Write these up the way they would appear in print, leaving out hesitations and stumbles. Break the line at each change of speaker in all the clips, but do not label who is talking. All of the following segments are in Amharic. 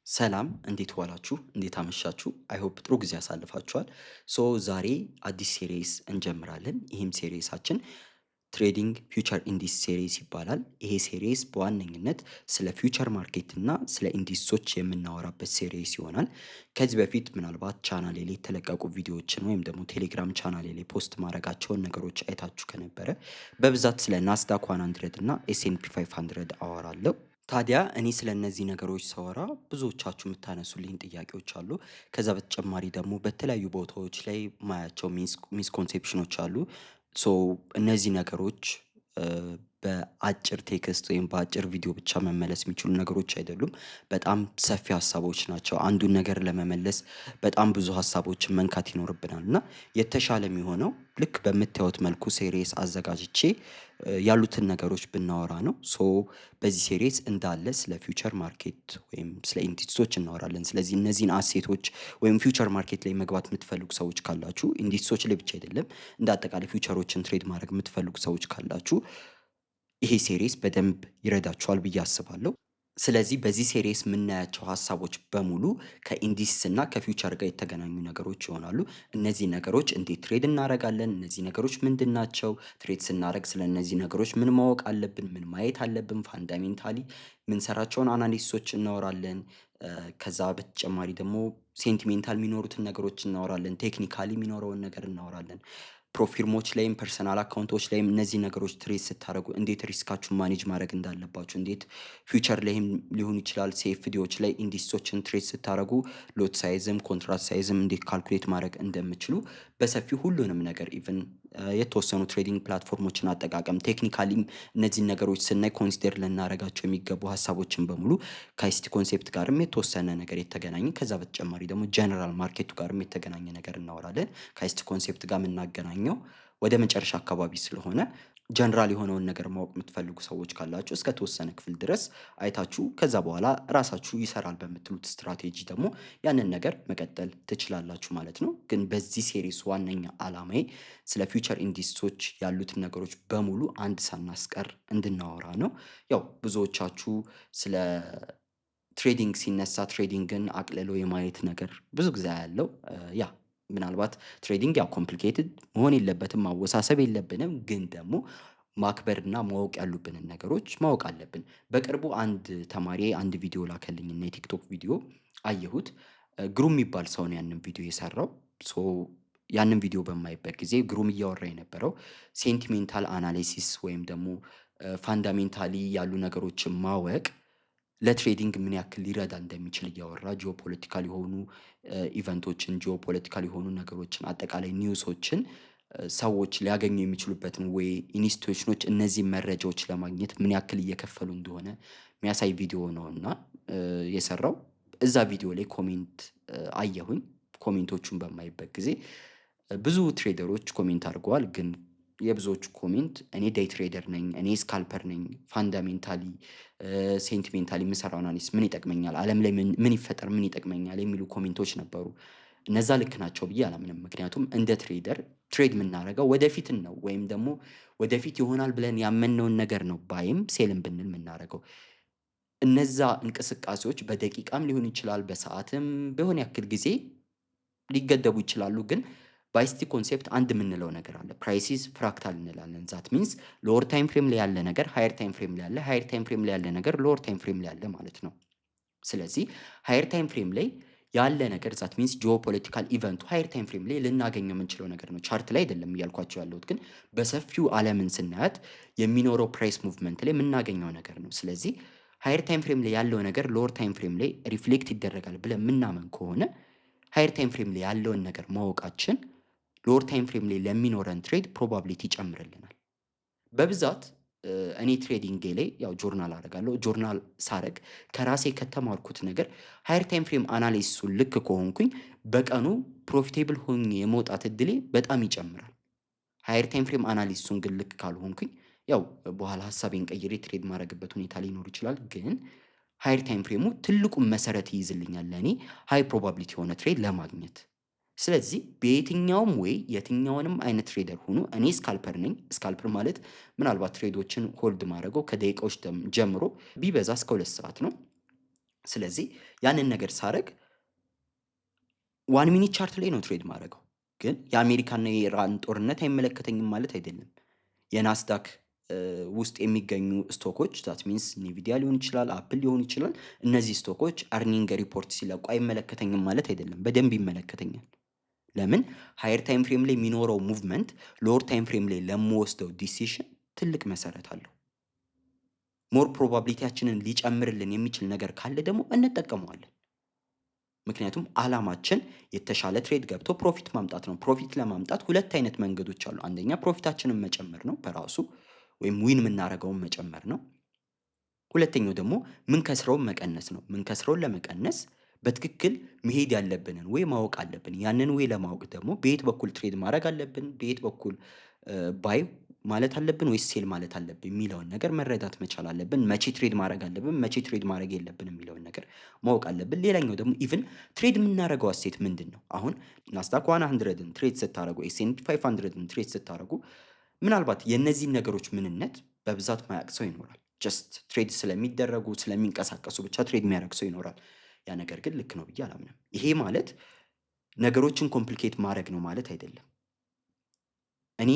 ሰላም እንዴት ዋላችሁ? እንዴት አመሻችሁ? አይ ሆፕ ጥሩ ጊዜ አሳልፋችኋል። ዛሬ አዲስ ሲሪስ እንጀምራለን። ይህም ሲሪሳችን ትሬዲንግ ፊውቸር ኢንዲስ ሲሪስ ይባላል። ይሄ ሲሪስ በዋነኝነት ስለ ፊውቸር ማርኬት እና ስለ ኢንዲሶች የምናወራበት ሲሪስ ይሆናል። ከዚህ በፊት ምናልባት ቻናሌ ላይ የተለቀቁ ቪዲዮዎችን ወይም ደግሞ ቴሌግራም ቻናሌ ላይ ፖስት ማድረጋቸውን ነገሮች አይታችሁ ከነበረ በብዛት ስለ ናስዳክ 100 እና ኤስኤንፒ 500 አወራለሁ። ታዲያ እኔ ስለ እነዚህ ነገሮች ሳወራ ብዙዎቻችሁ የምታነሱልኝ ጥያቄዎች አሉ። ከዛ በተጨማሪ ደግሞ በተለያዩ ቦታዎች ላይ ማያቸው ሚስኮንሴፕሽኖች አሉ። ሶ እነዚህ ነገሮች በአጭር ቴክስት ወይም በአጭር ቪዲዮ ብቻ መመለስ የሚችሉ ነገሮች አይደሉም። በጣም ሰፊ ሀሳቦች ናቸው። አንዱን ነገር ለመመለስ በጣም ብዙ ሀሳቦችን መንካት ይኖርብናል እና የተሻለ የሚሆነው ልክ በምታዩት መልኩ ሴሪየስ አዘጋጅቼ ያሉትን ነገሮች ብናወራ ነው። በዚህ ሴሪየስ እንዳለ ስለ ፊውቸር ማርኬት ወይም ስለ ኢንዲስቶች እናወራለን። ስለዚህ እነዚህን አሴቶች ወይም ፊውቸር ማርኬት ላይ መግባት የምትፈልጉ ሰዎች ካላችሁ ኢንዲስቶች ላይ ብቻ አይደለም እንደ አጠቃላይ ፊውቸሮችን ትሬድ ማድረግ የምትፈልጉ ሰዎች ካላችሁ ይሄ ሴሪስ በደንብ ይረዳችኋል ብዬ አስባለሁ። ስለዚህ በዚህ ሴሪስ የምናያቸው ሀሳቦች በሙሉ ከኢንዲስ እና ከፊውቸር ጋር የተገናኙ ነገሮች ይሆናሉ። እነዚህ ነገሮች እንዴት ትሬድ እናደርጋለን? እነዚህ ነገሮች ምንድን ናቸው? ትሬድ ስናደርግ ስለ እነዚህ ነገሮች ምን ማወቅ አለብን? ምን ማየት አለብን? ፋንዳሜንታሊ ምንሰራቸውን አናሊሲሶች እናወራለን። ከዛ በተጨማሪ ደግሞ ሴንቲሜንታል የሚኖሩትን ነገሮች እናወራለን። ቴክኒካሊ የሚኖረውን ነገር እናወራለን። ፕሮፊርሞች ላይም ፐርሰናል አካውንቶች ላይም እነዚህ ነገሮች ትሬድ ስታደርጉ እንዴት ሪስካችሁን ማኔጅ ማድረግ እንዳለባችሁ፣ እንዴት ፊውቸር ላይም ሊሆን ይችላል ሲኤፍዲዎች ላይ ኢንዲስቶችን ትሬድ ስታደርጉ ሎት ሳይዝም ኮንትራት ሳይዝም እንዴት ካልኩሌት ማድረግ እንደምችሉ በሰፊው ሁሉንም ነገር ኢቭን የተወሰኑ ትሬዲንግ ፕላትፎርሞችን አጠቃቀም ቴክኒካሊም እነዚህን ነገሮች ስናይ ኮንሲደር ልናደርጋቸው የሚገቡ ሀሳቦችን በሙሉ ከአይሲቲ ኮንሴፕት ጋርም የተወሰነ ነገር የተገናኘ ከዛ በተጨማሪ ደግሞ ጀነራል ማርኬቱ ጋርም የተገናኘ ነገር እናወራለን። ከአይሲቲ ኮንሴፕት ጋር የምናገናኘው ወደ መጨረሻ አካባቢ ስለሆነ ጀነራል የሆነውን ነገር ማወቅ የምትፈልጉ ሰዎች ካላችሁ እስከ ተወሰነ ክፍል ድረስ አይታችሁ ከዛ በኋላ ራሳችሁ ይሰራል በምትሉት ስትራቴጂ ደግሞ ያንን ነገር መቀጠል ትችላላችሁ ማለት ነው። ግን በዚህ ሴሪስ ዋነኛ አላማዬ ስለ ፊውቸር ኢንዲስቶች ያሉትን ነገሮች በሙሉ አንድ ሳናስቀር እንድናወራ ነው። ያው ብዙዎቻችሁ ስለ ትሬዲንግ ሲነሳ ትሬዲንግን አቅልሎ የማየት ነገር ብዙ ጊዜ ያለው ያ ምናልባት ትሬዲንግ ያው ኮምፕሊኬትድ መሆን የለበትም፣ ማወሳሰብ የለብንም። ግን ደግሞ ማክበርና ማወቅ ያሉብንን ነገሮች ማወቅ አለብን። በቅርቡ አንድ ተማሪ አንድ ቪዲዮ ላከልኝና የቲክቶክ ቪዲዮ አየሁት። ግሩም የሚባል ሰው ነው ያንን ቪዲዮ የሰራው። ያንን ቪዲዮ በማይበት ጊዜ ግሩም እያወራ የነበረው ሴንቲሜንታል አናሊሲስ ወይም ደግሞ ፋንዳሜንታሊ ያሉ ነገሮችን ማወቅ ለትሬዲንግ ምን ያክል ሊረዳ እንደሚችል እያወራ ጂኦፖለቲካል የሆኑ ኢቨንቶችን ጂኦፖለቲካል የሆኑ ነገሮችን አጠቃላይ ኒውሶችን ሰዎች ሊያገኙ የሚችሉበትን ወይ ኢንስቲትዩሽኖች እነዚህ መረጃዎች ለማግኘት ምን ያክል እየከፈሉ እንደሆነ የሚያሳይ ቪዲዮ ነው እና የሰራው እዛ ቪዲዮ ላይ ኮሜንት አየሁኝ። ኮሜንቶቹን በማይበት ጊዜ ብዙ ትሬደሮች ኮሜንት አድርገዋል። ግን የብዙዎቹ ኮሜንት እኔ ዴይ ትሬደር ነኝ፣ እኔ ስካልፐር ነኝ፣ ፋንዳሜንታሊ ሴንቲሜንታሊ የምሰራው አናሊሲስ ምን ይጠቅመኛል፣ ዓለም ላይ ምን ይፈጠር ምን ይጠቅመኛል የሚሉ ኮሜንቶች ነበሩ። እነዛ ልክ ናቸው ብዬ አላምንም። ምክንያቱም እንደ ትሬደር ትሬድ የምናደርገው ወደፊትን ነው ወይም ደግሞ ወደፊት ይሆናል ብለን ያመንነውን ነገር ነው ባይም ሴልም ብንል የምናደርገው። እነዛ እንቅስቃሴዎች በደቂቃም ሊሆን ይችላል፣ በሰዓትም በሆነ ያክል ጊዜ ሊገደቡ ይችላሉ። ግን በአይሲቲ ኮንሴፕት አንድ የምንለው ነገር አለ። ፕራይሲስ ፍራክታል እንላለን። ዛት ሚንስ ሎወር ታይም ፍሬም ላይ ያለ ነገር ሃየር ታይም ፍሬም ላይ ያለ፣ ሃየር ታይም ፍሬም ላይ ያለ ነገር ሎወር ታይም ፍሬም ላይ ያለ ማለት ነው። ስለዚህ ሃየር ታይም ፍሬም ላይ ያለ ነገር ዛት ሚንስ ጂኦፖለቲካል ኢቨንቱ ሃየር ታይም ፍሬም ላይ ልናገኘው የምንችለው ነገር ነው። ቻርት ላይ አይደለም እያልኳቸው ያለሁት፣ ግን በሰፊው ዓለምን ስናያት የሚኖረው ፕራይስ ሙቭመንት ላይ የምናገኘው ነገር ነው። ስለዚህ ሃየር ታይም ፍሬም ላይ ያለው ነገር ሎወር ታይም ፍሬም ላይ ሪፍሌክት ይደረጋል ብለን የምናመን ከሆነ ሃየር ታይም ፍሬም ላይ ያለውን ነገር ማወቃችን ሎወር ታይም ፍሬም ላይ ለሚኖረን ትሬድ ፕሮባቢሊቲ ይጨምርልናል። በብዛት እኔ ትሬዲንግ ላይ ያው ጆርናል አደርጋለሁ። ጆርናል ሳረግ ከራሴ ከተማርኩት ነገር ሃየር ታይም ፍሬም አናሊሲሱን ልክ ከሆንኩኝ በቀኑ ፕሮፊቴብል ሆኜ የመውጣት እድሌ በጣም ይጨምራል። ሃየር ታይም ፍሬም አናሊሲሱን ግን ልክ ካልሆንኩኝ ያው በኋላ ሀሳቤን ቀይሬ ትሬድ ማድረግበት ሁኔታ ሊኖር ይችላል። ግን ሃየር ታይም ፍሬሙ ትልቁን መሰረት ይይዝልኛል ለእኔ ሃይ ፕሮባቢሊቲ የሆነ ትሬድ ለማግኘት። ስለዚህ በየትኛውም ወይ የትኛውንም አይነት ትሬደር ሁኑ፣ እኔ ስካልፐር ነኝ። ስካልፐር ማለት ምናልባት ትሬዶችን ሆልድ ማድረገው ከደቂቃዎች ጀምሮ ቢበዛ እስከ 2 ሰዓት ነው። ስለዚህ ያንን ነገር ሳረግ 1 ሚኒት ቻርት ላይ ነው ትሬድ ማድረገው። ግን የአሜሪካና የኢራን ጦርነት አይመለከተኝም ማለት አይደለም። የናስዳክ ውስጥ የሚገኙ ስቶኮች ዛት ሚንስ ኒቪዲያ ሊሆን ይችላል፣ አፕል ሊሆን ይችላል። እነዚህ ስቶኮች አርኒንግ ሪፖርት ሲለቁ አይመለከተኝም ማለት አይደለም። በደንብ ይመለከተኛል። ለምን? ሃየር ታይም ፍሬም ላይ የሚኖረው ሙቭመንት ሎወር ታይም ፍሬም ላይ ለምወስደው ዲሲሽን ትልቅ መሰረት አለው። ሞር ፕሮባቢሊቲያችንን ሊጨምርልን የሚችል ነገር ካለ ደግሞ እንጠቀመዋለን። ምክንያቱም አላማችን የተሻለ ትሬድ ገብቶ ፕሮፊት ማምጣት ነው። ፕሮፊት ለማምጣት ሁለት አይነት መንገዶች አሉ። አንደኛ ፕሮፊታችንን መጨመር ነው በራሱ ወይም ዊን የምናደርገውን መጨመር ነው። ሁለተኛው ደግሞ ምንከስረውን መቀነስ ነው። ምንከስረውን ለመቀነስ በትክክል መሄድ ያለብንን ወይ ማወቅ አለብን። ያንን ወይ ለማወቅ ደግሞ በየት በኩል ትሬድ ማድረግ አለብን፣ በየት በኩል ባይ ማለት አለብን ወይስ ሴል ማለት አለብን የሚለውን ነገር መረዳት መቻል አለብን። መቼ ትሬድ ማድረግ አለብን፣ መቼ ትሬድ ማድረግ የለብን የሚለውን ነገር ማወቅ አለብን። ሌላኛው ደግሞ ኢቭን ትሬድ የምናደርገው አሴት ምንድን ነው? አሁን ናስዳክ 100ን ትሬድ ስታደርጉ፣ ኤስኤንፒ 500ን ትሬድ ስታደርጉ ምናልባት የእነዚህን ነገሮች ምንነት በብዛት ማያውቅ ሰው ይኖራል። ጀስት ትሬድ ስለሚደረጉ ስለሚንቀሳቀሱ ብቻ ትሬድ የሚያደርግ ሰው ይኖራል። ያ ነገር ግን ልክ ነው ብዬ አላምንም። ይሄ ማለት ነገሮችን ኮምፕሊኬት ማድረግ ነው ማለት አይደለም። እኔ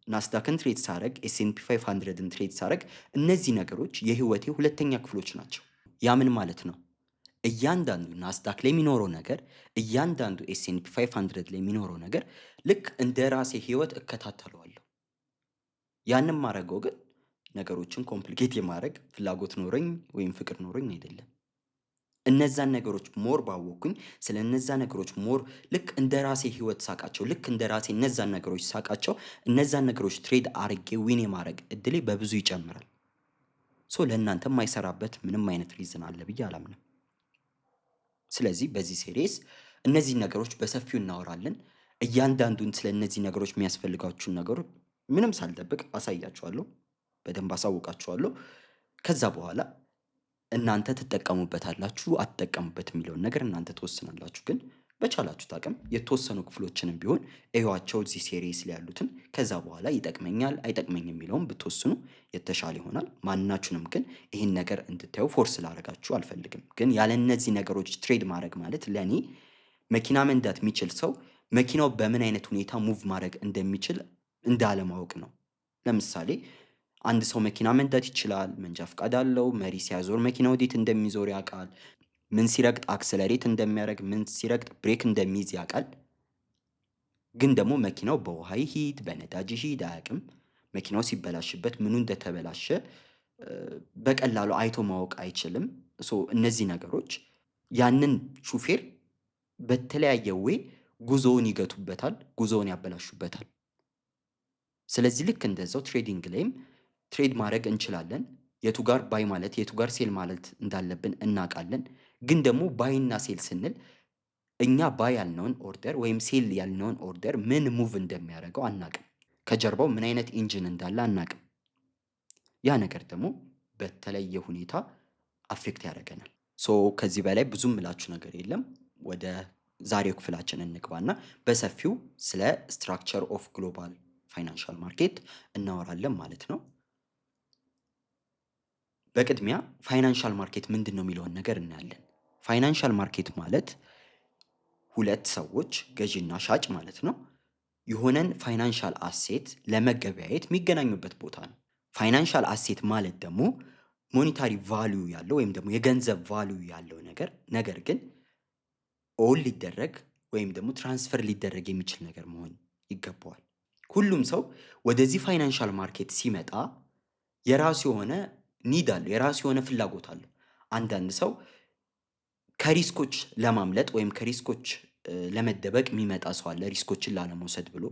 ናስዳክን ትሬድ ሳረግ፣ ኤስኤንፒ 500ን ትሬድ ሳረግ እነዚህ ነገሮች የህይወቴ ሁለተኛ ክፍሎች ናቸው። ያ ምን ማለት ነው? እያንዳንዱ ናስዳክ ላይ የሚኖረው ነገር፣ እያንዳንዱ ኤስኤንፒ 500 ላይ የሚኖረው ነገር ልክ እንደ ራሴ ህይወት እከታተለዋለሁ። ያንን ማድረገው ግን ነገሮችን ኮምፕሊኬት የማድረግ ፍላጎት ኖረኝ ወይም ፍቅር ኖረኝ አይደለም። እነዛን ነገሮች ሞር ባወቅኩኝ፣ ስለ እነዛ ነገሮች ሞር ልክ እንደ ራሴ ህይወት ሳቃቸው፣ ልክ እንደ ራሴ እነዛን ነገሮች ሳቃቸው፣ እነዛን ነገሮች ትሬድ አርጌ ዊን የማድረግ እድሌ በብዙ ይጨምራል። ለእናንተ የማይሰራበት ምንም አይነት ሪዝን አለ ብዬ አላምንም። ስለዚህ በዚህ ሴሪስ እነዚህን ነገሮች በሰፊው እናወራለን። እያንዳንዱን ስለ እነዚህ ነገሮች የሚያስፈልጋችሁን ነገሮች ምንም ሳልደብቅ አሳያችኋለሁ፣ በደንብ አሳውቃችኋለሁ። ከዛ በኋላ እናንተ ትጠቀሙበታላችሁ አትጠቀሙበት የሚለውን ነገር እናንተ ትወስናላችሁ። ግን በቻላችሁት አቅም የተወሰኑ ክፍሎችንም ቢሆን እዩዋቸው እዚህ ሴሪስ ላይ ያሉትን። ከዛ በኋላ ይጠቅመኛል አይጠቅመኝም የሚለውን ብትወስኑ የተሻለ ይሆናል። ማናችሁንም ግን ይህን ነገር እንድታዩ ፎርስ ላደርጋችሁ አልፈልግም። ግን ያለ እነዚህ ነገሮች ትሬድ ማድረግ ማለት ለእኔ መኪና መንዳት የሚችል ሰው መኪናው በምን አይነት ሁኔታ ሙቭ ማድረግ እንደሚችል እንዳለማወቅ ነው። ለምሳሌ አንድ ሰው መኪና መንዳት ይችላል፣ መንጃ ፈቃድ አለው፣ መሪ ሲያዞር መኪና ወዴት እንደሚዞር ያውቃል፣ ምን ሲረግጥ አክሰለሬት እንደሚያደርግ፣ ምን ሲረግጥ ብሬክ እንደሚይዝ ያውቃል። ግን ደግሞ መኪናው በውሃ ይሂድ በነዳጅ ይሂድ አያውቅም። መኪናው ሲበላሽበት ምኑ እንደተበላሸ በቀላሉ አይቶ ማወቅ አይችልም። እነዚህ ነገሮች ያንን ሹፌር በተለያየ ወይ ጉዞውን ይገቱበታል፣ ጉዞውን ያበላሹበታል። ስለዚህ ልክ እንደዛው ትሬዲንግ ላይም ትሬድ ማድረግ እንችላለን። የቱ ጋር ባይ ማለት የቱ ጋር ሴል ማለት እንዳለብን እናውቃለን። ግን ደግሞ ባይና ሴል ስንል እኛ ባይ ያልነውን ኦርደር ወይም ሴል ያልነውን ኦርደር ምን ሙቭ እንደሚያደርገው አናቅም። ከጀርባው ምን አይነት ኢንጂን እንዳለ አናቅም። ያ ነገር ደግሞ በተለየ ሁኔታ አፌክት ያደርገናል። ከዚህ በላይ ብዙም ምላችሁ ነገር የለም። ወደ ዛሬው ክፍላችን እንግባና በሰፊው ስለ ስትራክቸር ኦፍ ግሎባል ፋይናንሻል ማርኬት እናወራለን ማለት ነው። በቅድሚያ ፋይናንሻል ማርኬት ምንድን ነው የሚለውን ነገር እናያለን። ፋይናንሻል ማርኬት ማለት ሁለት ሰዎች ገዢና ሻጭ ማለት ነው የሆነን ፋይናንሻል አሴት ለመገበያየት የሚገናኙበት ቦታ ነው። ፋይናንሻል አሴት ማለት ደግሞ ሞኔታሪ ቫልዩ ያለው ወይም ደግሞ የገንዘብ ቫልዩ ያለው ነገር ግን ኦል ሊደረግ ወይም ደግሞ ትራንስፈር ሊደረግ የሚችል ነገር መሆን ይገባዋል። ሁሉም ሰው ወደዚህ ፋይናንሻል ማርኬት ሲመጣ የራሱ የሆነ ኒድ አለው፣ የራሱ የሆነ ፍላጎት አለው። አንዳንድ ሰው ከሪስኮች ለማምለጥ ወይም ከሪስኮች ለመደበቅ የሚመጣ ሰው አለ፣ ሪስኮችን ላለመውሰድ ብሎ።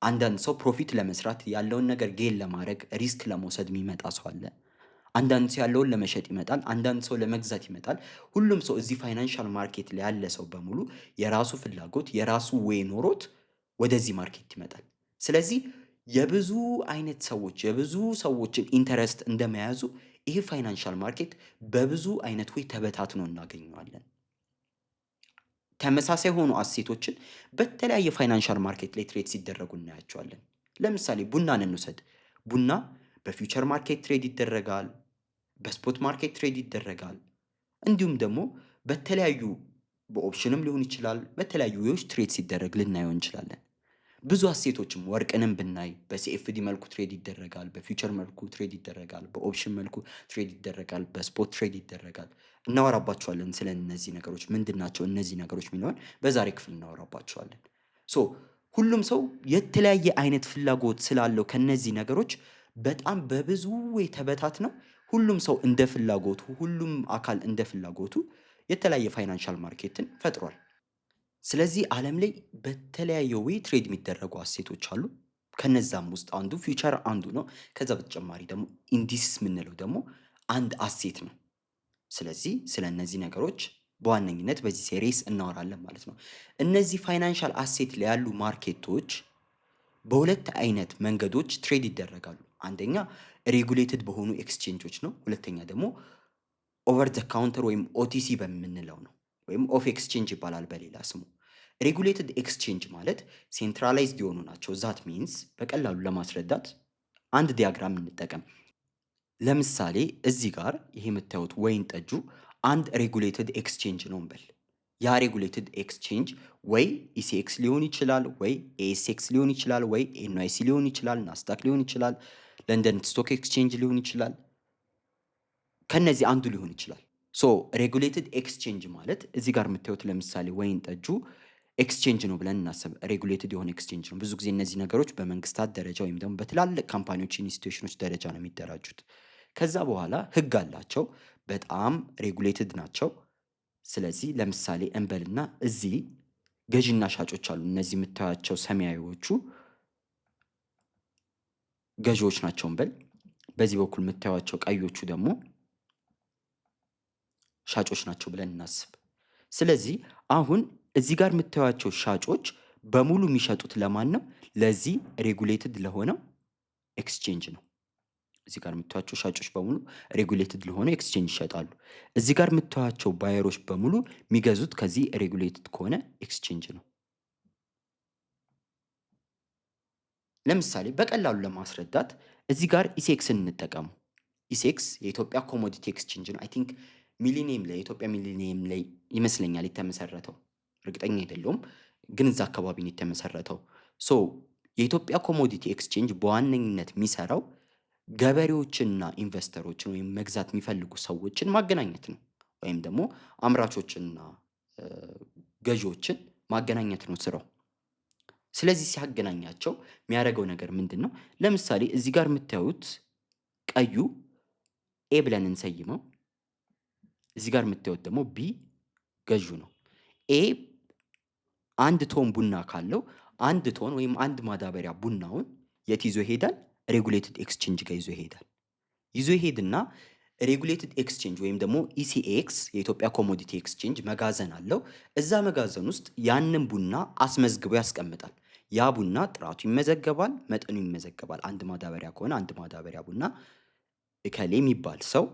አንዳንድ ሰው ፕሮፊት ለመስራት ያለውን ነገር ጌን ለማድረግ ሪስክ ለመውሰድ የሚመጣ ሰው አለ። አንዳንድ ሰው ያለውን ለመሸጥ ይመጣል፣ አንዳንድ ሰው ለመግዛት ይመጣል። ሁሉም ሰው እዚህ ፋይናንሻል ማርኬት ላይ ያለ ሰው በሙሉ የራሱ ፍላጎት የራሱ ዌይ ኖሮት ወደዚህ ማርኬት ይመጣል። ስለዚህ የብዙ አይነት ሰዎች የብዙ ሰዎችን ኢንተረስት እንደመያዙ ይሄ ፋይናንሻል ማርኬት በብዙ አይነት ወይ ተበታትኖ እናገኘዋለን። ተመሳሳይ ሆኑ አሴቶችን በተለያየ ፋይናንሻል ማርኬት ላይ ትሬድ ሲደረጉ እናያቸዋለን። ለምሳሌ ቡናን እንውሰድ። ቡና በፊውቸር ማርኬት ትሬድ ይደረጋል፣ በስፖት ማርኬት ትሬድ ይደረጋል። እንዲሁም ደግሞ በተለያዩ በኦፕሽንም ሊሆን ይችላል በተለያዩ ዌዎች ትሬድ ሲደረግ ልናየው እንችላለን። ብዙ አሴቶችም ወርቅንም ብናይ በሲኤፍዲ መልኩ ትሬድ ይደረጋል፣ በፊውቸር መልኩ ትሬድ ይደረጋል፣ በኦፕሽን መልኩ ትሬድ ይደረጋል፣ በስፖት ትሬድ ይደረጋል። እናወራባቸዋለን ስለ እነዚህ ነገሮች ምንድናቸው እነዚህ ነገሮች የሚለውን በዛሬ ክፍል እናወራባቸዋለን። ሶ ሁሉም ሰው የተለያየ አይነት ፍላጎት ስላለው ከነዚህ ነገሮች በጣም በብዙ ወይ ተበታትነው ሁሉም ሰው እንደ ፍላጎቱ ሁሉም አካል እንደ ፍላጎቱ የተለያየ ፋይናንሻል ማርኬትን ፈጥሯል። ስለዚህ ዓለም ላይ በተለያየ ዌይ ትሬድ የሚደረጉ አሴቶች አሉ። ከነዛም ውስጥ አንዱ ፊውቸር አንዱ ነው። ከዛ በተጨማሪ ደግሞ ኢንዲስስ የምንለው ደግሞ አንድ አሴት ነው። ስለዚህ ስለ እነዚህ ነገሮች በዋነኝነት በዚህ ሴሪስ እናወራለን ማለት ነው። እነዚህ ፋይናንሻል አሴት ላይ ያሉ ማርኬቶች በሁለት አይነት መንገዶች ትሬድ ይደረጋሉ። አንደኛ ሬጉሌትድ በሆኑ ኤክስቼንጆች ነው። ሁለተኛ ደግሞ ኦቨር ዘ ካውንተር ወይም ኦቲሲ በምንለው ነው፣ ወይም ኦፍ ኤክስቼንጅ ይባላል በሌላ ስሙ። ሬጉሌትድ ኤክስቼንጅ ማለት ሴንትራላይዝድ የሆኑ ናቸው። ዛት ሚንስ በቀላሉ ለማስረዳት አንድ ዲያግራም እንጠቀም። ለምሳሌ እዚህ ጋር ይሄ የምታዩት ወይን ጠጁ አንድ ሬጉሌትድ ኤክስቼንጅ ነው እንበል። ያ ሬጉሌትድ ኤክስቼንጅ ወይ ኢሲኤክስ ሊሆን ይችላል፣ ወይ ኤኤስኤክስ ሊሆን ይችላል፣ ወይ ኤንዋይሲ ሊሆን ይችላል፣ ናስዳክ ሊሆን ይችላል፣ ለንደን ስቶክ ኤክስቼንጅ ሊሆን ይችላል። ከነዚህ አንዱ ሊሆን ይችላል። ሶ ሬጉሌትድ ኤክስቼንጅ ማለት እዚህ ጋር የምታዩት ለምሳሌ ወይን ጠጁ ኤክስቼንጅ ነው ብለን እናስብ። ሬጉሌትድ የሆነ ኤክስቼንጅ ነው። ብዙ ጊዜ እነዚህ ነገሮች በመንግስታት ደረጃ ወይም ደግሞ በትላልቅ ካምፓኒዎች ኢንስቲትዩሽኖች ደረጃ ነው የሚደራጁት። ከዛ በኋላ ህግ አላቸው፣ በጣም ሬጉሌትድ ናቸው። ስለዚህ ለምሳሌ እንበልና እዚህ ገዢና ሻጮች አሉ። እነዚህ የምታያቸው ሰማያዊዎቹ ገዢዎች ናቸው እንበል። በዚህ በኩል የምታዩቸው ቀዮቹ ደግሞ ሻጮች ናቸው ብለን እናስብ። ስለዚህ አሁን እዚህ ጋር የምታዩቸው ሻጮች በሙሉ የሚሸጡት ለማን ነው? ለዚህ ሬጉሌትድ ለሆነው ኤክስቼንጅ ነው። እዚህ ጋር የምታዩቸው ሻጮች በሙሉ ሬጉሌትድ ለሆነው ኤክስቼንጅ ይሸጣሉ። እዚህ ጋር የምታዩቸው ባየሮች በሙሉ የሚገዙት ከዚህ ሬጉሌትድ ከሆነ ኤክስቼንጅ ነው። ለምሳሌ በቀላሉ ለማስረዳት እዚህ ጋር ኢሴክስን እንጠቀሙ። ኢሴክስ የኢትዮጵያ ኮሞዲቲ ኤክስቼንጅ ነው። አይ ቲንክ ሚሊኒየም ላይ የኢትዮጵያ ሚሊኒየም ላይ ይመስለኛል የተመሰረተው፣ እርግጠኛ አይደለሁም፣ ግን እዛ አካባቢ ነው የተመሰረተው። ሶ የኢትዮጵያ ኮሞዲቲ ኤክስቼንጅ በዋነኝነት የሚሰራው ገበሬዎችንና ኢንቨስተሮችን ወይም መግዛት የሚፈልጉ ሰዎችን ማገናኘት ነው፣ ወይም ደግሞ አምራቾችንና ገዢዎችን ማገናኘት ነው ስራው። ስለዚህ ሲያገናኛቸው የሚያደርገው ነገር ምንድን ነው? ለምሳሌ እዚህ ጋር የምታዩት ቀዩ ኤ ብለን እንሰይመው። እዚህ ጋር የምታዩት ደግሞ ቢ ገዢ ነው። ኤ አንድ ቶን ቡና ካለው አንድ ቶን ወይም አንድ ማዳበሪያ ቡናውን የት ይዞ ይሄዳል? ሬጉሌትድ ኤክስቼንጅ ጋር ይዞ ይሄዳል። ይዞ ይሄድና ሬጉሌትድ ኤክስቼንጅ ወይም ደግሞ ኢሲኤክስ የኢትዮጵያ ኮሞዲቲ ኤክስቼንጅ መጋዘን አለው። እዛ መጋዘን ውስጥ ያንን ቡና አስመዝግቦ ያስቀምጣል። ያ ቡና ጥራቱ ይመዘገባል፣ መጠኑ ይመዘገባል። አንድ ማዳበሪያ ከሆነ አንድ ማዳበሪያ ቡና እከሌ የሚባል ሰው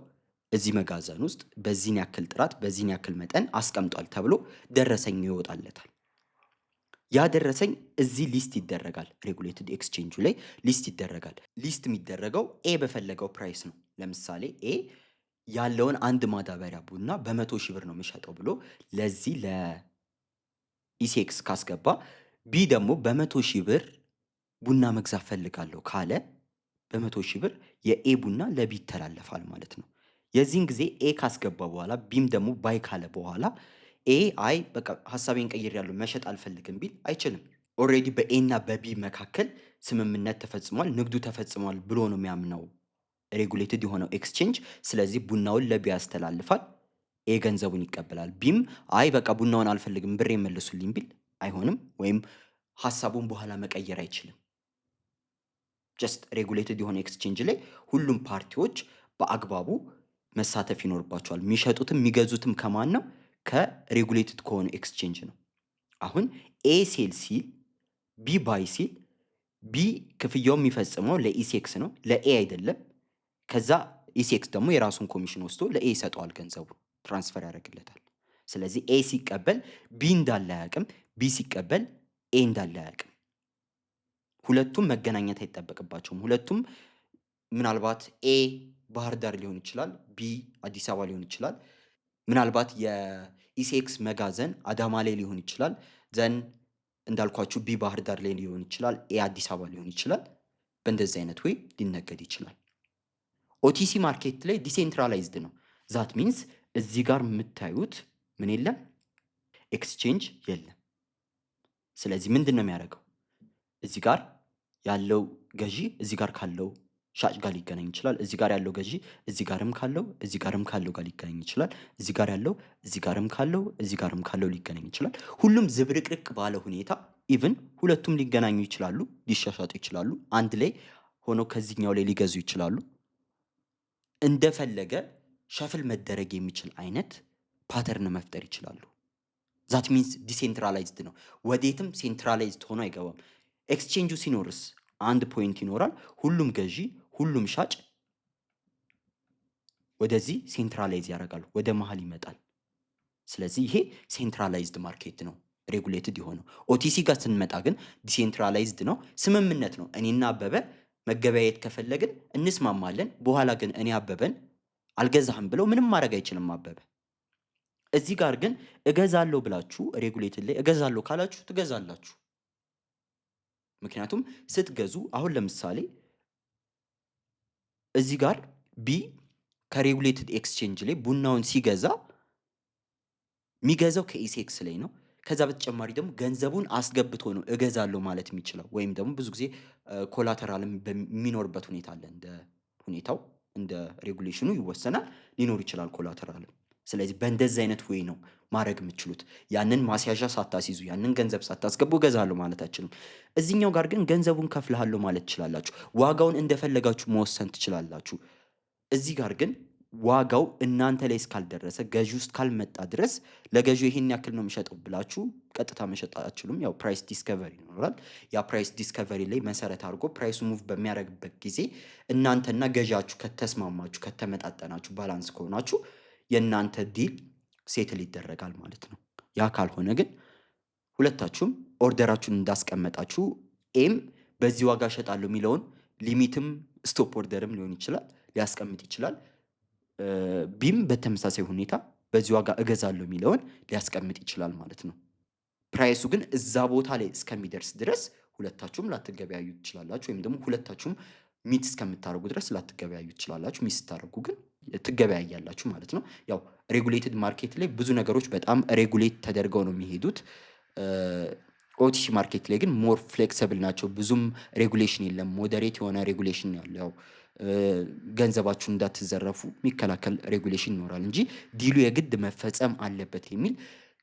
እዚህ መጋዘን ውስጥ በዚህን ያክል ጥራት በዚህን ያክል መጠን አስቀምጧል ተብሎ ደረሰኝ ይወጣለታል። ያ ደረሰኝ እዚህ ሊስት ይደረጋል። ሬጉሌትድ ኤክስቼንጁ ላይ ሊስት ይደረጋል። ሊስት የሚደረገው ኤ በፈለገው ፕራይስ ነው። ለምሳሌ ኤ ያለውን አንድ ማዳበሪያ ቡና በ100,000 ብር ነው የሚሸጠው ብሎ ለዚህ ለኢሴክስ ካስገባ፣ ቢ ደግሞ በ100,000 ብር ቡና መግዛት ፈልጋለሁ ካለ በ100,000 ብር የኤ ቡና ለቢ ይተላለፋል ማለት ነው። የዚህን ጊዜ ኤ ካስገባ በኋላ ቢም ደግሞ ባይ ካለ በኋላ ኤ አይ በቃ ሀሳቤን ቀይሬያለሁ መሸጥ አልፈልግም ቢል አይችልም። ኦልሬዲ በኤ እና በቢ መካከል ስምምነት ተፈጽሟል፣ ንግዱ ተፈጽሟል ብሎ ነው የሚያምነው ሬጉሌትድ የሆነው ኤክስቼንጅ። ስለዚህ ቡናውን ለቢ ያስተላልፋል፣ ኤ ገንዘቡን ይቀበላል። ቢም አይ በቃ ቡናውን አልፈልግም ብር መልሱልኝ ቢል አይሆንም፣ ወይም ሀሳቡን በኋላ መቀየር አይችልም። ጀስት ሬጉሌትድ የሆነ ኤክስቼንጅ ላይ ሁሉም ፓርቲዎች በአግባቡ መሳተፍ ይኖርባቸዋል። የሚሸጡትም የሚገዙትም ከማን ነው? ከሬጉሌትድ ከሆነ ኤክስቼንጅ ነው። አሁን ኤ ሴል ሲል ቢ ባይ ሲል ቢ ክፍያው የሚፈጽመው ለኢሴክስ ነው፣ ለኤ አይደለም። ከዛ ኢሴክስ ደግሞ የራሱን ኮሚሽን ወስዶ ለኤ ይሰጠዋል፣ ገንዘቡ ትራንስፈር ያደርግለታል። ስለዚህ ኤ ሲቀበል ቢ እንዳለ አያውቅም፣ ቢ ሲቀበል ኤ እንዳለ አያውቅም። ሁለቱም መገናኘት አይጠበቅባቸውም። ሁለቱም ምናልባት ኤ ባህር ዳር ሊሆን ይችላል፣ ቢ አዲስ አበባ ሊሆን ይችላል። ምናልባት የኢሴክስ መጋዘን አዳማ ላይ ሊሆን ይችላል። ዘን እንዳልኳችሁ ቢ ባህር ዳር ላይ ሊሆን ይችላል። ኤ አዲስ አበባ ሊሆን ይችላል። በእንደዚህ አይነት ወይ ሊነገድ ይችላል። ኦቲሲ ማርኬት ላይ ዲሴንትራላይዝድ ነው። ዛት ሚንስ እዚህ ጋር የምታዩት ምን የለም፣ ኤክስቼንጅ የለም። ስለዚህ ምንድን ነው የሚያደርገው? እዚህ ጋር ያለው ገዢ እዚህ ጋር ካለው ሻጭ ጋር ሊገናኝ ይችላል። እዚህ ጋር ያለው ገዢ እዚህ ጋርም ካለው እዚህ ጋርም ካለው ጋር ሊገናኝ ይችላል። እዚህ ጋር ያለው እዚህ ጋርም ካለው እዚህ ጋርም ካለው ሊገናኝ ይችላል። ሁሉም ዝብርቅርቅ ባለ ሁኔታ ኢቭን ሁለቱም ሊገናኙ ይችላሉ፣ ሊሻሻጡ ይችላሉ። አንድ ላይ ሆነው ከዚህኛው ላይ ሊገዙ ይችላሉ። እንደፈለገ ሸፍል መደረግ የሚችል አይነት ፓተርን መፍጠር ይችላሉ። ዛት ሚንስ ዲሴንትራላይዝድ ነው። ወዴትም ሴንትራላይዝድ ሆኖ አይገባም። ኤክስቼንጁ ሲኖርስ አንድ ፖይንት ይኖራል። ሁሉም ገዢ ሁሉም ሻጭ ወደዚህ ሴንትራላይዝ ያደርጋሉ፣ ወደ መሀል ይመጣል። ስለዚህ ይሄ ሴንትራላይዝድ ማርኬት ነው፣ ሬጉሌትድ የሆነው። ኦቲሲ ጋር ስንመጣ ግን ዲሴንትራላይዝድ ነው፣ ስምምነት ነው። እኔና አበበ መገበያየት ከፈለግን እንስማማለን። በኋላ ግን እኔ አበበን አልገዛህም ብለው ምንም ማድረግ አይችልም አበበ። እዚህ ጋር ግን እገዛለሁ ብላችሁ ሬጉሌትድ ላይ እገዛለሁ ካላችሁ ትገዛላችሁ። ምክንያቱም ስትገዙ አሁን ለምሳሌ እዚህ ጋር ቢ ከሬጉሌትድ ኤክስቼንጅ ላይ ቡናውን ሲገዛ የሚገዛው ከኢሴክስ ላይ ነው። ከዛ በተጨማሪ ደግሞ ገንዘቡን አስገብቶ ነው እገዛለሁ ማለት የሚችለው። ወይም ደግሞ ብዙ ጊዜ ኮላተራልም በሚኖርበት ሁኔታ አለ። እንደ ሁኔታው እንደ ሬጉሌሽኑ ይወሰናል፣ ሊኖር ይችላል ኮላተራልም። ስለዚህ በእንደዚህ አይነት ወይ ነው ማድረግ የምችሉት። ያንን ማስያዣ ሳታስይዙ ያንን ገንዘብ ሳታስገቡ እገዛለሁ ማለት አችልም። እዚህኛው ጋር ግን ገንዘቡን ከፍልሃለሁ ማለት ትችላላችሁ። ዋጋውን እንደፈለጋችሁ መወሰን ትችላላችሁ። እዚህ ጋር ግን ዋጋው እናንተ ላይ እስካልደረሰ ገዢ ውስጥ ካልመጣ ድረስ ለገዢው ይሄን ያክል ነው የሚሸጠው ብላችሁ ቀጥታ መሸጥ አትችሉም። ያው ፕራይስ ዲስከቨሪ ይኖራል። ያ ፕራይስ ዲስከቨሪ ላይ መሰረት አድርጎ ፕራይሱ ሙቭ በሚያደርግበት ጊዜ እናንተና ገዢያችሁ ከተስማማችሁ፣ ከተመጣጠናችሁ፣ ባላንስ ከሆናችሁ የእናንተ ዲል ሴትል ይደረጋል ማለት ነው። ያ ካልሆነ ግን ሁለታችሁም ኦርደራችሁን እንዳስቀመጣችሁ ኤም በዚህ ዋጋ እሸጣለሁ የሚለውን ሊሚትም ስቶፕ ኦርደርም ሊሆን ይችላል ሊያስቀምጥ ይችላል። ቢም በተመሳሳይ ሁኔታ በዚህ ዋጋ እገዛለሁ የሚለውን ሊያስቀምጥ ይችላል ማለት ነው። ፕራይሱ ግን እዛ ቦታ ላይ እስከሚደርስ ድረስ ሁለታችሁም ላትገበያዩ ትችላላችሁ። ወይም ደግሞ ሁለታችሁም ሚት እስከምታደርጉ ድረስ ላትገበያዩ ትችላላችሁ። ሚት ስታደርጉ ግን ትገበያያላችሁ ማለት ነው። ያው ሬጉሌትድ ማርኬት ላይ ብዙ ነገሮች በጣም ሬጉሌት ተደርገው ነው የሚሄዱት። ኦቲሲ ማርኬት ላይ ግን ሞር ፍሌክሲብል ናቸው። ብዙም ሬጉሌሽን የለም። ሞዴሬት የሆነ ሬጉሌሽን ያለው ያው ገንዘባችሁን እንዳትዘረፉ የሚከላከል ሬጉሌሽን ይኖራል እንጂ ዲሉ የግድ መፈጸም አለበት የሚል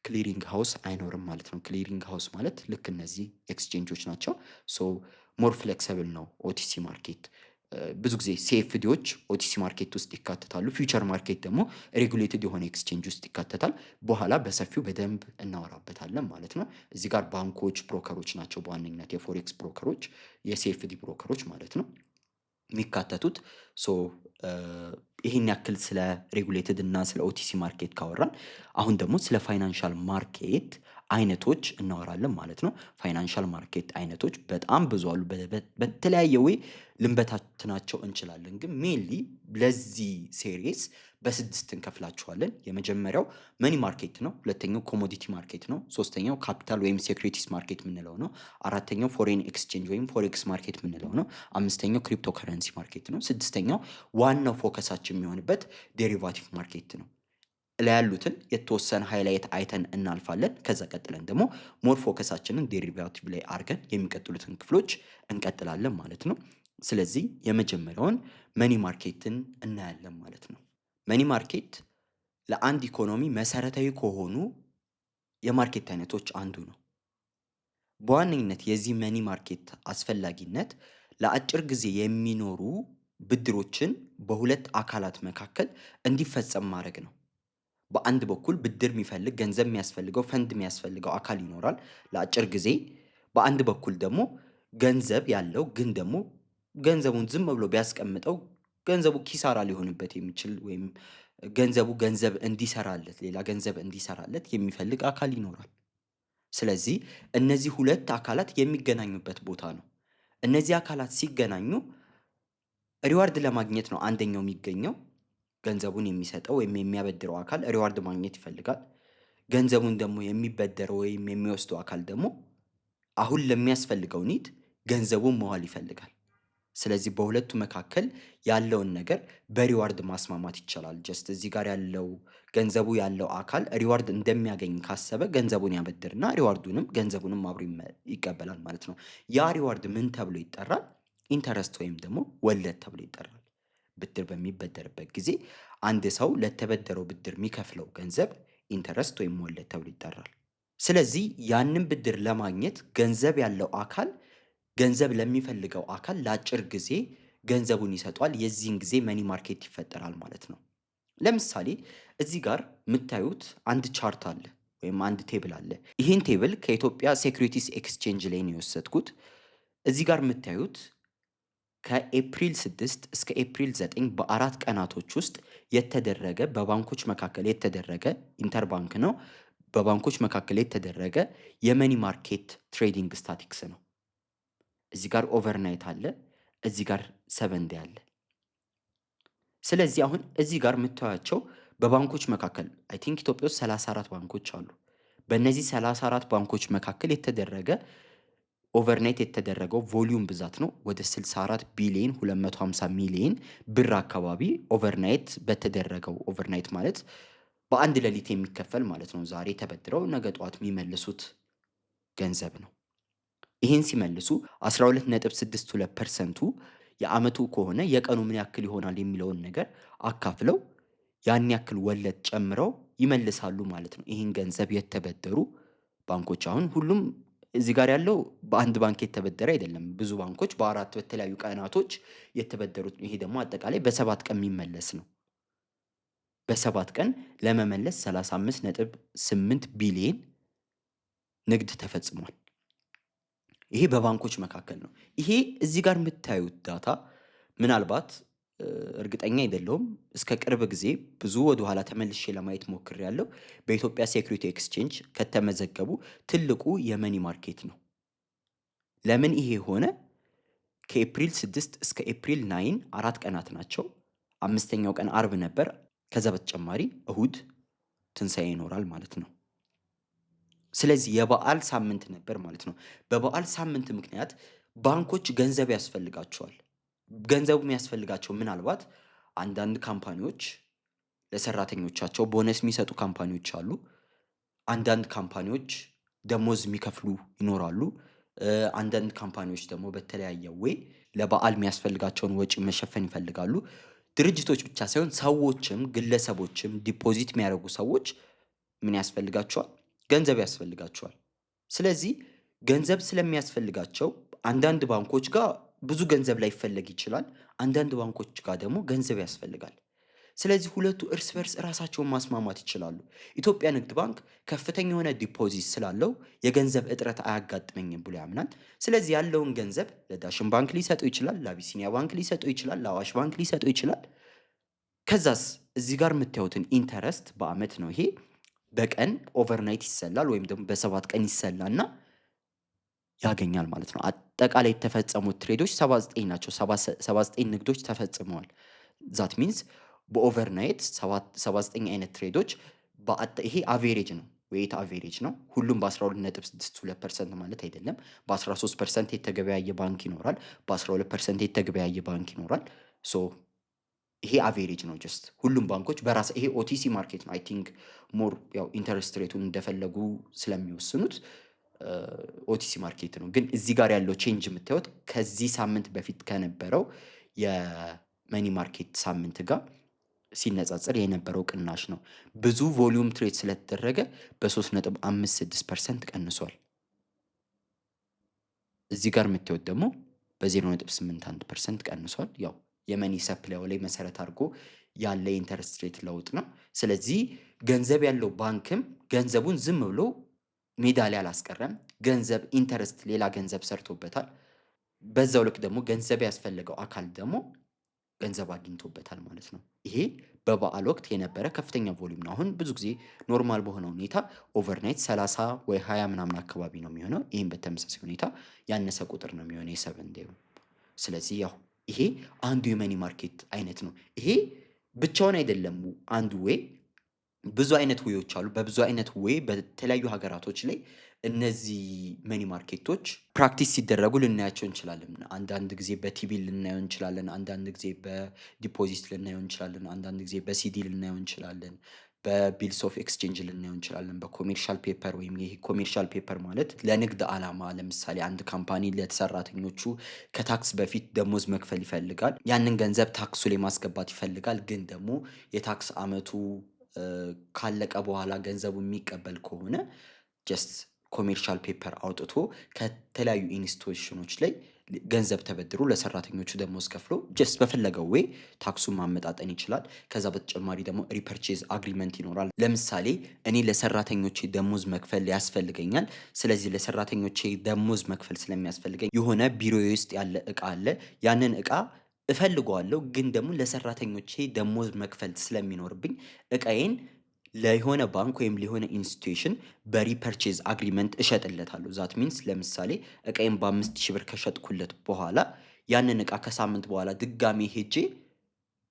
ክሊሪንግ ሃውስ አይኖርም ማለት ነው። ክሊሪንግ ሃውስ ማለት ልክ እነዚህ ኤክስቼንጆች ናቸው። ሶ ሞር ፍሌክሲብል ነው ኦቲሲ ማርኬት። ብዙ ጊዜ ሲኤፍዲዎች ኦቲሲ ማርኬት ውስጥ ይካተታሉ። ፊውቸር ማርኬት ደግሞ ሬጉሌትድ የሆነ ኤክስቼንጅ ውስጥ ይካተታል። በኋላ በሰፊው በደንብ እናወራበታለን ማለት ነው። እዚህ ጋር ባንኮች፣ ብሮከሮች ናቸው በዋነኝነት የፎሬክስ ብሮከሮች፣ የሲኤፍዲ ብሮከሮች ማለት ነው የሚካተቱት። ሶ ይህን ያክል ስለ ሬጉሌትድ እና ስለ ኦቲሲ ማርኬት ካወራን አሁን ደግሞ ስለ ፋይናንሻል ማርኬት አይነቶች እናወራለን ማለት ነው። ፋይናንሻል ማርኬት አይነቶች በጣም ብዙ አሉ። በተለያየ ወይ ልንበታትናቸው እንችላለን። ግን ሜንሊ ለዚህ ሴሪስ በስድስት እንከፍላቸዋለን። የመጀመሪያው መኒ ማርኬት ነው። ሁለተኛው ኮሞዲቲ ማርኬት ነው። ሶስተኛው ካፒታል ወይም ሴኩሪቲስ ማርኬት የምንለው ነው። አራተኛው ፎሬን ኤክስቼንጅ ወይም ፎሬክስ ማርኬት የምንለው ነው። አምስተኛው ክሪፕቶ ከረንሲ ማርኬት ነው። ስድስተኛው ዋናው ፎከሳችን የሚሆንበት ዴሪቫቲቭ ማርኬት ነው። ላይ ያሉትን የተወሰነ ሃይላይት አይተን እናልፋለን። ከዛ ቀጥለን ደግሞ ሞር ፎከሳችንን ዴሪቫቲቭ ላይ አድርገን የሚቀጥሉትን ክፍሎች እንቀጥላለን ማለት ነው። ስለዚህ የመጀመሪያውን መኒ ማርኬትን እናያለን ማለት ነው። መኒ ማርኬት ለአንድ ኢኮኖሚ መሰረታዊ ከሆኑ የማርኬት አይነቶች አንዱ ነው። በዋነኝነት የዚህ መኒ ማርኬት አስፈላጊነት ለአጭር ጊዜ የሚኖሩ ብድሮችን በሁለት አካላት መካከል እንዲፈጸም ማድረግ ነው። በአንድ በኩል ብድር የሚፈልግ ገንዘብ የሚያስፈልገው ፈንድ የሚያስፈልገው አካል ይኖራል ለአጭር ጊዜ። በአንድ በኩል ደግሞ ገንዘብ ያለው ግን ደግሞ ገንዘቡን ዝም ብሎ ቢያስቀምጠው ገንዘቡ ኪሳራ ሊሆንበት የሚችል ወይም ገንዘቡ ገንዘብ እንዲሰራለት ሌላ ገንዘብ እንዲሰራለት የሚፈልግ አካል ይኖራል። ስለዚህ እነዚህ ሁለት አካላት የሚገናኙበት ቦታ ነው። እነዚህ አካላት ሲገናኙ ሪዋርድ ለማግኘት ነው አንደኛው የሚገኘው። ገንዘቡን የሚሰጠው ወይም የሚያበድረው አካል ሪዋርድ ማግኘት ይፈልጋል። ገንዘቡን ደግሞ የሚበደረው ወይም የሚወስደው አካል ደግሞ አሁን ለሚያስፈልገው ኒድ ገንዘቡን መዋል ይፈልጋል። ስለዚህ በሁለቱ መካከል ያለውን ነገር በሪዋርድ ማስማማት ይቻላል። ጀስት እዚህ ጋር ያለው ገንዘቡ ያለው አካል ሪዋርድ እንደሚያገኝ ካሰበ ገንዘቡን ያበድርና ሪዋርዱንም ገንዘቡንም አብሮ ይቀበላል ማለት ነው። ያ ሪዋርድ ምን ተብሎ ይጠራል? ኢንተረስት ወይም ደግሞ ወለድ ተብሎ ይጠራል። ብድር በሚበደርበት ጊዜ አንድ ሰው ለተበደረው ብድር የሚከፍለው ገንዘብ ኢንተረስት ወይም ወለድ ተብሎ ይጠራል። ስለዚህ ያንን ብድር ለማግኘት ገንዘብ ያለው አካል ገንዘብ ለሚፈልገው አካል ለአጭር ጊዜ ገንዘቡን ይሰጧል። የዚህን ጊዜ መኒ ማርኬት ይፈጠራል ማለት ነው። ለምሳሌ እዚህ ጋር የምታዩት አንድ ቻርት አለ ወይም አንድ ቴብል አለ። ይህን ቴብል ከኢትዮጵያ ሴኩሪቲስ ኤክስቼንጅ ላይ ነው የወሰድኩት። እዚህ ጋር የምታዩት ከኤፕሪል 6 እስከ ኤፕሪል 9 በ4 ቀናቶች ውስጥ የተደረገ በባንኮች መካከል የተደረገ ኢንተርባንክ ነው። በባንኮች መካከል የተደረገ የመኒ ማርኬት ትሬዲንግ ስታቲክስ ነው። እዚህ ጋር ኦቨርናይት አለ፣ እዚህ ጋር 7 ዴይ አለ። ስለዚህ አሁን እዚህ ጋር የምታዩቸው በባንኮች መካከል አይ ቲንክ ኢትዮጵያ ውስጥ 34 ባንኮች አሉ። በእነዚህ 34 ባንኮች መካከል የተደረገ ኦቨርናይት የተደረገው ቮሊዩም ብዛት ነው። ወደ 64 ቢሊዮን 250 ሚሊዮን ብር አካባቢ ኦቨርናይት በተደረገው ኦቨርናይት ማለት በአንድ ሌሊት የሚከፈል ማለት ነው። ዛሬ ተበድረው ነገ ጠዋት የሚመልሱት ገንዘብ ነው። ይህን ሲመልሱ 12.62%ቱ የአመቱ ከሆነ የቀኑ ምን ያክል ይሆናል የሚለውን ነገር አካፍለው ያን ያክል ወለድ ጨምረው ይመልሳሉ ማለት ነው። ይህን ገንዘብ የተበደሩ ባንኮች አሁን ሁሉም እዚህ ጋር ያለው በአንድ ባንክ የተበደረ አይደለም። ብዙ ባንኮች በአራት በተለያዩ ቀናቶች የተበደሩት። ይሄ ደግሞ አጠቃላይ በ7 ቀን የሚመለስ ነው። በ7 ቀን ለመመለስ 35.8 ቢሊዮን ንግድ ተፈጽሟል። ይሄ በባንኮች መካከል ነው። ይሄ እዚህ ጋር የምታዩት ዳታ ምናልባት እርግጠኛ አይደለሁም፣ እስከ ቅርብ ጊዜ ብዙ ወደ ኋላ ተመልሼ ለማየት ሞክሬያለሁ። በኢትዮጵያ ሴኩሪቲ ኤክስቼንጅ ከተመዘገቡ ትልቁ የመኒ ማርኬት ነው። ለምን ይሄ ሆነ? ከኤፕሪል 6 እስከ ኤፕሪል 9 4 ቀናት ናቸው። 5ኛው ቀን አርብ ነበር። ከዛ በተጨማሪ እሁድ ትንሣኤ ይኖራል ማለት ነው። ስለዚህ የበዓል ሳምንት ነበር ማለት ነው። በበዓል ሳምንት ምክንያት ባንኮች ገንዘብ ያስፈልጋቸዋል። ገንዘቡ የሚያስፈልጋቸው ምናልባት አንዳንድ ካምፓኒዎች ለሰራተኞቻቸው ቦነስ የሚሰጡ ካምፓኒዎች አሉ። አንዳንድ ካምፓኒዎች ደሞዝ የሚከፍሉ ይኖራሉ። አንዳንድ ካምፓኒዎች ደግሞ በተለያየ ወይ ለበዓል የሚያስፈልጋቸውን ወጪ መሸፈን ይፈልጋሉ። ድርጅቶች ብቻ ሳይሆን ሰዎችም ግለሰቦችም ዲፖዚት የሚያደርጉ ሰዎች ምን ያስፈልጋቸዋል? ገንዘብ ያስፈልጋቸዋል። ስለዚህ ገንዘብ ስለሚያስፈልጋቸው አንዳንድ ባንኮች ጋር ብዙ ገንዘብ ላይፈለግ ይችላል። አንዳንድ ባንኮች ጋር ደግሞ ገንዘብ ያስፈልጋል። ስለዚህ ሁለቱ እርስ በርስ ራሳቸውን ማስማማት ይችላሉ። ኢትዮጵያ ንግድ ባንክ ከፍተኛ የሆነ ዲፖዚት ስላለው የገንዘብ እጥረት አያጋጥመኝም ብሎ ያምናል። ስለዚህ ያለውን ገንዘብ ለዳሽን ባንክ ሊሰጠው ይችላል፣ ለአቢሲኒያ ባንክ ሊሰጠው ይችላል፣ ለአዋሽ ባንክ ሊሰጠው ይችላል። ከዛስ እዚህ ጋር የምታዩትን ኢንተረስት በአመት ነው። ይሄ በቀን ኦቨርናይት ይሰላል ወይም ደግሞ በ7 ቀን ይሰላና ያገኛል ማለት ነው። አጠቃላይ የተፈጸሙት ትሬዶች 79 ናቸው። 79 ንግዶች ተፈጽመዋል። ዛት ሚንስ በኦቨርናይት 79 አይነት ትሬዶች ይሄ አቬሬጅ ነው፣ ዌይት አቬሬጅ ነው። ሁሉም በ12.62% ማለት አይደለም። በ13% የተገበያየ ባንክ ይኖራል፣ በ12% የተገበያየ ባንክ ይኖራል። ሶ ይሄ አቬሬጅ ነው። ጀስት ሁሉም ባንኮች በራስ ይሄ ኦቲሲ ማርኬት ነው። አይ ቲንክ ሞር ያው ኢንተረስት ሬቱን እንደፈለጉ ስለሚወስኑት ኦቲሲ ማርኬት ነው። ግን እዚህ ጋር ያለው ቼንጅ የምታዩት ከዚህ ሳምንት በፊት ከነበረው የመኒ ማርኬት ሳምንት ጋር ሲነጻጸር የነበረው ቅናሽ ነው። ብዙ ቮሊዩም ትሬድ ስለተደረገ በ3.56% ቀንሷል። እዚህ ጋር የምታዩት ደግሞ በ0.81% ቀንሷል። ያው የመኒ ሰፕላዩ ላይ መሰረት አድርጎ ያለ የኢንተረስት ሬት ለውጥ ነው። ስለዚህ ገንዘብ ያለው ባንክም ገንዘቡን ዝም ብሎ ሜዳ ላይ አላስቀረም። ገንዘብ ኢንተረስት ሌላ ገንዘብ ሰርቶበታል። በዛው ልክ ደግሞ ገንዘብ ያስፈልገው አካል ደግሞ ገንዘብ አግኝቶበታል ማለት ነው። ይሄ በበዓል ወቅት የነበረ ከፍተኛ ቮሊዩም ነው። አሁን ብዙ ጊዜ ኖርማል በሆነ ሁኔታ ኦቨርናይት 30 ወይ 20 ምናምን አካባቢ ነው የሚሆነው። ይህም በተመሳሳይ ሁኔታ ያነሰ ቁጥር ነው የሚሆነው የ7 ዴዩ። ስለዚህ ያው ይሄ አንዱ የመኒ ማርኬት አይነት ነው። ይሄ ብቻውን አይደለም አንዱ ዌይ ብዙ አይነት ዌዮች አሉ። በብዙ አይነት ዌይ በተለያዩ ሀገራቶች ላይ እነዚህ መኒ ማርኬቶች ፕራክቲስ ሲደረጉ ልናያቸው እንችላለን። አንዳንድ ጊዜ በቲቪ ልናየው እንችላለን። አንዳንድ ጊዜ በዲፖዚት ልናየው እንችላለን። አንዳንድ ጊዜ በሲዲ ልናየው እንችላለን። በቢልስ ኦፍ ኤክስቼንጅ ልናየው እንችላለን። በኮሜርሻል ፔፐር ወይም ይሄ ኮሜርሻል ፔፐር ማለት ለንግድ ዓላማ ለምሳሌ አንድ ካምፓኒ ለሰራተኞቹ ከታክስ በፊት ደሞዝ መክፈል ይፈልጋል። ያንን ገንዘብ ታክሱ ላይ ማስገባት ይፈልጋል። ግን ደግሞ የታክስ አመቱ ካለቀ በኋላ ገንዘቡ የሚቀበል ከሆነ ጀስት ኮሜርሻል ፔፐር አውጥቶ ከተለያዩ ኢንስቲትዩሽኖች ላይ ገንዘብ ተበድሮ ለሰራተኞቹ ደሞዝ ከፍሎ ጀስት በፈለገው ዌይ ታክሱን ማመጣጠን ይችላል። ከዛ በተጨማሪ ደግሞ ሪፐርቼዝ አግሪመንት ይኖራል። ለምሳሌ እኔ ለሰራተኞቼ ደሞዝ መክፈል ያስፈልገኛል። ስለዚህ ለሰራተኞቼ ደሞዝ መክፈል ስለሚያስፈልገኝ የሆነ ቢሮዬ ውስጥ ያለ እቃ አለ። ያንን እቃ እፈልገዋለሁ ግን ደግሞ ለሰራተኞቼ ደሞዝ መክፈል ስለሚኖርብኝ እቃዬን ለሆነ ባንክ ወይም ለሆነ ኢንስቲትዩሽን በሪፐርቼዝ አግሪመንት እሸጥለታለሁ። ዛት ሚንስ ለምሳሌ እቃዬን በ5000 ብር ከሸጥኩለት በኋላ ያንን እቃ ከሳምንት በኋላ ድጋሚ ሄጄ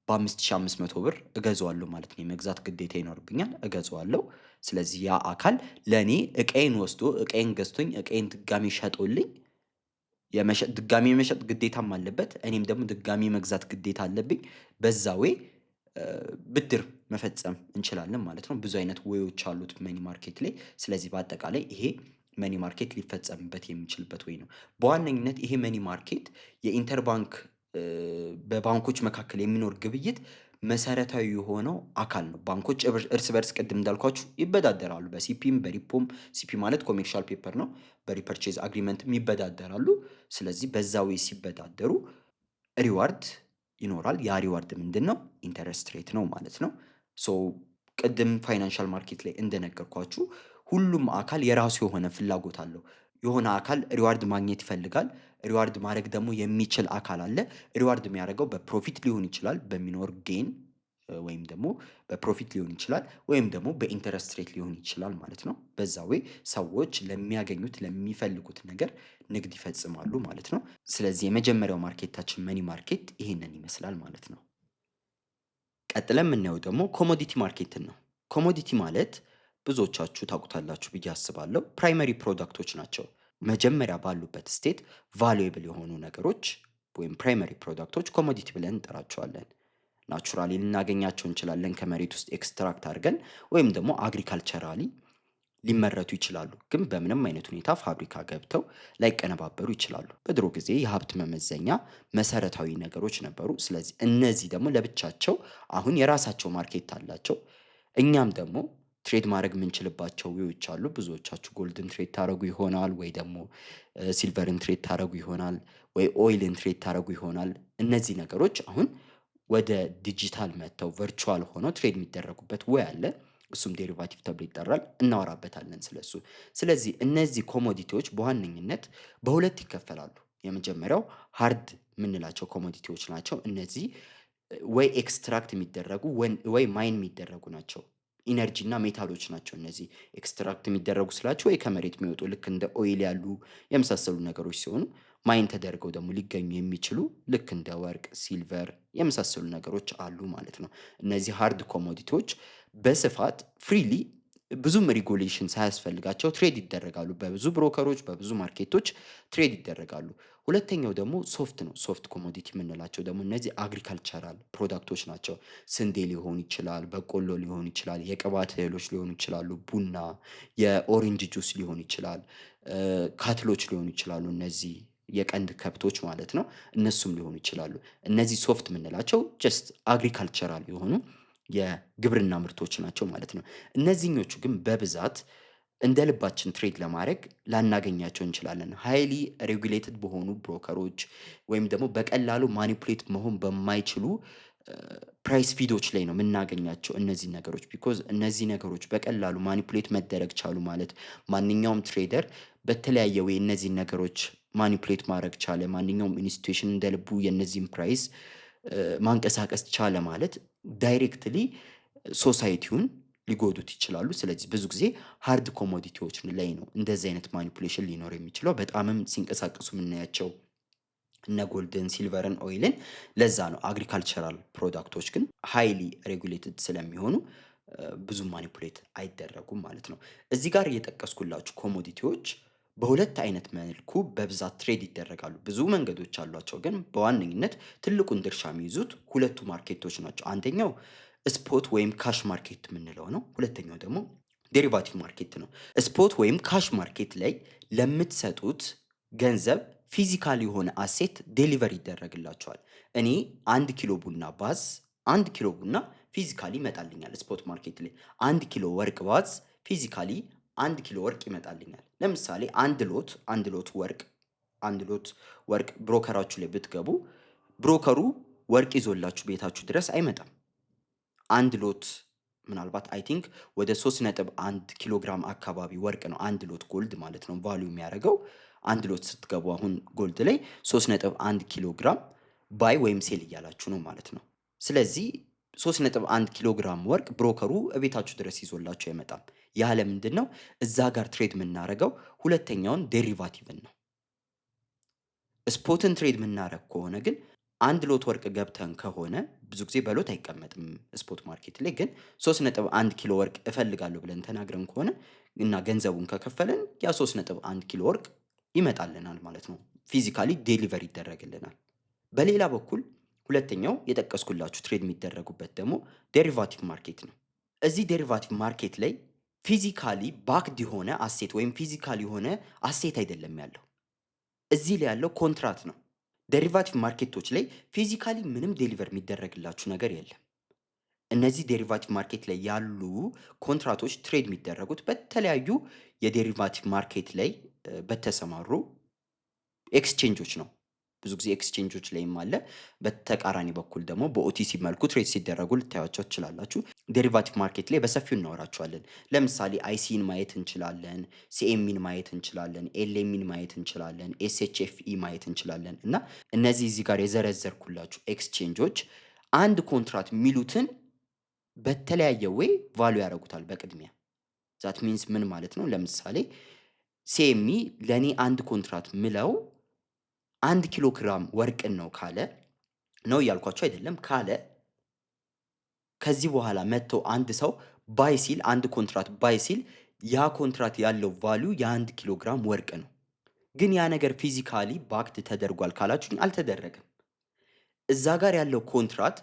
በ5500 ብር እገዛዋለሁ ማለት ነው። የመግዛት ግዴታ ይኖርብኛል፣ እገዛዋለሁ። ስለዚህ ያ አካል ለኔ እቃዬን ወስዶ እቃዬን ገዝቶኝ እቃዬን ድጋሚ ሸጦልኝ ድጋሚ የመሸጥ ግዴታም አለበት። እኔም ደግሞ ድጋሚ መግዛት ግዴታ አለብኝ። በዛ ዌይ ብድር መፈጸም እንችላለን ማለት ነው። ብዙ አይነት ዌዮች አሉት መኒ ማርኬት ላይ። ስለዚህ በአጠቃላይ ይሄ መኒ ማርኬት ሊፈጸምበት የሚችልበት ወይ ነው። በዋነኝነት ይሄ መኒ ማርኬት የኢንተርባንክ በባንኮች መካከል የሚኖር ግብይት መሰረታዊ የሆነው አካል ነው። ባንኮች እርስ በርስ ቅድም እንዳልኳችሁ ይበዳደራሉ። በሲፒም በሪፖም ሲፒ ማለት ኮሜርሻል ፔፐር ነው። በሪፐርቼዝ አግሪመንትም ይበዳደራሉ። ስለዚህ በዛ ዌይ ሲበዳደሩ ሪዋርድ ይኖራል። ያ ሪዋርድ ምንድን ነው? ኢንተረስት ሬት ነው ማለት ነው። ሶ ቅድም ፋይናንሻል ማርኬት ላይ እንደነገርኳችሁ ሁሉም አካል የራሱ የሆነ ፍላጎት አለው። የሆነ አካል ሪዋርድ ማግኘት ይፈልጋል። ሪዋርድ ማድረግ ደግሞ የሚችል አካል አለ። ሪዋርድ የሚያደርገው በፕሮፊት ሊሆን ይችላል፣ በሚኖር ጌን ወይም ደግሞ በፕሮፊት ሊሆን ይችላል፣ ወይም ደግሞ በኢንተረስት ሬት ሊሆን ይችላል ማለት ነው። በዛ ዌይ ሰዎች ለሚያገኙት ለሚፈልጉት ነገር ንግድ ይፈጽማሉ ማለት ነው። ስለዚህ የመጀመሪያው ማርኬታችን መኒ ማርኬት ይሄንን ይመስላል ማለት ነው። ቀጥለን የምናየው ደግሞ ኮሞዲቲ ማርኬትን ነው። ኮሞዲቲ ማለት ብዙዎቻችሁ ታውቁታላችሁ ብዬ አስባለሁ። ፕራይመሪ ፕሮዳክቶች ናቸው። መጀመሪያ ባሉበት ስቴት ቫሉዌብል የሆኑ ነገሮች ወይም ፕራይመሪ ፕሮዳክቶች ኮሞዲቲ ብለን እንጠራቸዋለን። ናቹራሊ ልናገኛቸው እንችላለን ከመሬት ውስጥ ኤክስትራክት አድርገን፣ ወይም ደግሞ አግሪካልቸራሊ ሊመረቱ ይችላሉ። ግን በምንም አይነት ሁኔታ ፋብሪካ ገብተው ላይቀነባበሩ ይችላሉ። በድሮ ጊዜ የሀብት መመዘኛ መሰረታዊ ነገሮች ነበሩ። ስለዚህ እነዚህ ደግሞ ለብቻቸው አሁን የራሳቸው ማርኬት አላቸው። እኛም ደግሞ ትሬድ ማድረግ የምንችልባቸው ዌዎች አሉ። ብዙዎቻችሁ ጎልድን ትሬድ ታደረጉ ይሆናል፣ ወይ ደግሞ ሲልቨርን ትሬድ ታደረጉ ይሆናል፣ ወይ ኦይልን ትሬድ ታደረጉ ይሆናል። እነዚህ ነገሮች አሁን ወደ ዲጂታል መጥተው ቨርቹዋል ሆነው ትሬድ የሚደረጉበት ወይ አለ። እሱም ዴሪቫቲቭ ተብሎ ይጠራል። እናወራበታለን ስለሱ። ስለዚህ እነዚህ ኮሞዲቲዎች በዋነኝነት በሁለት ይከፈላሉ። የመጀመሪያው ሃርድ የምንላቸው ኮሞዲቲዎች ናቸው። እነዚህ ወይ ኤክስትራክት የሚደረጉ ወይ ማይን የሚደረጉ ናቸው። ኢነርጂ እና ሜታሎች ናቸው። እነዚህ ኤክስትራክት የሚደረጉ ስላቸው ወይ ከመሬት የሚወጡ ልክ እንደ ኦይል ያሉ የመሳሰሉ ነገሮች ሲሆኑ፣ ማይን ተደርገው ደግሞ ሊገኙ የሚችሉ ልክ እንደ ወርቅ፣ ሲልቨር የመሳሰሉ ነገሮች አሉ ማለት ነው። እነዚህ ሃርድ ኮሞዲቲዎች በስፋት ፍሪሊ ብዙም ሬጉሌሽን ሳያስፈልጋቸው ትሬድ ይደረጋሉ። በብዙ ብሮከሮች በብዙ ማርኬቶች ትሬድ ይደረጋሉ። ሁለተኛው ደግሞ ሶፍት ነው። ሶፍት ኮሞዲቲ የምንላቸው ደግሞ እነዚህ አግሪካልቸራል ፕሮዳክቶች ናቸው። ስንዴ ሊሆን ይችላል፣ በቆሎ ሊሆን ይችላል፣ የቅባት እህሎች ሊሆኑ ይችላሉ፣ ቡና፣ የኦሬንጅ ጁስ ሊሆን ይችላል፣ ካትሎች ሊሆኑ ይችላሉ። እነዚህ የቀንድ ከብቶች ማለት ነው። እነሱም ሊሆኑ ይችላሉ። እነዚህ ሶፍት የምንላቸው ጀስት አግሪካልቸራል የሆኑ የግብርና ምርቶች ናቸው ማለት ነው። እነዚህኞቹ ግን በብዛት እንደ ልባችን ትሬድ ለማድረግ ላናገኛቸው እንችላለን። ሃይሊ ሬጉሌትድ በሆኑ ብሮከሮች ወይም ደግሞ በቀላሉ ማኒፑሌት መሆን በማይችሉ ፕራይስ ፊዶች ላይ ነው የምናገኛቸው እነዚህ ነገሮች። ቢኮዝ እነዚህ ነገሮች በቀላሉ ማኒፑሌት መደረግ ቻሉ ማለት ማንኛውም ትሬደር በተለያየ ወይ እነዚህን ነገሮች ማኒፑሌት ማድረግ ቻለ፣ ማንኛውም ኢንስቲትዩሽን እንደ ልቡ የእነዚህን ፕራይስ ማንቀሳቀስ ቻለ ማለት ዳይሬክትሊ ሶሳይቲውን ሊጎዱት ይችላሉ። ስለዚህ ብዙ ጊዜ ሃርድ ኮሞዲቲዎች ላይ ነው እንደዚህ አይነት ማኒፑሌሽን ሊኖር የሚችለው። በጣምም ሲንቀሳቀሱ የምናያቸው እነ ጎልድን፣ ሲልቨርን፣ ኦይልን። ለዛ ነው አግሪካልቸራል ፕሮዳክቶች ግን ሃይሊ ሬጉሌትድ ስለሚሆኑ ብዙ ማኒፑሌት አይደረጉም ማለት ነው። እዚህ ጋር እየጠቀስኩላችሁ ኮሞዲቲዎች በሁለት አይነት መልኩ በብዛት ትሬድ ይደረጋሉ። ብዙ መንገዶች አሏቸው፣ ግን በዋነኝነት ትልቁን ድርሻ የሚይዙት ሁለቱ ማርኬቶች ናቸው። አንደኛው ስፖት ወይም ካሽ ማርኬት የምንለው ነው። ሁለተኛው ደግሞ ዴሪቫቲቭ ማርኬት ነው። ስፖት ወይም ካሽ ማርኬት ላይ ለምትሰጡት ገንዘብ ፊዚካል የሆነ አሴት ዴሊቨር ይደረግላቸዋል። እኔ 1 ኪሎ ቡና ባዝ 1 ኪሎ ቡና ፊዚካሊ ይመጣልኛል። ስፖት ማርኬት ላይ 1 ኪሎ ወርቅ ባዝ ፊዚካሊ 1 ኪሎ ወርቅ ይመጣልኛል። ለምሳሌ አንድ ሎት ወርቅ ብሮከራችሁ ላይ ብትገቡ ብሮከሩ ወርቅ ይዞላችሁ ቤታችሁ ድረስ አይመጣም። አንድ ሎት ምናልባት አይ ቲንክ ወደ 3.1 ኪሎ ግራም አካባቢ ወርቅ ነው አንድ ሎት ጎልድ ማለት ነው ቫልዩ የሚያደርገው። አንድ ሎት ስትገቡ አሁን ጎልድ ላይ 3.1 ኪሎ ግራም ባይ ወይም ሴል እያላችሁ ነው ማለት ነው። ስለዚህ 3.1 ኪሎ ግራም ወርቅ ብሮከሩ እቤታችሁ ድረስ ይዞላችሁ አይመጣም። ያ ለምንድን ነው? እዛ ጋር ትሬድ የምናደርገው ሁለተኛውን ዴሪቫቲቭን ነው። ስፖትን ትሬድ የምናደርግ ከሆነ ግን አንድ ሎት ወርቅ ገብተን ከሆነ ብዙ ጊዜ በሎት አይቀመጥም ስፖት ማርኬት ላይ፣ ግን 3.1 ኪሎ ወርቅ እፈልጋለሁ ብለን ተናግረን ከሆነ እና ገንዘቡን ከከፈለን ያ 3.1 ኪሎ ወርቅ ይመጣልናል ማለት ነው። ፊዚካሊ ዴሊቨር ይደረግልናል። በሌላ በኩል ሁለተኛው የጠቀስኩላችሁ ትሬድ የሚደረጉበት ደግሞ ዴሪቫቲቭ ማርኬት ነው። እዚህ ዴሪቫቲቭ ማርኬት ላይ ፊዚካሊ ባክድ የሆነ አሴት ወይም ፊዚካል የሆነ አሴት አይደለም ያለው፣ እዚህ ላይ ያለው ኮንትራት ነው። ዴሪቫቲቭ ማርኬቶች ላይ ፊዚካሊ ምንም ዴሊቨር የሚደረግላችሁ ነገር የለም። እነዚህ ዴሪቫቲቭ ማርኬት ላይ ያሉ ኮንትራቶች ትሬድ የሚደረጉት በተለያዩ የዴሪቫቲቭ ማርኬት ላይ በተሰማሩ ኤክስቼንጆች ነው። ብዙ ጊዜ ኤክስቼንጆች ላይም አለ። በተቃራኒ በኩል ደግሞ በኦቲሲ መልኩ ትሬድ ሲደረጉ ልታያቸው ትችላላችሁ። ዴሪቫቲቭ ማርኬት ላይ በሰፊው እናወራቸዋለን። ለምሳሌ አይሲን ማየት እንችላለን፣ ሲኤምኢን ማየት እንችላለን፣ ኤልኤምኢን ማየት እንችላለን፣ ኤስኤችኤፍኢ ማየት እንችላለን። እና እነዚህ እዚህ ጋር የዘረዘርኩላችሁ ኤክስቼንጆች አንድ ኮንትራት የሚሉትን በተለያየ ወይ ቫሉ ያደርጉታል በቅድሚያ። ዛት ሚንስ ምን ማለት ነው? ለምሳሌ ሲኤምኢ ለእኔ አንድ ኮንትራት ምለው 1 ኪሎ ግራም ወርቅን ነው ካለ ነው እያልኳቸው አይደለም ካለ ከዚህ በኋላ መጥቶ አንድ ሰው ባይ ሲል አንድ ኮንትራት ባይ ሲል ያ ኮንትራት ያለው ቫሉ የ1 ኪሎ ግራም ወርቅ ነው። ግን ያ ነገር ፊዚካሊ ባክድ ተደርጓል ካላችሁኝ አልተደረገም። እዛ ጋር ያለው ኮንትራት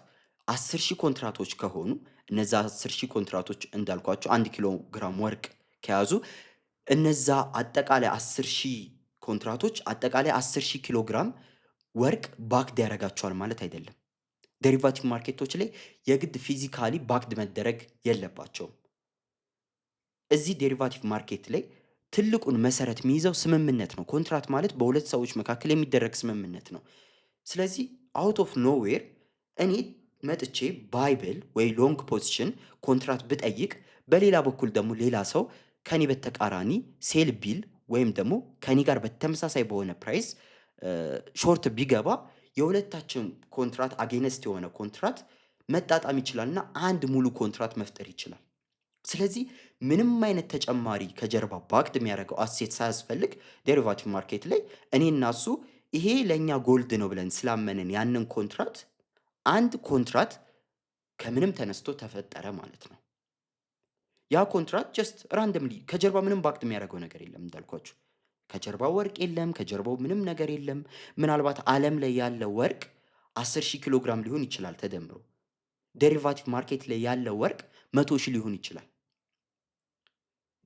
10,000 ኮንትራቶች ከሆኑ እነዛ 10,000 ኮንትራቶች እንዳልኳቸው 1 ኪሎ ግራም ወርቅ ከያዙ እነዛ አጠቃላይ 10,000 ኮንትራቶች አጠቃላይ 10,000 ኪሎ ግራም ወርቅ ባክድ ያደርጋቸዋል ማለት አይደለም። ዴሪቫቲቭ ማርኬቶች ላይ የግድ ፊዚካሊ ባክድ መደረግ የለባቸውም። እዚህ ዴሪቫቲቭ ማርኬት ላይ ትልቁን መሰረት የሚይዘው ስምምነት ነው። ኮንትራት ማለት በሁለት ሰዎች መካከል የሚደረግ ስምምነት ነው። ስለዚህ አውት ኦፍ ኖዌር እኔ መጥቼ ባይብል ወይ ሎንግ ፖዚሽን ኮንትራት ብጠይቅ በሌላ በኩል ደግሞ ሌላ ሰው ከኔ በተቃራኒ ሴል ቢል ወይም ደግሞ ከኔ ጋር በተመሳሳይ በሆነ ፕራይስ ሾርት ቢገባ የሁለታችን ኮንትራት አጌነስት የሆነ ኮንትራት መጣጣም ይችላልና አንድ ሙሉ ኮንትራት መፍጠር ይችላል። ስለዚህ ምንም አይነት ተጨማሪ ከጀርባ ባክድ የሚያደርገው አሴት ሳያስፈልግ ዴሪቫቲቭ ማርኬት ላይ እኔ እና እሱ ይሄ ለእኛ ጎልድ ነው ብለን ስላመንን ያንን ኮንትራት አንድ ኮንትራት ከምንም ተነስቶ ተፈጠረ ማለት ነው። ያ ኮንትራት ጀስት ራንደምሊ ከጀርባ ምንም ባክድ የሚያደርገው ነገር የለም። እንዳልኳችሁ ከጀርባው ወርቅ የለም፣ ከጀርባው ምንም ነገር የለም። ምናልባት ዓለም ላይ ያለ ወርቅ 10,000 ኪሎ ግራም ሊሆን ይችላል ተደምሮ። ዴሪቫቲቭ ማርኬት ላይ ያለ ወርቅ 100,000 ሊሆን ይችላል።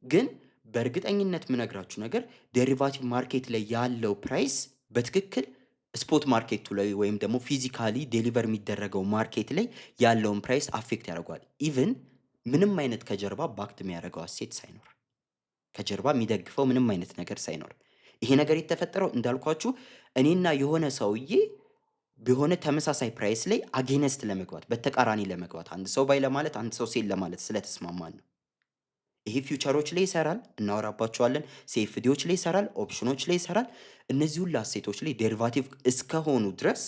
ግን በእርግጠኝነት የምነግራችሁ ነገር ዴሪቫቲቭ ማርኬት ላይ ያለው ፕራይስ በትክክል ስፖት ማርኬቱ ላይ ወይም ደግሞ ፊዚካሊ ዴሊቨር የሚደረገው ማርኬት ላይ ያለውን ፕራይስ አፌክት ያደርገዋል። ኢቭን ምንም አይነት ከጀርባ ባክድ የሚያደርገው አሴት ሳይኖር፣ ከጀርባ የሚደግፈው ምንም አይነት ነገር ሳይኖር። ይሄ ነገር የተፈጠረው እንዳልኳችሁ እኔና የሆነ ሰውዬ በሆነ ተመሳሳይ ፕራይስ ላይ አጌነስት ለመግባት በተቃራኒ ለመግባት አንድ ሰው ባይ ለማለት አንድ ሰው ሴል ለማለት ስለተስማማን ነው። ይሄ ፊውቸሮች ላይ ይሰራል፣ እናወራባቸዋለን። ሴፍዲዎች ላይ ይሰራል፣ ኦፕሽኖች ላይ ይሰራል። እነዚህ ሁሉ አሴቶች ላይ ዴሪቫቲቭ እስከሆኑ ድረስ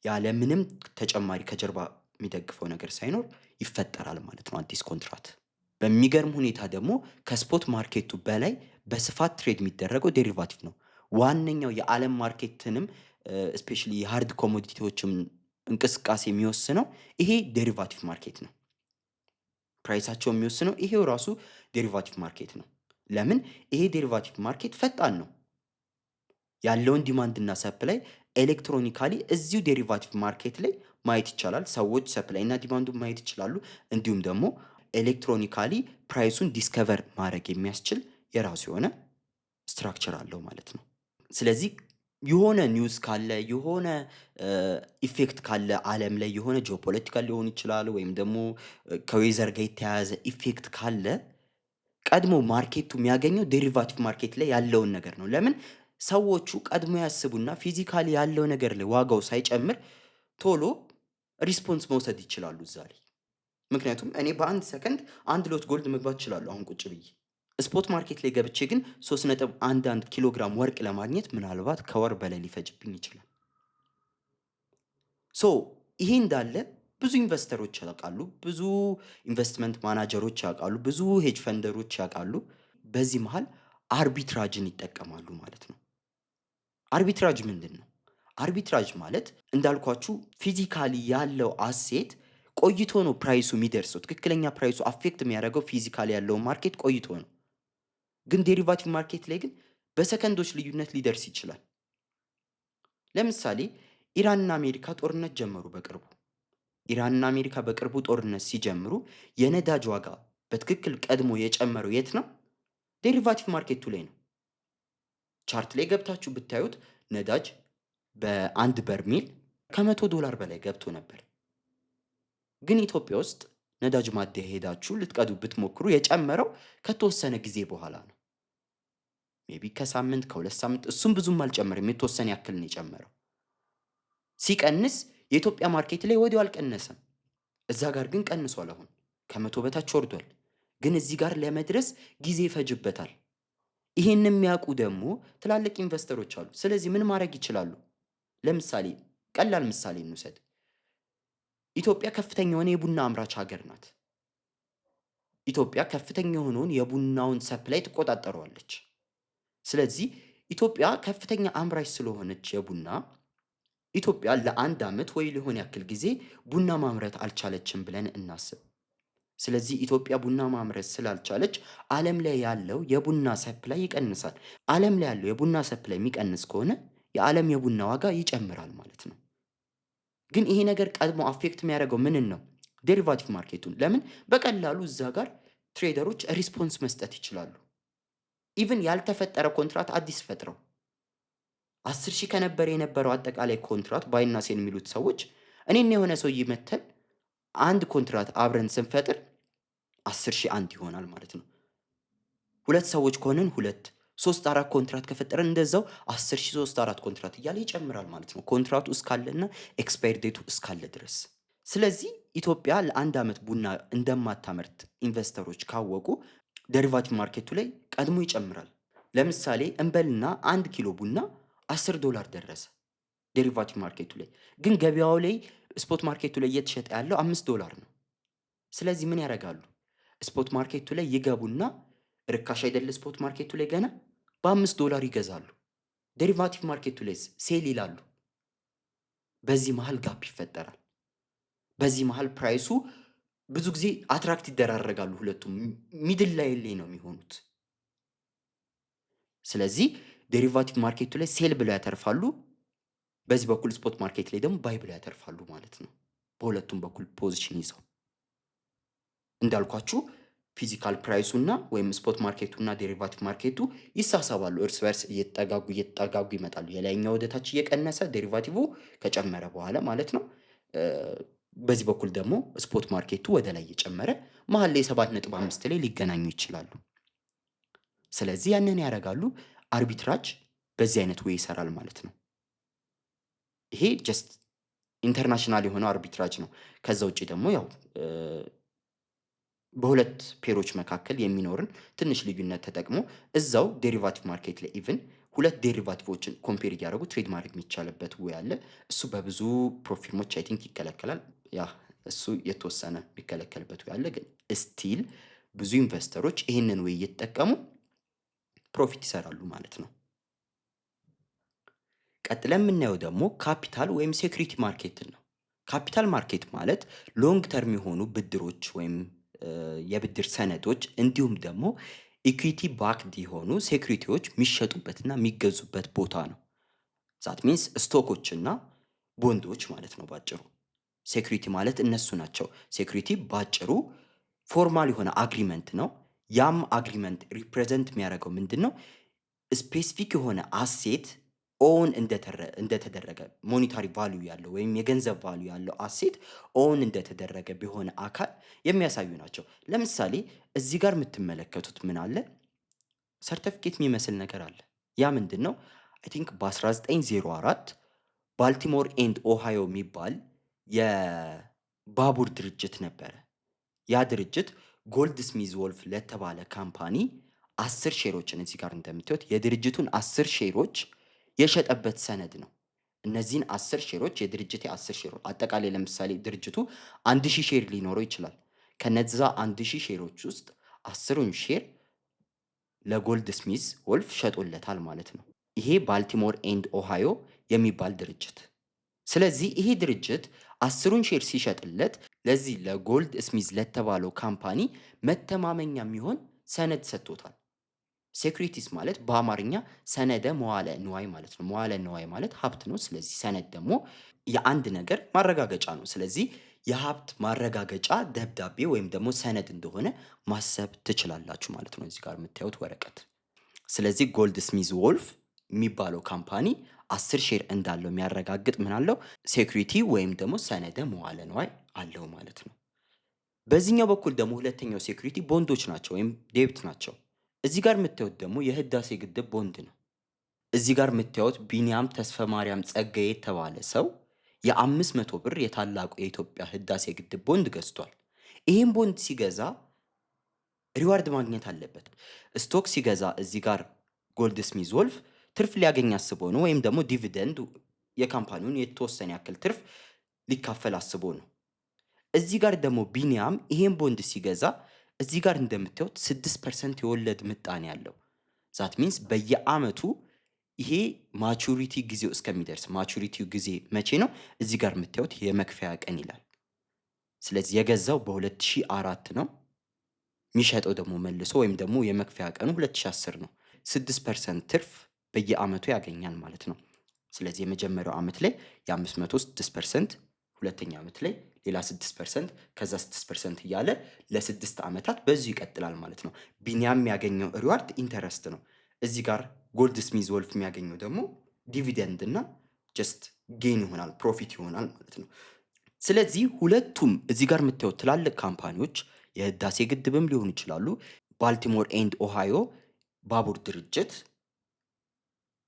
ያለ ምንም ተጨማሪ ከጀርባ የሚደግፈው ነገር ሳይኖር ይፈጠራል ማለት ነው አዲስ ኮንትራት። በሚገርም ሁኔታ ደግሞ ከስፖት ማርኬቱ በላይ በስፋት ትሬድ የሚደረገው ዴሪቫቲቭ ነው። ዋነኛው የዓለም ማርኬትንም ስፔሻሊ ሃርድ ኮሞዲቲዎችም እንቅስቃሴ የሚወስነው ይሄ ዴሪቫቲቭ ማርኬት ነው። ፕራይሳቸው የሚወስነው ይሄው ራሱ ዴሪቫቲቭ ማርኬት ነው። ለምን? ይሄ ዴሪቫቲቭ ማርኬት ፈጣን ነው። ያለውን ዲማንድ እና ሰፕላይ ኤሌክትሮኒካሊ እዚሁ ዴሪቫቲቭ ማርኬት ላይ ማየት ይቻላል። ሰዎች ሰፕላይ እና ዲማንዱን ማየት ይችላሉ። እንዲሁም ደግሞ ኤሌክትሮኒካሊ ፕራይሱን ዲስከቨር ማድረግ የሚያስችል የራሱ የሆነ ስትራክቸር አለው ማለት ነው። ስለዚህ የሆነ ኒውስ ካለ የሆነ ኢፌክት ካለ ዓለም ላይ የሆነ ጂኦፖለቲካል ሊሆን ይችላል ወይም ደግሞ ከዌዘር ጋር የተያያዘ ኢፌክት ካለ ቀድሞ ማርኬቱ የሚያገኘው ዴሪቫቲቭ ማርኬት ላይ ያለውን ነገር ነው። ለምን? ሰዎቹ ቀድሞ ያስቡና ፊዚካሊ ያለው ነገር ላይ ዋጋው ሳይጨምር ቶሎ ሪስፖንስ መውሰድ ይችላሉ እዛ ላይ። ምክንያቱም እኔ በአንድ ሰከንድ 1 ሎት ጎልድ መግባት እችላለሁ አሁን ቁጭ ብዬ። ስፖት ማርኬት ላይ ገብቼ ግን 3.11 ኪሎ ግራም ወርቅ ለማግኘት ምናልባት ከወር በላይ ሊፈጅብኝ ይችላል። ሶ ይሄ እንዳለ ብዙ ኢንቨስተሮች ያውቃሉ፣ ብዙ ኢንቨስትመንት ማናጀሮች ያውቃሉ፣ ብዙ ሄጅ ፈንደሮች ያውቃሉ። በዚህ መሃል አርቢትራጅን ይጠቀማሉ ማለት ነው። አርቢትራጅ ምንድን ነው? አርቢትራጅ ማለት እንዳልኳችሁ ፊዚካሊ ያለው አሴት ቆይቶ ነው ፕራይሱ የሚደርሰው። ትክክለኛ ፕራይሱ አፌክት የሚያደርገው ፊዚካሊ ያለውን ማርኬት ቆይቶ ነው። ግን ዴሪቫቲቭ ማርኬት ላይ ግን በሰከንዶች ልዩነት ሊደርስ ይችላል። ለምሳሌ ኢራንና አሜሪካ ጦርነት ጀመሩ በቅርቡ። ኢራንና አሜሪካ በቅርቡ ጦርነት ሲጀምሩ የነዳጅ ዋጋ በትክክል ቀድሞ የጨመረው የት ነው? ዴሪቫቲቭ ማርኬቱ ላይ ነው። ቻርት ላይ ገብታችሁ ብታዩት ነዳጅ በአንድ በርሜል $100 በላይ ገብቶ ነበር። ግን ኢትዮጵያ ውስጥ ነዳጅ ማደያ ሄዳችሁ ልትቀዱ ብትሞክሩ የጨመረው ከተወሰነ ጊዜ በኋላ ነው። ሜቢ ከሳምንት ከ2 ሳምንት፣ እሱም ብዙም አልጨመረም፣ የተወሰነ ያክል ነው የጨመረው። ሲቀንስ የኢትዮጵያ ማርኬት ላይ ወዲያው አልቀነሰም። እዛ ጋር ግን ቀንሷል። አሁን ከ100 በታች ወርዷል። ግን እዚህ ጋር ለመድረስ ጊዜ ይፈጅበታል። ይሄን የሚያውቁ ደግሞ ትላልቅ ኢንቨስተሮች አሉ። ስለዚህ ምን ማድረግ ይችላሉ? ለምሳሌ ቀላል ምሳሌ እንውሰድ። ኢትዮጵያ ከፍተኛ የሆነ የቡና አምራች ሀገር ናት። ኢትዮጵያ ከፍተኛ የሆነውን የቡናውን ሰፕላይ ትቆጣጠረዋለች። ስለዚህ ኢትዮጵያ ከፍተኛ አምራች ስለሆነች የቡና ኢትዮጵያ ለአንድ ዓመት ወይ ሊሆን ያክል ጊዜ ቡና ማምረት አልቻለችም ብለን እናስብ። ስለዚህ ኢትዮጵያ ቡና ማምረት ስላልቻለች ዓለም ላይ ያለው የቡና ሰፕላይ ይቀንሳል። ዓለም ላይ ያለው የቡና ሰፕላይ የሚቀንስ ከሆነ የዓለም የቡና ዋጋ ይጨምራል ማለት ነው። ግን ይሄ ነገር ቀድሞ አፌክት የሚያደርገው ምንን ነው? ዴሪቫቲቭ ማርኬቱን። ለምን? በቀላሉ እዛ ጋር ትሬደሮች ሪስፖንስ መስጠት ይችላሉ። ኢቭን ያልተፈጠረ ኮንትራት አዲስ ፈጥረው 10,000 ከነበረ የነበረው አጠቃላይ ኮንትራት ባይና ሴል የሚሉት ሰዎች እኔና የሆነ ሰው ይመተን አንድ ኮንትራት አብረን ስንፈጥር 10,001 ይሆናል ማለት ነው። 2 ሰዎች ከሆነን 2፣ 3፣ 4 ኮንትራት ከፈጠረን እንደዛው 10,003፣ 4 ኮንትራት እያለ ይጨምራል ማለት ነው፣ ኮንትራቱ እስካለና ኤክስፓየር ዴቱ እስካለ ድረስ። ስለዚህ ኢትዮጵያ ለአንድ ዓመት ቡና እንደማታመርት ኢንቨስተሮች ካወቁ ዴሪቫቲቭ ማርኬቱ ላይ ቀድሞ ይጨምራል። ለምሳሌ እንበልና 1 ኪሎ ቡና $10 ደረሰ ዴሪቫቲቭ ማርኬቱ ላይ። ግን ገበያው ላይ ስፖት ማርኬቱ ላይ እየተሸጠ ያለው $5 ነው። ስለዚህ ምን ያደርጋሉ? ስፖት ማርኬቱ ላይ ይገቡና ርካሽ አይደለ ስፖት ማርኬቱ ላይ ገና $5 ይገዛሉ። ዴሪቫቲቭ ማርኬቱ ላይ ሴል ይላሉ። በዚህ መሃል ጋፕ ይፈጠራል። በዚህ መሃል ፕራይሱ ብዙ ጊዜ አትራክት ይደራረጋሉ። ሁለቱም ሚድል ላይ ነው የሚሆኑት። ስለዚህ ዴሪቫቲቭ ማርኬቱ ላይ ሴል ብለው ያተርፋሉ። በዚህ በኩል ስፖት ማርኬት ላይ ደግሞ ባይ ብለው ያተርፋሉ ማለት ነው። በሁለቱም በኩል ፖዚሽን ይዘው እንዳልኳችሁ ፊዚካል ፕራይሱና ወይም ስፖት ማርኬቱና ዴሪቫቲቭ ማርኬቱ ይሳሳባሉ። እርስ በርስ እየተጠጋጉ ይመጣሉ። የላይኛው ወደታች እየቀነሰ ዴሪቫቲቭ ከጨመረ በኋላ ማለት ነው። በዚህ በኩል ደግሞ ስፖት ማርኬቱ ወደ ላይ እየጨመረ መሀል ላይ 7.5 ላይ ሊገናኙ ይችላሉ። ስለዚህ ያንን ያደርጋሉ። አርቢትራጅ በዚህ አይነት ወይ ይሰራል ማለት ነው። ይሄ ጀስት ኢንተርናሽናል የሆነ አርቢትራጅ ነው። ከዛ ውጪ ደግሞ ያው በሁለት ፔሮች መካከል የሚኖርን ትንሽ ልዩነት ተጠቅሞ እዛው ዴሪቫቲቭ ማርኬት ላይ ኢቭን ሁለት ዴሪቫቲቮችን ኮምፔር እያደረጉ ትሬድ ማድረግ የሚቻልበት ወይ አለ። እሱ በብዙ ፕሮፊርሞች አይ ቲንክ ይከለከላል። ያ እሱ የተወሰነ የሚከለከልበት ወይ አለ። ግን ስቲል ብዙ ኢንቨስተሮች ይህንን ወይ እየተጠቀሙ ፕሮፊት ይሰራሉ ማለት ነው። ቀጥለን የምናየው ደግሞ ካፒታል ወይም ሴኩሪቲ ማርኬትን ነው። ካፒታል ማርኬት ማለት ሎንግ ተርም የሆኑ ብድሮች ወይም የብድር ሰነዶች እንዲሁም ደግሞ ኢኩዊቲ ባክድ የሆኑ ሴኩሪቲዎች የሚሸጡበትና የሚገዙበት ቦታ ነው። ዛት ሚንስ ስቶኮች እና ቦንዶች ማለት ነው ባጭሩ። ሴኩሪቲ ማለት እነሱ ናቸው። ሴኩሪቲ ባጭሩ ፎርማል የሆነ አግሪመንት ነው። ያም አግሪመንት ሪፕሬዘንት የሚያደርገው ምንድን ነው? ስፔሲፊክ የሆነ አሴት ኦን እንደተደረገ ሞኔታሪ ቫልዩ ያለው ወይም የገንዘብ ቫልዩ ያለው አሴት ኦን እንደተደረገ በሆነ አካል የሚያሳዩ ናቸው። ለምሳሌ እዚህ ጋር የምትመለከቱት ምን አለ? ሰርተፊኬት የሚመስል ነገር አለ። ያ ምንድን ነው? አይ ቲንክ በ1904 ባልቲሞር ኤንድ ኦሃዮ የሚባል የባቡር ድርጅት ነበረ። ያ ድርጅት ጎልድ ስሚዝ ወልፍ ለተባለ ካምፓኒ 10 ሼሮችን እዚህ ጋር እንደምታዩት የድርጅቱን 10 ሼሮች የሸጠበት ሰነድ ነው። እነዚህን 10 ሼሮች የድርጅት 10 ሼሮች አጠቃላይ ለምሳሌ ድርጅቱ 1000 ሼር ሊኖረው ይችላል። ከነዛ 1000 ሼሮች ውስጥ 10ሩን ሼር ለጎልድ ስሚዝ ወልፍ ሸጦለታል ማለት ነው። ይሄ ባልቲሞር ኤንድ ኦሃዮ የሚባል ድርጅት። ስለዚህ ይሄ ድርጅት 10ሩን ሼር ሲሸጥለት ለዚህ ለጎልድ ስሚዝ ለተባለው ካምፓኒ መተማመኛ የሚሆን ሰነድ ሰጥቶታል። ሴኩሪቲስ ማለት በአማርኛ ሰነደ መዋለ ንዋይ ማለት ነው። መዋለ ንዋይ ማለት ሀብት ነው። ስለዚህ ሰነድ ደግሞ የአንድ ነገር ማረጋገጫ ነው። ስለዚህ የሀብት ማረጋገጫ ደብዳቤ ወይም ደግሞ ሰነድ እንደሆነ ማሰብ ትችላላችሁ ማለት ነው። እዚህ ጋር የምታዩት ወረቀት። ስለዚህ ጎልድ ስሚዝ ወልፍ የሚባለው ካምፓኒ 10 ሼር እንዳለው የሚያረጋግጥ ምን አለው? ሴኩሪቲ ወይም ደግሞ ሰነደ መዋለ ንዋይ አለው ማለት ነው። በዚህኛው በኩል ደግሞ ሁለተኛው ሴኩሪቲ ቦንዶች ናቸው ወይም ዴብት ናቸው። እዚህ ጋር የምታዩት ደግሞ የህዳሴ ግድብ ቦንድ ነው። እዚህ ጋር የምታዩት ቢኒያም ተስፈ ማርያም ጸጋዬ የተባለ ሰው የ500 ብር የታላቁ የኢትዮጵያ ህዳሴ ግድብ ቦንድ ገዝቷል። ይህም ቦንድ ሲገዛ ሪዋርድ ማግኘት አለበት። ስቶክ ሲገዛ እዚህ ጋር ጎልድ ስሚዝ ወልፍ ትርፍ ሊያገኝ አስቦ ነው፣ ወይም ደግሞ ዲቪደንድ የካምፓኒውን የተወሰነ ያክል ትርፍ ሊካፈል አስቦ ነው። እዚህ ጋር ደግሞ ቢኒያም ይሄን ቦንድ ሲገዛ እዚህ ጋር እንደምታዩት 6% የወለድ ምጣኔ ያለው ዛት ሚንስ በየአመቱ ይሄ ማቹሪቲ ጊዜው እስከሚደርስ ማቹሪቲው ጊዜ መቼ ነው? እዚህ ጋር የምታዩት የመክፈያ ቀን ይላል። ስለዚህ የገዛው በ2004 ነው። የሚሸጠው ደግሞ መልሶ ወይም ደግሞ የመክፈያ ቀኑ 2010 ነው። 6% ትርፍ በየአመቱ ያገኛል ማለት ነው። ስለዚህ የመጀመሪያው አመት ላይ የ500 6%፣ ሁለተኛ አመት ላይ ሌላ 6%፣ ከዛ 6% እያለ ለ6 ዓመታት በዚሁ ይቀጥላል ማለት ነው። ቢኒያም የሚያገኘው ሪዋርድ ኢንተረስት ነው። እዚህ ጋር ጎልድ ስሚዝ ወልፍ የሚያገኘው ደግሞ ዲቪደንድ እና ጀስት ጌን ይሆናል፣ ፕሮፊት ይሆናል ማለት ነው። ስለዚህ ሁለቱም እዚህ ጋር የምታዩት ትላልቅ ካምፓኒዎች የህዳሴ ግድብም ሊሆኑ ይችላሉ፣ ባልቲሞር ኤንድ ኦሃዮ ባቡር ድርጅት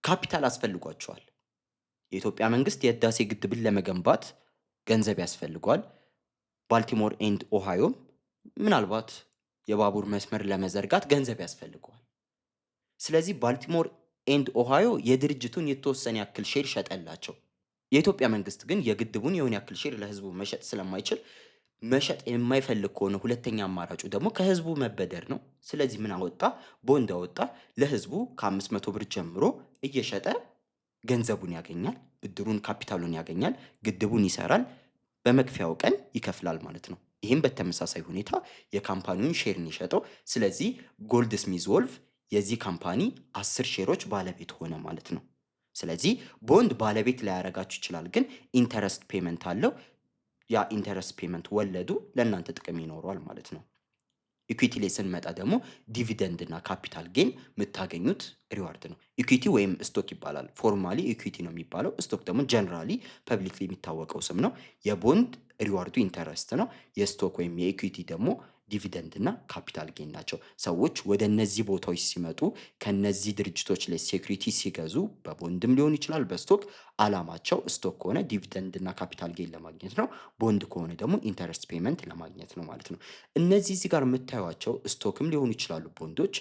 ካፒታል አስፈልጓቸዋል። የኢትዮጵያ መንግስት የህዳሴ ግድብን ለመገንባት ገንዘብ ያስፈልጓል። ባልቲሞር ኤንድ ኦሃዮም ምናልባት የባቡር መስመር ለመዘርጋት ገንዘብ ያስፈልገዋል። ስለዚህ ባልቲሞር ኤንድ ኦሃዮ የድርጅቱን የተወሰነ ያክል ሼር ሸጠላቸው። የኢትዮጵያ መንግስት ግን የግድቡን የሆነ ያክል ሼር ለህዝቡ መሸጥ ስለማይችል መሸጥ የማይፈልግ ከሆነ ሁለተኛ አማራጩ ደግሞ ከህዝቡ መበደር ነው። ስለዚህ ምን አወጣ? ቦንድ አወጣ። ለህዝቡ ከ500 ብር ጀምሮ እየሸጠ ገንዘቡን ያገኛል፣ ብድሩን ካፒታሉን ያገኛል፣ ግድቡን ይሰራል፣ በመክፈያው ቀን ይከፍላል ማለት ነው። ይህም በተመሳሳይ ሁኔታ የካምፓኒውን ሼርን የሸጠው። ስለዚህ ጎልድ ስሚዝ ወልፍ የዚህ ካምፓኒ 10 ሼሮች ባለቤት ሆነ ማለት ነው። ስለዚህ ቦንድ ባለቤት ላያረጋችሁ ይችላል፣ ግን ኢንተረስት ፔመንት አለው። ያ ኢንተረስት ፔመንት ወለዱ ለእናንተ ጥቅም ይኖረዋል ማለት ነው። ኢኩዊቲ ላይ ስንመጣ ደግሞ ዲቪደንድ እና ካፒታል ጌን የምታገኙት ሪዋርድ ነው። ኢኩዊቲ ወይም ስቶክ ይባላል። ፎርማሊ ኢኩዊቲ ነው የሚባለው። ስቶክ ደግሞ ጀነራሊ ፐብሊክሊ የሚታወቀው ስም ነው። የቦንድ ሪዋርዱ ኢንተረስት ነው። የስቶክ ወይም የኢኩዊቲ ደግሞ ዲቪደንድ እና ካፒታል ጌን ናቸው። ሰዎች ወደ እነዚህ ቦታዎች ሲመጡ ከነዚህ ድርጅቶች ላይ ሴኩሪቲ ሲገዙ በቦንድም ሊሆን ይችላል በስቶክ አላማቸው ስቶክ ከሆነ ዲቪደንድ እና ካፒታል ጌን ለማግኘት ነው። ቦንድ ከሆነ ደግሞ ኢንተረስት ፔመንት ለማግኘት ነው ማለት ነው። እነዚህ እዚህ ጋር የምታዩቸው ስቶክም ሊሆኑ ይችላሉ። ቦንዶች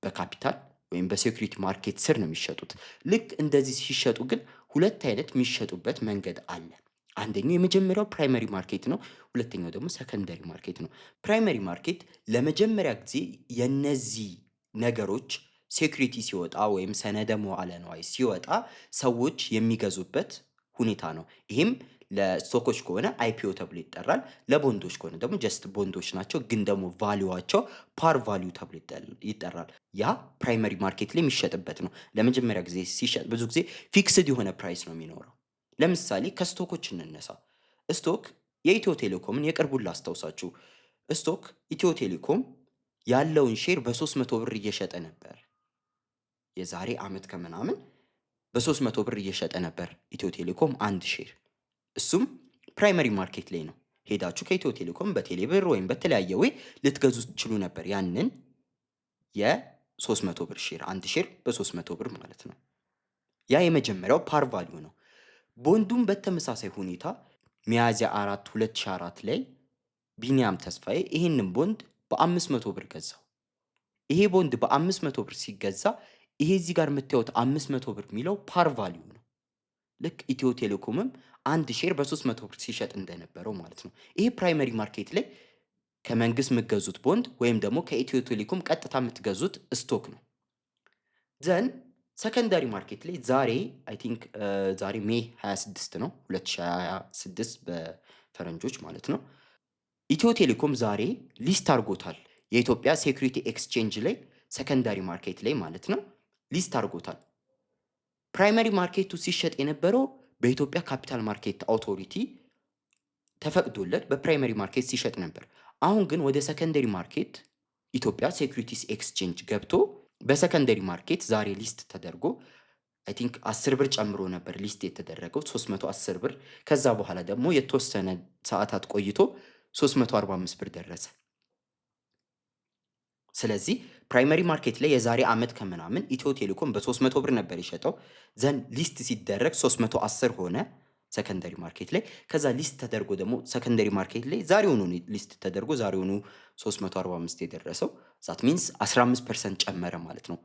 በካፒታል ወይም በሴኩሪቲ ማርኬት ስር ነው የሚሸጡት። ልክ እንደዚህ ሲሸጡ ግን ሁለት አይነት የሚሸጡበት መንገድ አለ። አንደኛው የመጀመሪያው ፕራይመሪ ማርኬት ነው። ሁለተኛው ደግሞ ሰከንደሪ ማርኬት ነው። ፕራይመሪ ማርኬት ለመጀመሪያ ጊዜ የነዚህ ነገሮች ሴኩሪቲ ሲወጣ ወይም ሰነደ መዋዕለ ንዋይ ሲወጣ ሰዎች የሚገዙበት ሁኔታ ነው። ይሄም ለስቶኮች ከሆነ አይፒኦ ተብሎ ይጠራል። ለቦንዶች ከሆነ ደግሞ ጀስት ቦንዶች ናቸው፣ ግን ደግሞ ቫሊዋቸው ፓር ቫሊዩ ተብሎ ይጠራል። ያ ፕራይመሪ ማርኬት ላይ የሚሸጥበት ነው። ለመጀመሪያ ጊዜ ሲሸጥ ብዙ ጊዜ ፊክስድ የሆነ ፕራይስ ነው የሚኖረው። ለምሳሌ ከስቶኮች እንነሳ። ስቶክ የኢትዮ ቴሌኮምን የቅርቡን ላስታውሳችሁ። ስቶክ ኢትዮ ቴሌኮም ያለውን ሼር በ300 ብር እየሸጠ ነበር። የዛሬ ዓመት ከምናምን በ300 ብር እየሸጠ ነበር ኢትዮ ቴሌኮም አንድ ሼር። እሱም ፕራይመሪ ማርኬት ላይ ነው። ሄዳችሁ ከኢትዮ ቴሌኮም በቴሌ ብር ወይም በተለያየ ወይ ልትገዙ ትችሉ ነበር። ያንን የ300 ብር ሼር አንድ ሼር በ300 ብር ማለት ነው። ያ የመጀመሪያው ፓር ቫሊዩ ነው። ቦንዱም በተመሳሳይ ሁኔታ ሚያዝያ 4 2004 ላይ ቢኒያም ተስፋዬ ይሄንን ቦንድ በ500 ብር ገዛው። ይሄ ቦንድ በ500 ብር ሲገዛ ይሄ እዚህ ጋር የምታዩት 500 ብር የሚለው ፓር ቫሊዩ ነው። ልክ ኢትዮ ቴሌኮምም አንድ ሼር በ300 ብር ሲሸጥ እንደነበረው ማለት ነው። ይሄ ፕራይመሪ ማርኬት ላይ ከመንግስት የምትገዙት ቦንድ ወይም ደግሞ ከኢትዮ ቴሌኮም ቀጥታ የምትገዙት ስቶክ ነው። ዘን ሰከንዳሪ ማርኬት ላይ ዛሬ አይ ቲንክ ዛሬ ሜይ 26 ነው 2026 በፈረንጆች ማለት ነው። ኢትዮ ቴሌኮም ዛሬ ሊስት አድርጎታል የኢትዮጵያ ሴኩሪቲ ኤክስቼንጅ ላይ ሰከንዳሪ ማርኬት ላይ ማለት ነው ሊስት አድርጎታል። ፕራይመሪ ማርኬቱ ሲሸጥ የነበረው በኢትዮጵያ ካፒታል ማርኬት አውቶሪቲ ተፈቅዶለት በፕራይመሪ ማርኬት ሲሸጥ ነበር። አሁን ግን ወደ ሰከንደሪ ማርኬት ኢትዮጵያ ሴኩሪቲስ ኤክስቼንጅ ገብቶ በሰከንደሪ ማርኬት ዛሬ ሊስት ተደርጎ አይ ቲንክ 10 ብር ጨምሮ ነበር ሊስት የተደረገው 310 ብር። ከዛ በኋላ ደግሞ የተወሰነ ሰዓታት ቆይቶ 345 ብር ደረሰ። ስለዚህ ፕራይመሪ ማርኬት ላይ የዛሬ ዓመት ከምናምን ኢትዮ ቴሌኮም በ300 ብር ነበር የሸጠው። ዘን ሊስት ሲደረግ 310 ሆነ ሰከንደሪ ማርኬት ላይ። ከዛ ሊስት ተደርጎ ደግሞ ሰከንደሪ ማርኬት ላይ ዛሬውኑ ሊስት ተደርጎ ዛሬውኑ 345 የደረሰው ዛት ሚንስ 15% ጨመረ ማለት ነው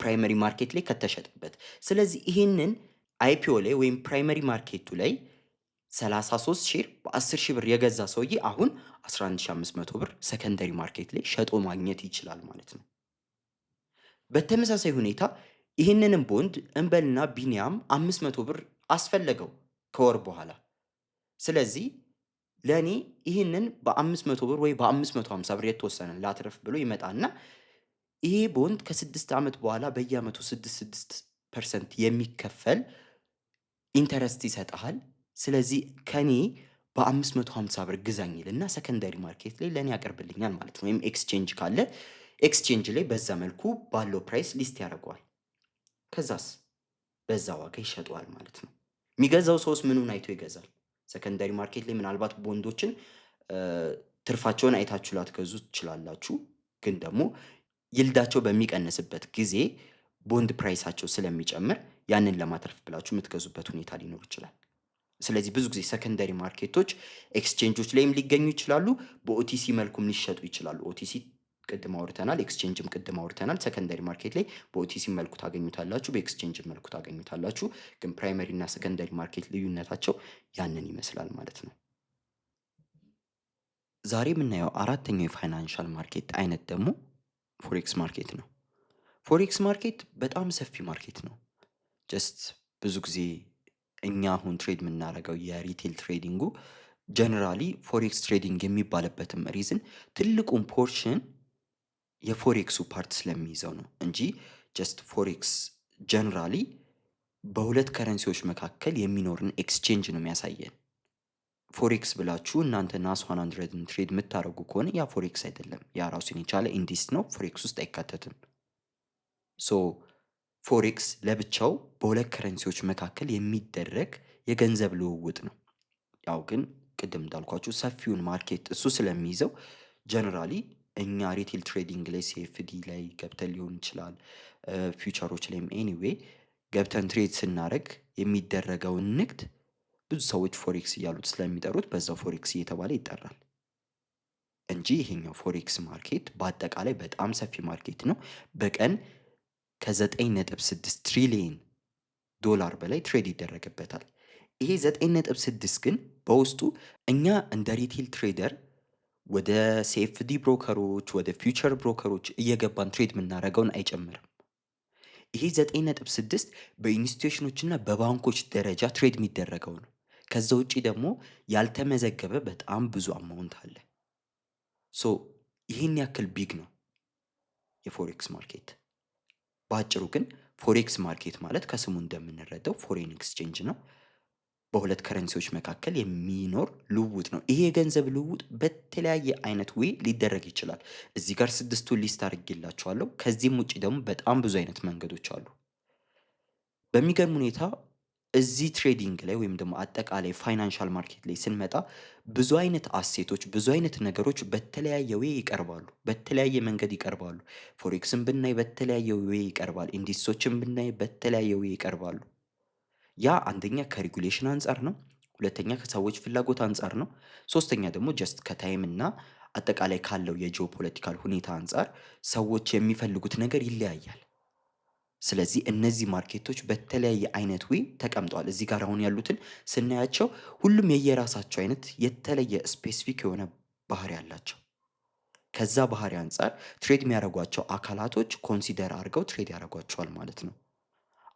ፕራይመሪ ማርኬት ላይ ከተሸጠበት። ስለዚህ ይሄንን አይፒኦ ላይ ወይም ፕራይመሪ ማርኬቱ ላይ 33 ሼር በ10 ሺህ ብር የገዛ ሰውዬ አሁን 11500 ብር ሰከንደሪ ማርኬት ላይ ሸጦ ማግኘት ይችላል ማለት ነው። በተመሳሳይ ሁኔታ ይህንንም ቦንድ እንበልና ቢኒያም 500 ብር አስፈለገው ከወር በኋላ። ስለዚህ ለኔ ይህንን በ500 ብር ወይ በ550 ብር የተወሰነ ላትረፍ ብሎ ይመጣና ይሄ ቦንድ ከ6 ዓመት በኋላ በየዓመቱ 6% የሚከፈል ኢንተረስት ይሰጣል። ስለዚህ ከኔ በ550 ብር ግዛኝ ይልና ሰከንደሪ ማርኬት ላይ ለኔ ያቀርብልኛል ማለት ነው። ወይም ኤክስቼንጅ ካለ ኤክስቼንጅ ላይ በዛ መልኩ ባለው ፕራይስ ሊስት ያደርገዋል። ከዛስ በዛ ዋጋ ይሸጠዋል ማለት ነው። የሚገዛው ሰውስ ምኑን አይቶ ይገዛል? ሰከንደሪ ማርኬት ላይ ምናልባት ቦንዶችን ትርፋቸውን አይታችሁ ላትገዙ ትችላላችሁ። ግን ደግሞ ይልዳቸው በሚቀንስበት ጊዜ ቦንድ ፕራይሳቸው ስለሚጨምር ያንን ለማትረፍ ብላችሁ የምትገዙበት ሁኔታ ሊኖር ይችላል። ስለዚህ ብዙ ጊዜ ሰከንደሪ ማርኬቶች ኤክስቼንጆች ላይም ሊገኙ ይችላሉ፣ በኦቲሲ መልኩም ሊሸጡ ይችላሉ። ኦቲሲ ቅድም አውርተናል፣ ኤክስቼንጅም ቅድም አውርተናል። ሰከንደሪ ማርኬት ላይ በኦቲሲ መልኩ ታገኙታላችሁ፣ በኤክስቼንጅ መልኩ ታገኙታላችሁ። ግን ፕራይመሪ እና ሰከንደሪ ማርኬት ልዩነታቸው ያንን ይመስላል ማለት ነው። ዛሬ የምናየው አራተኛው የፋይናንሻል ማርኬት አይነት ደግሞ ፎሬክስ ማርኬት ነው። ፎሬክስ ማርኬት በጣም ሰፊ ማርኬት ነው። ጀስት ብዙ ጊዜ እኛ አሁን ትሬድ የምናደርገው የሪቴል ትሬዲንጉ ጀነራሊ ፎሬክስ ትሬዲንግ የሚባልበትም ሪዝን ትልቁን ፖርሽን የፎሬክሱ ፓርት ስለሚይዘው ነው እንጂ ጀስት ፎሬክስ ጀነራሊ በሁለት ከረንሲዎች መካከል የሚኖርን ኤክስቼንጅ ነው የሚያሳየን። ፎሬክስ ብላችሁ እናንተ ናስ 100ን ትሬድ የምታደርጉ ከሆነ ያ ፎሬክስ አይደለም። ያ ራሱን የቻለ ኢንዲስ ነው፣ ፎሬክስ ውስጥ አይካተትም። ሶ ፎሬክስ ለብቻው በሁለት ከረንሲዎች መካከል የሚደረግ የገንዘብ ልውውጥ ነው። ያው ግን ቅድም እንዳልኳችሁ ሰፊውን ማርኬት እሱ ስለሚይዘው ጀነራሊ እኛ ሪቴል ትሬዲንግ ላይ ሲኤፍዲ ላይ ገብተን ሊሆን ይችላል፣ ፊውቸሮች ላይም ኤኒዌይ ገብተን ትሬድ ስናደርግ የሚደረገውን ንግድ ብዙ ሰዎች ፎሬክስ እያሉት ስለሚጠሩት በዛው ፎሬክስ እየተባለ ይጠራል እንጂ ይሄኛው ፎሬክስ ማርኬት በአጠቃላይ በጣም ሰፊ ማርኬት ነው። በቀን ከ9.6 ትሪሊየን ዶላር በላይ ትሬድ ይደረግበታል። ይሄ 9.6 ግን በውስጡ እኛ እንደ ሪቴል ትሬደር ወደ ሲኤፍዲ ብሮከሮች ወደ ፊውቸር ብሮከሮች እየገባን ትሬድ የምናደርገውን አይጨምርም። ይሄ 9.6 በኢንስቲትዩሽኖችና በባንኮች ደረጃ ትሬድ የሚደረገው ነው። ከዛ ውጪ ደግሞ ያልተመዘገበ በጣም ብዙ አማውንት አለ። ሶ ይህን ያክል ቢግ ነው የፎሬክስ ማርኬት። በአጭሩ ግን ፎሬክስ ማርኬት ማለት ከስሙ እንደምንረዳው ፎሬን ኤክስቼንጅ ነው። በሁለት ከረንሲዎች መካከል የሚኖር ልውውጥ ነው። ይሄ የገንዘብ ልውውጥ በተለያየ አይነት ዌይ ሊደረግ ይችላል። እዚህ ጋር ስድስቱን ሊስት አድርጌላችኋለሁ። ከዚህም ውጪ ደግሞ በጣም ብዙ አይነት መንገዶች አሉ። በሚገርም ሁኔታ እዚህ ትሬዲንግ ላይ ወይም ደግሞ አጠቃላይ ፋይናንሻል ማርኬት ላይ ስንመጣ ብዙ አይነት አሴቶች፣ ብዙ አይነት ነገሮች በተለያየ ዌይ ይቀርባሉ፣ በተለያየ መንገድ ይቀርባሉ። ፎሬክስን ብናይ በተለያየ ዌይ ይቀርባል። ኢንዲሶችን ብናይ በተለያየ ዌይ ይቀርባሉ። ያ አንደኛ ከሬጉሌሽን አንጻር ነው። ሁለተኛ ከሰዎች ፍላጎት አንጻር ነው። ሶስተኛ ደግሞ ጀስት ከታይም እና አጠቃላይ ካለው የጂኦፖለቲካል ሁኔታ አንጻር ሰዎች የሚፈልጉት ነገር ይለያያል። ስለዚህ እነዚህ ማርኬቶች በተለያየ አይነት ዌይ ተቀምጠዋል። እዚህ ጋር አሁን ያሉትን ስናያቸው ሁሉም የየራሳቸው አይነት የተለየ ስፔሲፊክ የሆነ ባህሪ አላቸው። ከዛ ባህሪ አንጻር ትሬድ የሚያደርጓቸው አካላቶች ኮንሲደር አድርገው ትሬድ ያደርጓቸዋል ማለት ነው።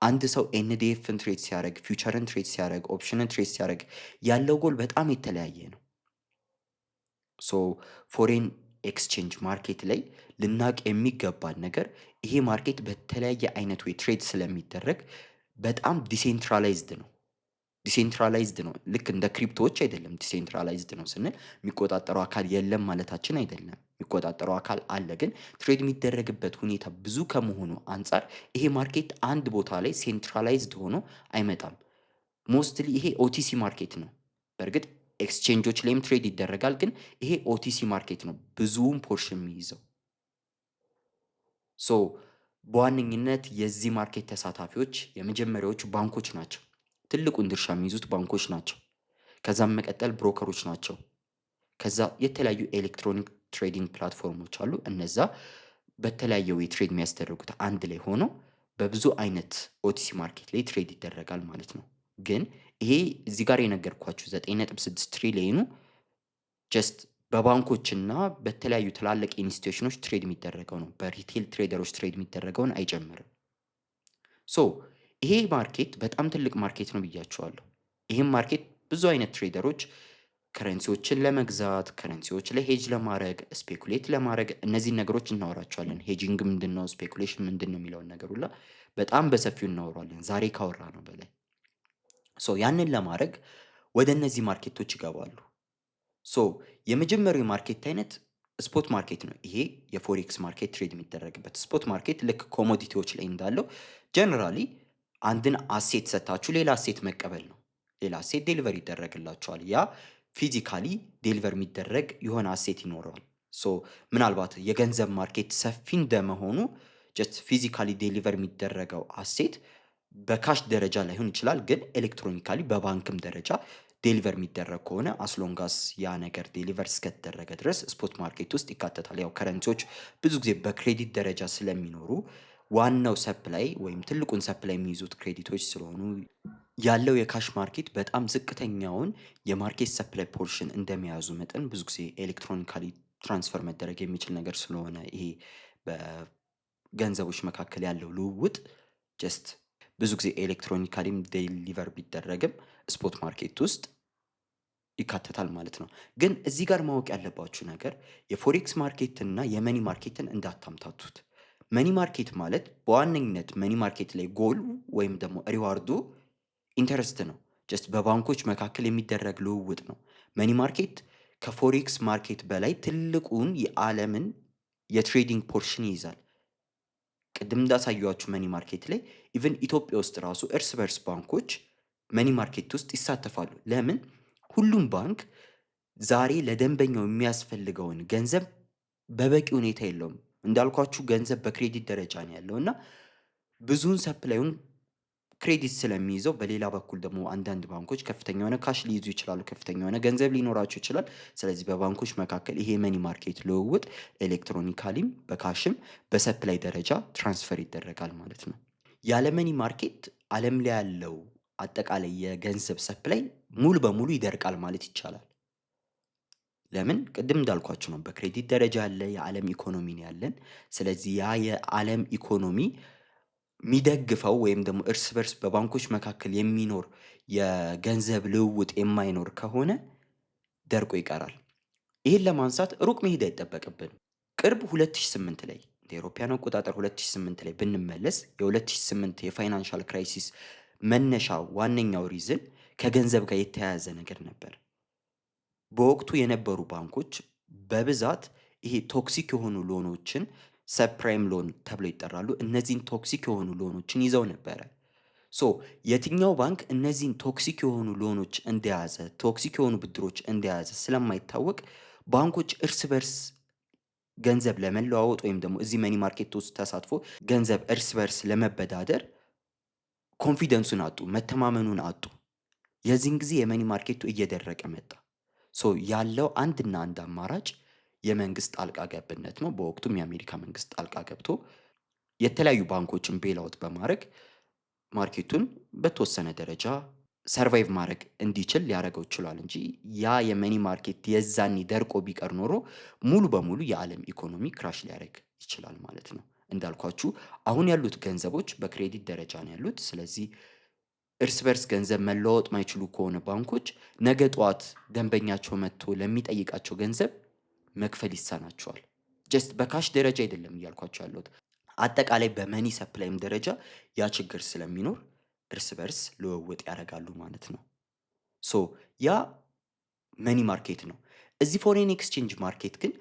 አንድ ሰው ኤንዲኤፍን ትሬድ ሲያደርግ፣ ፊውቸርን ትሬድ ሲያደርግ፣ ኦፕሽንን ትሬድ ሲያደርግ ያለው ጎል በጣም የተለያየ ነው። ሶ ፎሬን ኤክስቼንጅ ማርኬት ላይ ልናቅ የሚገባን ነገር ይሄ ማርኬት በተለያየ አይነት ዌይ ትሬድ ስለሚደረግ በጣም ዲሴንትራላይዝድ ነው። ዲሴንትራላይዝድ ነው። ልክ እንደ ክሪፕቶዎች አይደለም። ዲሴንትራላይዝድ ነው ስንል የሚቆጣጠረው አካል የለም ማለታችን አይደለም። የሚቆጣጠረው አካል አለ፣ ግን ትሬድ የሚደረግበት ሁኔታ ብዙ ከመሆኑ አንጻር ይሄ ማርኬት አንድ ቦታ ላይ ሴንትራላይዝድ ሆኖ አይመጣም። ሞስትሊ ይሄ ኦቲሲ ማርኬት ነው። በእርግጥ ኤክስቼንጆች ላይም ትሬድ ይደረጋል፣ ግን ይሄ ኦቲሲ ማርኬት ነው ብዙውን ፖርሽን የሚይዘው። ሶ በዋነኝነት የዚህ ማርኬት ተሳታፊዎች የመጀመሪያዎቹ ባንኮች ናቸው። ትልቁን ድርሻ የሚይዙት ባንኮች ናቸው። ከዛም መቀጠል ብሮከሮች ናቸው። ከዛ የተለያዩ ኤሌክትሮኒክ ትሬዲንግ ፕላትፎርሞች አሉ። እነዛ በተለያየ ዌይ ትሬድ የሚያስደርጉት አንድ ላይ ሆኖ በብዙ አይነት ኦቲሲ ማርኬት ላይ ትሬድ ይደረጋል ማለት ነው። ግን ይሄ እዚህ ጋር የነገርኳችሁ 9.6 ትሪሊየኑ ጀስት በባንኮችና በተለያዩ ትላልቅ ኢንስቲትዩሽኖች ትሬድ የሚደረገው ነው። በሪቴል ትሬደሮች ትሬድ የሚደረገውን አይጨምርም። ሶ ይሄ ማርኬት በጣም ትልቅ ማርኬት ነው ብያችኋለሁ። ይህም ማርኬት ብዙ አይነት ትሬደሮች ከረንሲዎችን ለመግዛት፣ ከረንሲዎች ላይ ሄጅ ለማድረግ፣ ስፔኩሌት ለማድረግ እነዚህን ነገሮች እናወራቸዋለን። ሄጂንግ ምንድን ነው፣ ስፔኩሌሽን ምንድን ነው የሚለውን ነገር ሁላ በጣም በሰፊው እናወራለን ዛሬ ካወራ ነው በላይ። ሶ ያንን ለማድረግ ወደ እነዚህ ማርኬቶች ይገባሉ። ሶ የመጀመሪያው የማርኬት አይነት ስፖት ማርኬት ነው። ይሄ የፎሬክስ ማርኬት ትሬድ የሚደረግበት ስፖት ማርኬት ልክ ኮሞዲቲዎች ላይ እንዳለው ጀነራሊ አንድን አሴት ሰታችሁ ሌላ አሴት መቀበል ነው። ሌላ አሴት ዴሊቨር ይደረግላችኋል። ያ ፊዚካሊ ዴሊቨር የሚደረግ የሆነ አሴት ይኖረዋል። ሶ ምናልባት የገንዘብ ማርኬት ሰፊ እንደመሆኑ ጀስት ፊዚካሊ ዴሊቨር የሚደረገው አሴት በካሽ ደረጃ ላይሆን ይችላል፣ ግን ኤሌክትሮኒካሊ በባንክም ደረጃ ዴሊቨር የሚደረግ ከሆነ አስሎንጋስ ያ ነገር ዴሊቨር እስከተደረገ ድረስ ስፖት ማርኬት ውስጥ ይካተታል። ያው ከረንሲዎች ብዙ ጊዜ በክሬዲት ደረጃ ስለሚኖሩ ዋናው ሰፕላይ ወይም ትልቁን ሰፕላይ የሚይዙት ክሬዲቶች ስለሆኑ ያለው የካሽ ማርኬት በጣም ዝቅተኛውን የማርኬት ሰፕላይ ፖርሽን እንደመያዙ መጠን ብዙ ጊዜ ኤሌክትሮኒካሊ ትራንስፈር መደረግ የሚችል ነገር ስለሆነ ይሄ በገንዘቦች መካከል ያለው ልውውጥ ጀስት ብዙ ጊዜ ኤሌክትሮኒካሊም ዴሊቨር ቢደረግም ስፖት ማርኬት ውስጥ ይካተታል ማለት ነው። ግን እዚህ ጋር ማወቅ ያለባችሁ ነገር የፎሬክስ ማርኬት እና የመኒ ማርኬትን እንዳታምታቱት። መኒ ማርኬት ማለት በዋነኝነት መኒ ማርኬት ላይ ጎል ወይም ደግሞ ሪዋርዱ ኢንተረስት ነው። ጀስት በባንኮች መካከል የሚደረግ ልውውጥ ነው። መኒ ማርኬት ከፎሬክስ ማርኬት በላይ ትልቁን የዓለምን የትሬዲንግ ፖርሽን ይይዛል። ቅድም እንዳሳየኋችሁ መኒ ማርኬት ላይ ኢቨን ኢትዮጵያ ውስጥ ራሱ እርስ በርስ ባንኮች መኒ ማርኬት ውስጥ ይሳተፋሉ። ለምን? ሁሉም ባንክ ዛሬ ለደንበኛው የሚያስፈልገውን ገንዘብ በበቂ ሁኔታ የለውም። እንዳልኳችሁ ገንዘብ በክሬዲት ደረጃ ነው ያለው እና ብዙውን ሰፕላዩን ክሬዲት ስለሚይዘው፣ በሌላ በኩል ደግሞ አንዳንድ ባንኮች ከፍተኛ የሆነ ካሽ ሊይዙ ይችላሉ፣ ከፍተኛ የሆነ ገንዘብ ሊኖራቸው ይችላል። ስለዚህ በባንኮች መካከል ይሄ መኒ ማርኬት ልውውጥ ኤሌክትሮኒካሊም በካሽም በሰፕላይ ደረጃ ትራንስፈር ይደረጋል ማለት ነው። ያለ መኒ ማርኬት ዓለም ላይ ያለው አጠቃላይ የገንዘብ ሰፕላይ ሙሉ በሙሉ ይደርቃል ማለት ይቻላል። ለምን? ቅድም እንዳልኳችሁ ነው። በክሬዲት ደረጃ ያለ የዓለም ኢኮኖሚ ነው ያለን። ስለዚህ ያ የዓለም ኢኮኖሚ የሚደግፈው ወይም ደግሞ እርስ በርስ በባንኮች መካከል የሚኖር የገንዘብ ልውውጥ የማይኖር ከሆነ ደርቆ ይቀራል። ይህን ለማንሳት ሩቅ መሄድ አይጠበቅብንም። ቅርብ 2008 ላይ እንደ አውሮፓውያን አቆጣጠር 2008 ላይ ብንመለስ የ2008 የፋይናንሻል ክራይሲስ መነሻ ዋነኛው ሪዝን ከገንዘብ ጋር የተያያዘ ነገር ነበር። በወቅቱ የነበሩ ባንኮች በብዛት ይሄ ቶክሲክ የሆኑ ሎኖችን ሰብፕራይም ሎን ተብለው ይጠራሉ። እነዚህን ቶክሲክ የሆኑ ሎኖችን ይዘው ነበረ። ሶ የትኛው ባንክ እነዚህን ቶክሲክ የሆኑ ሎኖች እንደያዘ ቶክሲክ የሆኑ ብድሮች እንደያዘ ስለማይታወቅ ባንኮች እርስ በርስ ገንዘብ ለመለዋወጥ ወይም ደግሞ እዚህ መኒ ማርኬት ውስጥ ተሳትፎ ገንዘብ እርስ በርስ ለመበዳደር ኮንፊደንሱን አጡ፣ መተማመኑን አጡ። የዚህን ጊዜ የመኒ ማርኬቱ እየደረቀ መጣ። ሶ ያለው አንድና አንድ አማራጭ የመንግስት ጣልቃ ገብነት ነው። በወቅቱም የአሜሪካ መንግስት ጣልቃ ገብቶ የተለያዩ ባንኮችን ቤላውት በማድረግ ማርኬቱን በተወሰነ ደረጃ ሰርቫይቭ ማድረግ እንዲችል ሊያደርገው ችሏል እንጂ ያ የመኒ ማርኬት የዛኔ ደርቆ ቢቀር ኖሮ ሙሉ በሙሉ የዓለም ኢኮኖሚ ክራሽ ሊያደርግ ይችላል ማለት ነው። እንዳልኳችሁ አሁን ያሉት ገንዘቦች በክሬዲት ደረጃ ነው ያሉት። ስለዚህ እርስ በርስ ገንዘብ መለዋወጥ ማይችሉ ከሆነ ባንኮች ነገ ጠዋት ደንበኛቸው መጥቶ ለሚጠይቃቸው ገንዘብ መክፈል ይሳናቸዋል። ጀስት በካሽ ደረጃ አይደለም እያልኳቸው ያለሁት፣ አጠቃላይ በመኒ ሰፕላይም ደረጃ ያ ችግር ስለሚኖር እርስ በርስ ልውውጥ ያደርጋሉ ማለት ነው። ሶ ያ መኒ ማርኬት ነው። እዚህ ፎሬን ኤክስቼንጅ ማርኬት ግን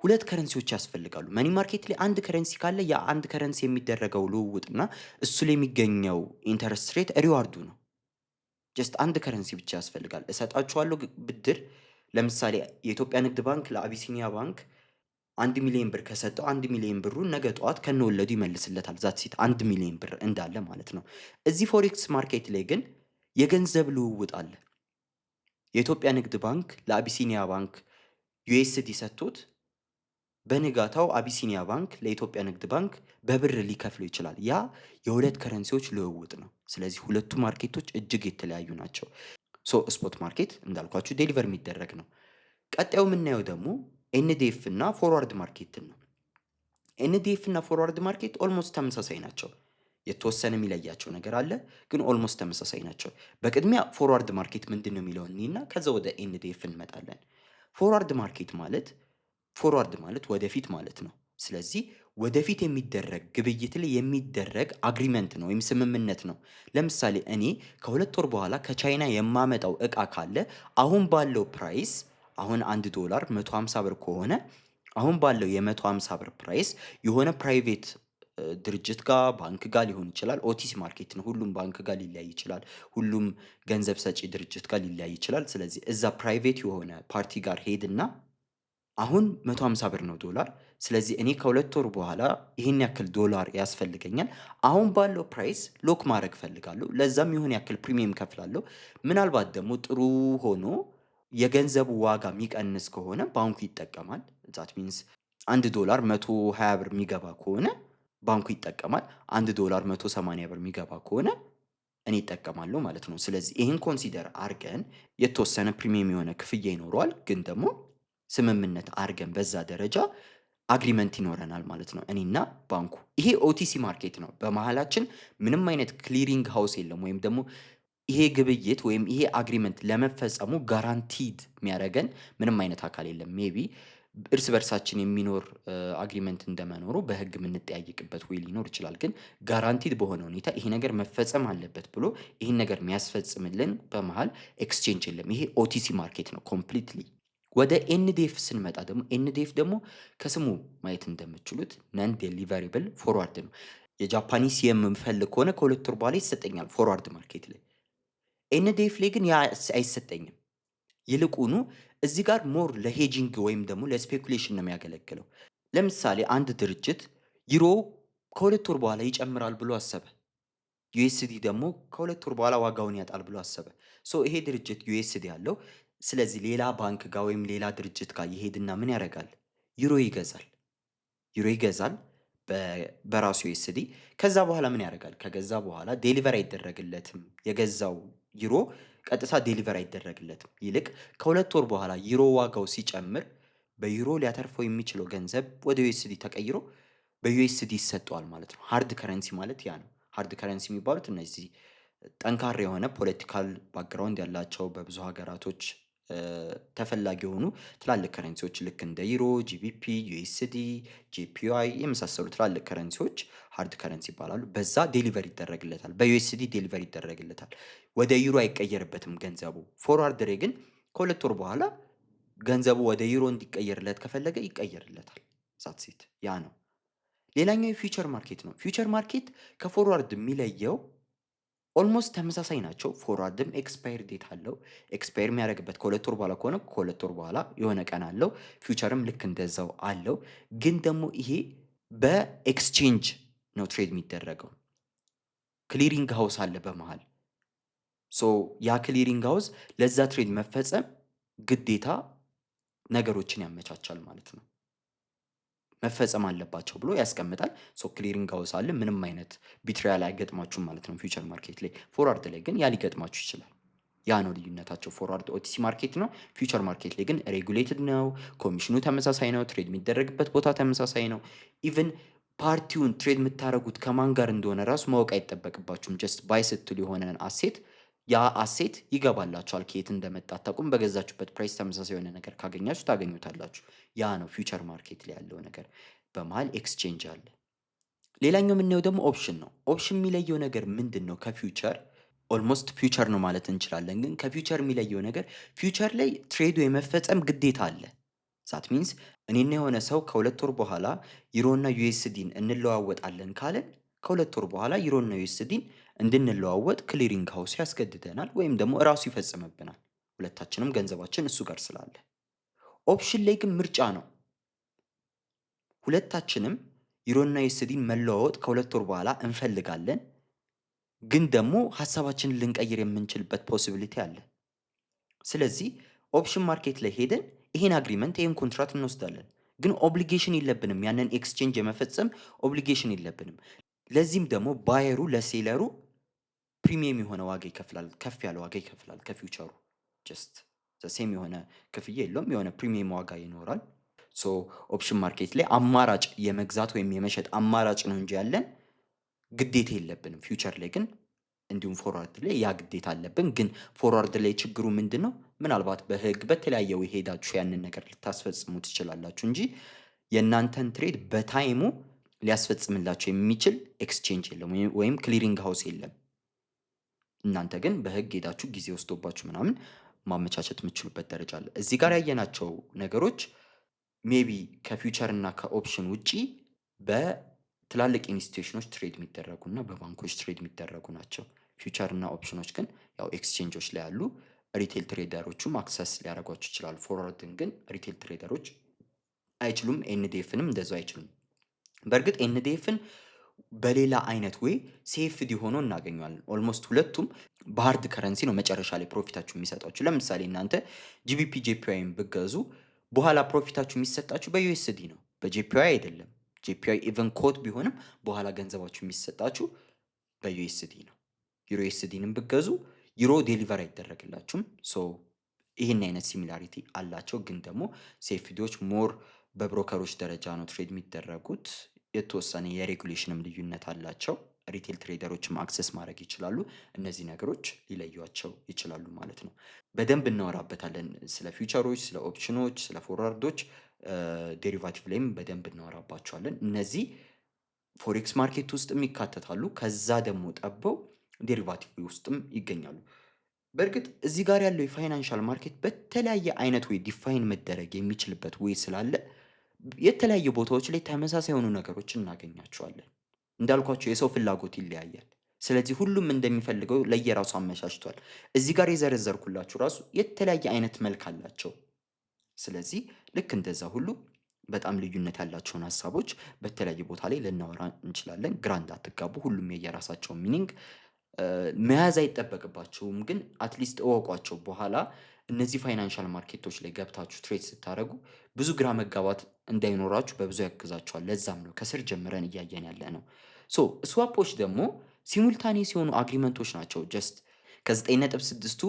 ሁለት ከረንሲዎች ያስፈልጋሉ። መኒ ማርኬት ላይ አንድ ከረንሲ ካለ ያ አንድ ከረንሲ የሚደረገው ልውውጥና እሱ ላይ የሚገኘው ኢንተረስት ሬት ሪዋርዱ ነው። ጀስት አንድ ከረንሲ ብቻ ያስፈልጋል። እሰጣችኋለሁ ብድር። ለምሳሌ የኢትዮጵያ ንግድ ባንክ ለአቢሲኒያ ባንክ 1 ሚሊዮን ብር ከሰጠው 1 ሚሊዮን ብሩን ነገ ጠዋት ከነወለዱ ይመልስለታል። ዛት ሲት 1 ሚሊዮን ብር እንዳለ ማለት ነው። እዚህ ፎሬክስ ማርኬት ላይ ግን የገንዘብ ልውውጥ አለ። የኢትዮጵያ ንግድ ባንክ ለአቢሲኒያ ባንክ ዩኤስዲ ሰጥቶት በንጋታው አቢሲኒያ ባንክ ለኢትዮጵያ ንግድ ባንክ በብር ሊከፍለው ይችላል። ያ የሁለት ከረንሲዎች ልውውጥ ነው። ስለዚህ ሁለቱ ማርኬቶች እጅግ የተለያዩ ናቸው። ሶ ስፖት ማርኬት እንዳልኳችሁ ዴሊቨር የሚደረግ ነው። ቀጣዩ የምናየው ደግሞ ኤንዲኤፍ እና ፎርዋርድ ማርኬትን ነው። ኤንዲኤፍ እና ፎርዋርድ ማርኬት ኦልሞስት ተመሳሳይ ናቸው። የተወሰነ የሚለያቸው ነገር አለ፣ ግን ኦልሞስት ተመሳሳይ ናቸው። በቅድሚያ ፎርዋርድ ማርኬት ምንድን ነው የሚለውን እና ከዛ ወደ ኤንዲኤፍ እንመጣለን። ፎርዋርድ ማርኬት ማለት ፎርዋርድ ማለት ወደፊት ማለት ነው። ስለዚህ ወደፊት የሚደረግ ግብይት ላይ የሚደረግ አግሪመንት ነው ወይም ስምምነት ነው። ለምሳሌ እኔ ከሁለት ወር በኋላ ከቻይና የማመጣው እቃ ካለ አሁን ባለው ፕራይስ አሁን $1 150 ብር ከሆነ አሁን ባለው የ150 ብር ፕራይስ የሆነ ፕራይቬት ድርጅት ጋር ባንክ ጋር ሊሆን ይችላል። ኦቲሲ ማርኬት ነው። ሁሉም ባንክ ጋር ሊለያይ ይችላል። ሁሉም ገንዘብ ሰጪ ድርጅት ጋር ሊለያይ ይችላል። ስለዚህ እዛ ፕራይቬት የሆነ ፓርቲ ጋር ሄድና አሁን 150 ብር ነው ዶላር። ስለዚህ እኔ ከሁለት ወር በኋላ ይህን ያክል ዶላር ያስፈልገኛል። አሁን ባለው ፕራይስ ሎክ ማድረግ ፈልጋለሁ። ለዛም ይሁን ያክል ፕሪሚየም ከፍላለሁ። ምናልባት ደግሞ ጥሩ ሆኖ የገንዘቡ ዋጋ የሚቀንስ ከሆነ ባንኩ ይጠቀማል። ዛት ሚንስ $1 120 ብር የሚገባ ከሆነ ባንኩ ይጠቀማል። $1 180 ብር የሚገባ ከሆነ እኔ ይጠቀማለሁ ማለት ነው። ስለዚህ ይህን ኮንሲደር አርገን የተወሰነ ፕሪሚየም የሆነ ክፍያ ይኖረዋል፣ ግን ደግሞ ስምምነት አርገን በዛ ደረጃ አግሪመንት ይኖረናል ማለት ነው እኔና ባንኩ። ይሄ ኦቲሲ ማርኬት ነው። በመሃላችን ምንም አይነት ክሊሪንግ ሃውስ የለም፣ ወይም ደግሞ ይሄ ግብይት ወይም ይሄ አግሪመንት ለመፈጸሙ ጋራንቲድ የሚያደርገን ምንም አይነት አካል የለም። ሜቢ እርስ በርሳችን የሚኖር አግሪመንት እንደመኖሩ በህግ የምንጠያይቅበት ወይ ሊኖር ይችላል። ግን ጋራንቲድ በሆነ ሁኔታ ይሄ ነገር መፈጸም አለበት ብሎ ይህን ነገር የሚያስፈጽምልን በመሃል ኤክስቼንጅ የለም። ይሄ ኦቲሲ ማርኬት ነው ኮምፕሊትሊ። ወደ ኤንዲኤፍ ስንመጣ ደግሞ ኤንዲኤፍ ደግሞ ከስሙ ማየት እንደምትችሉት ነን ዴሊቨሪብል ፎርዋርድ ነው። የጃፓኒስ የምፈልግ ከሆነ ከሁለት ወር በኋላ ይሰጠኛል ፎርዋርድ ማርኬት ላይ። ኤንዲኤፍ ላይ ግን ያ አይሰጠኝም። ይልቁኑ እዚህ ጋር ሞር ለሄጂንግ ወይም ደግሞ ለስፔኩሌሽን ነው የሚያገለግለው። ለምሳሌ አንድ ድርጅት ዩሮ ከሁለት ወር በኋላ ይጨምራል ብሎ አሰበ። ዩኤስዲ ደግሞ ከሁለት ወር በኋላ ዋጋውን ያጣል ብሎ አሰበ። ሶ ይሄ ድርጅት ዩኤስዲ ያለው፣ ስለዚህ ሌላ ባንክ ጋር ወይም ሌላ ድርጅት ጋር ይሄድና ምን ያደርጋል? ዩሮ ይገዛል። ዩሮ ይገዛል በራሱ ዩኤስዲ። ከዛ በኋላ ምን ያደርጋል? ከገዛ በኋላ ዴሊቨር አይደረግለትም። የገዛው ዩሮ ቀጥታ ዴሊቨር አይደረግለትም። ይልቅ ከሁለት ወር በኋላ ዩሮ ዋጋው ሲጨምር በዩሮ ሊያተርፈው የሚችለው ገንዘብ ወደ ዩኤስዲ ተቀይሮ በዩኤስዲ ይሰጠዋል ማለት ነው። ሃርድ ከረንሲ ማለት ያ ነው። ሃርድ ከረንሲ የሚባሉት እነዚህ ጠንካራ የሆነ ፖለቲካል ባክግራውንድ ያላቸው በብዙ ሀገራቶች ተፈላጊ የሆኑ ትላልቅ ከረንሲዎች ልክ እንደ ዩሮ፣ ጂቢፒ፣ ዩኤስዲ፣ ጂፒዋይ የመሳሰሉ ትላልቅ ከረንሲዎች ሃርድ ከረንሲ ይባላሉ። በዛ ዴሊቨር ይደረግለታል፣ በዩኤስዲ ዴሊቨር ይደረግለታል። ወደ ዩሮ አይቀየርበትም ገንዘቡ። ፎርዋርድ ላይ ግን ከሁለት ወር በኋላ ገንዘቡ ወደ ዩሮ እንዲቀየርለት ከፈለገ ይቀየርለታል። ዛትሴት ያ ነው። ሌላኛው የፊውቸር ማርኬት ነው። ፊውቸር ማርኬት ከፎርዋርድ የሚለየው ኦልሞስት ተመሳሳይ ናቸው። ፎርዋርድም ኤክስፓየር ዴት አለው። ኤክስፓየር የሚያደርግበት ከሁለት ወር በኋላ ከሆነ ከሁለት ወር በኋላ የሆነ ቀን አለው። ፊውቸርም ልክ እንደዛው አለው። ግን ደግሞ ይሄ በኤክስቼንጅ ነው ትሬድ የሚደረገው። ክሊሪንግ ሃውስ አለ በመሃል። ሶ ያ ክሊሪንግ ሃውስ ለዛ ትሬድ መፈጸም ግዴታ ነገሮችን ያመቻቻል ማለት ነው። መፈጸም አለባቸው ብሎ ያስቀምጣል። ሶ ክሊሪንግ ሃውስ አለ። ምንም አይነት ቢትሪያል አይገጥማችሁም ማለት ነው ፊውቸር ማርኬት ላይ። ፎርዋርድ ላይ ግን ያ ሊገጥማችሁ ይችላል። ያ ነው ልዩነታቸው። ፎርዋርድ ኦቲሲ ማርኬት ነው። ፊውቸር ማርኬት ላይ ግን ሬጉሌትድ ነው። ኮሚሽኑ ተመሳሳይ ነው። ትሬድ የሚደረግበት ቦታ ተመሳሳይ ነው። ኢቭን ፓርቲውን ትሬድ የምታደርጉት ከማን ጋር እንደሆነ ራሱ ማወቅ አይጠበቅባችሁም። ጀስት ባይ ስትሉ የሆነን አሴት ያ አሴት ይገባላችኋል። ከየት እንደመጣ አታውቁም። በገዛችሁበት ፕራይስ ተመሳሳይ የሆነ ነገር ካገኛችሁ ታገኙታላችሁ። ያ ነው ፊውቸር ማርኬት ላይ ያለው ነገር። በመሃል ኤክስቼንጅ አለ። ሌላኛው የምናየው ደግሞ ኦፕሽን ነው። ኦፕሽን የሚለየው ነገር ምንድን ነው? ከፊውቸር ኦልሞስት ፊውቸር ነው ማለት እንችላለን። ግን ከፊውቸር የሚለየው ነገር ፊውቸር ላይ ትሬዱ የመፈጸም ግዴታ አለ። ዛት ሚንስ እኔና የሆነ ሰው ከሁለት ወር በኋላ ዩሮና ዩኤስዲን እንለዋወጣለን ካለን ከሁለት ወር በኋላ ዩሮና ዩኤስዲን እንድንለዋወጥ ክሊሪንግ ሃውስ ያስገድደናል፣ ወይም ደግሞ እራሱ ይፈጽምብናል። ሁለታችንም ገንዘባችን እሱ ጋር ስላለ። ኦፕሽን ላይ ግን ምርጫ ነው። ሁለታችንም ዩሮና ዩኤስዲን መለዋወጥ ከሁለት ወር በኋላ እንፈልጋለን፣ ግን ደግሞ ሀሳባችንን ልንቀይር የምንችልበት ፖሲቢሊቲ አለ። ስለዚህ ኦፕሽን ማርኬት ላይ ሄደን ይሄን አግሪመንት ይሄን ኮንትራት እንወስዳለን፣ ግን ኦብሊጌሽን የለብንም። ያንን ኤክስቼንጅ የመፈጸም ኦብሊጌሽን የለብንም። ለዚህም ደግሞ ባየሩ ለሴለሩ ፕሪሚየም የሆነ ዋጋ ይከፍላል፣ ከፍ ያለ ዋጋ ይከፍላል ከፊውቸሩ። ጀስት ሴም የሆነ ክፍያ የለውም፣ የሆነ ፕሪሚየም ዋጋ ይኖራል። ሶ ኦፕሽን ማርኬት ላይ አማራጭ የመግዛት ወይም የመሸጥ አማራጭ ነው እንጂ ያለን ግዴታ የለብንም። ፊውቸር ላይ ግን እንዲሁም ፎርዋርድ ላይ ያ ግዴታ አለብን። ግን ፎርዋርድ ላይ ችግሩ ምንድን ነው? ምናልባት በህግ በተለያየ ወይ ሄዳችሁ ያንን ነገር ልታስፈጽሙ ትችላላችሁ እንጂ የእናንተን ትሬድ በታይሙ ሊያስፈጽምላቸው የሚችል ኤክስቼንጅ የለም ወይም ክሊሪንግ ሃውስ የለም። እናንተ ግን በህግ ሄዳችሁ ጊዜ ወስዶባችሁ ምናምን ማመቻቸት የምትችሉበት ደረጃ አለ። እዚህ ጋር ያየናቸው ነገሮች ሜቢ ከፊውቸር እና ከኦፕሽን ውጪ በትላልቅ ኢንስቲትዩሽኖች ትሬድ የሚደረጉ እና በባንኮች ትሬድ የሚደረጉ ናቸው። ፊውቸር እና ኦፕሽኖች ግን ያው ኤክስቼንጆች ላይ ያሉ ሪቴል ትሬደሮቹም አክሰስ ሊያደርጓቸው ይችላሉ። ፎርዋርድን ግን ሪቴል ትሬደሮች አይችሉም። ኤንዲኤፍንም እንደዛው አይችሉም። በእርግጥ ኤንዲኤፍን በሌላ አይነት ወይ ሴፍዲ ሆኖ እናገኘዋለን። ኦልሞስት ሁለቱም በሃርድ ከረንሲ ነው መጨረሻ ላይ ፕሮፊታችሁ የሚሰጣችሁ። ለምሳሌ እናንተ ጂቢፒ ጄፒዋይን ብገዙ በኋላ ፕሮፊታችሁ የሚሰጣችሁ በዩኤስዲ ነው፣ በጄፒዋይ አይደለም። ጄፒዋይ ኢቨን ኮት ቢሆንም በኋላ ገንዘባችሁ የሚሰጣችሁ በዩኤስዲ ነው። ዩሮ ዩኤስዲንም ብገዙ ዩሮ ዴሊቨር አይደረግላችሁም። ሶ ይህን አይነት ሲሚላሪቲ አላቸው። ግን ደግሞ ሴፍዲዎች ሞር በብሮከሮች ደረጃ ነው ትሬድ የሚደረጉት። የተወሰነ የሬጉሌሽንም ልዩነት አላቸው። ሪቴል ትሬደሮችም አክሰስ ማድረግ ይችላሉ። እነዚህ ነገሮች ሊለዩቸው ይችላሉ ማለት ነው። በደንብ እናወራበታለን ስለ ፊውቸሮች፣ ስለ ኦፕሽኖች፣ ስለ ፎርዋርዶች፣ ዴሪቫቲቭ ላይም በደንብ እናወራባቸዋለን። እነዚህ ፎሬክስ ማርኬት ውስጥም ይካተታሉ። ከዛ ደግሞ ጠበው ዴሪቫቲቭ ውስጥም ይገኛሉ። በእርግጥ እዚህ ጋር ያለው የፋይናንሻል ማርኬት በተለያየ አይነት ወይ ዲፋይን መደረግ የሚችልበት ወይ ስላለ የተለያዩ ቦታዎች ላይ ተመሳሳይ የሆኑ ነገሮችን እናገኛቸዋለን። እንዳልኳቸው የሰው ፍላጎት ይለያያል። ስለዚህ ሁሉም እንደሚፈልገው ለየራሱ አመቻችቷል። እዚህ ጋር የዘረዘርኩላችሁ ራሱ የተለያየ አይነት መልክ አላቸው። ስለዚህ ልክ እንደዛ ሁሉ በጣም ልዩነት ያላቸውን ሀሳቦች በተለያየ ቦታ ላይ ልናወራ እንችላለን። ግራ እንዳትጋቡ፣ ሁሉም የየራሳቸው ሚኒንግ መያዝ አይጠበቅባቸውም። ግን አትሊስት እወቋቸው። በኋላ እነዚህ ፋይናንሻል ማርኬቶች ላይ ገብታችሁ ትሬድ ስታደርጉ ብዙ ግራ መጋባት እንዳይኖራችሁ በብዙ ያግዛችኋል። ለዛም ነው ከስር ጀምረን እያየን ያለ ነው። ሶ ስዋፖች ደግሞ ሲሙልታኔስ የሆኑ አግሪመንቶች ናቸው። ጀስት ከ9.6ቱ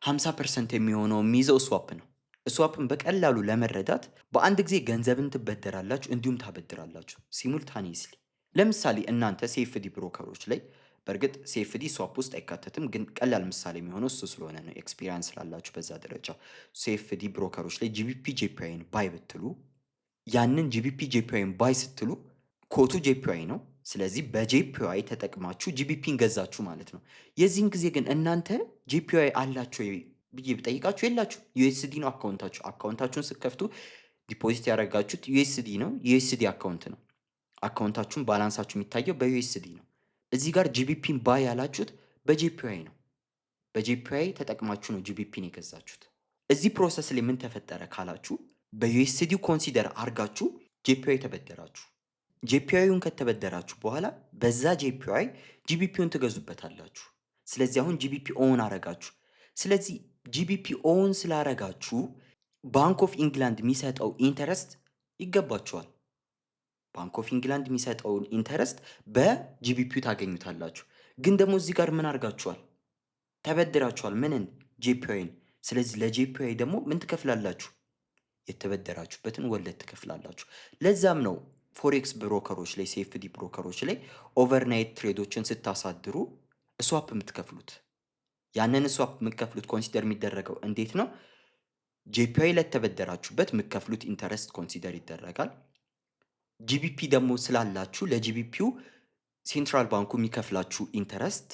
50% የሚሆነው የሚይዘው ስዋፕ ነው። ስዋፕን በቀላሉ ለመረዳት በአንድ ጊዜ ገንዘብን ትበደራላችሁ እንዲሁም ታበድራላችሁ ሲሙልታኔስሊ። ለምሳሌ እናንተ ሴፍዲ ብሮከሮች ላይ በእርግጥ ሲኤፍዲ ስዋፕ ውስጥ አይካተትም፣ ግን ቀላል ምሳሌ የሚሆነው እሱ ስለሆነ ነው። ኤክስፒሪየንስ ስላላችሁ በዛ ደረጃ ሲኤፍዲ ብሮከሮች ላይ ጂቢፒ ጄፒአይን ባይ ብትሉ ያንን ጂቢፒ ጄፒአይን ባይ ስትሉ ኮቱ ጄፒአይ ነው። ስለዚህ በጄፒአይ ተጠቅማችሁ ጂቢፒን ገዛችሁ ማለት ነው። የዚህን ጊዜ ግን እናንተ ጄፒአይ አላችሁ ብዬ ብጠይቃችሁ የላችሁ፣ ዩኤስዲ ነው አካውንታችሁ። አካውንታችሁን ስትከፍቱ ዲፖዚት ያደረጋችሁት ዩኤስዲ ነው፣ ዩኤስዲ አካውንት ነው። አካውንታችሁን ባላንሳችሁ የሚታየው በዩኤስዲ ነው። እዚህ ጋር ጂቢፒን ባይ ያላችሁት በጄፒአይ ነው። በጄፒአይ ተጠቅማችሁ ነው ጂቢፒን የገዛችሁት። እዚህ ፕሮሰስ ላይ ምን ተፈጠረ ካላችሁ በዩኤስዲው ኮንሲደር አርጋችሁ ጄፒአይ ተበደራችሁ። ጄፒአይውን ከተበደራችሁ በኋላ በዛ ጄፒአይ ጂቢፒውን ትገዙበታላችሁ። ስለዚህ አሁን ጂቢፒ ኦን አረጋችሁ። ስለዚህ ጂቢፒ ኦን ስላረጋችሁ ባንክ ኦፍ ኢንግላንድ የሚሰጠው ኢንተረስት ይገባችኋል። ባንክ ኦፍ ኢንግላንድ የሚሰጠውን ኢንተረስት በጂቢፒው ታገኙታላችሁ። ግን ደግሞ እዚህ ጋር ምን አድርጋችኋል? ተበድራችኋል። ምንን? ጄፒአይን። ስለዚህ ለጄፒአይ ደግሞ ምን ትከፍላላችሁ? የተበደራችሁበትን ወለድ ትከፍላላችሁ። ለዛም ነው ፎሬክስ ብሮከሮች ላይ ሲኤፍዲ ብሮከሮች ላይ ኦቨርናይት ትሬዶችን ስታሳድሩ ስዋፕ የምትከፍሉት። ያንን ስዋፕ የምትከፍሉት ኮንሲደር የሚደረገው እንዴት ነው? ጄፒአይ ለተበደራችሁበት የምትከፍሉት ኢንተረስት ኮንሲደር ይደረጋል። ጂቢፒ ደግሞ ስላላችሁ ለጂቢፒው ሴንትራል ባንኩ የሚከፍላችሁ ኢንተረስት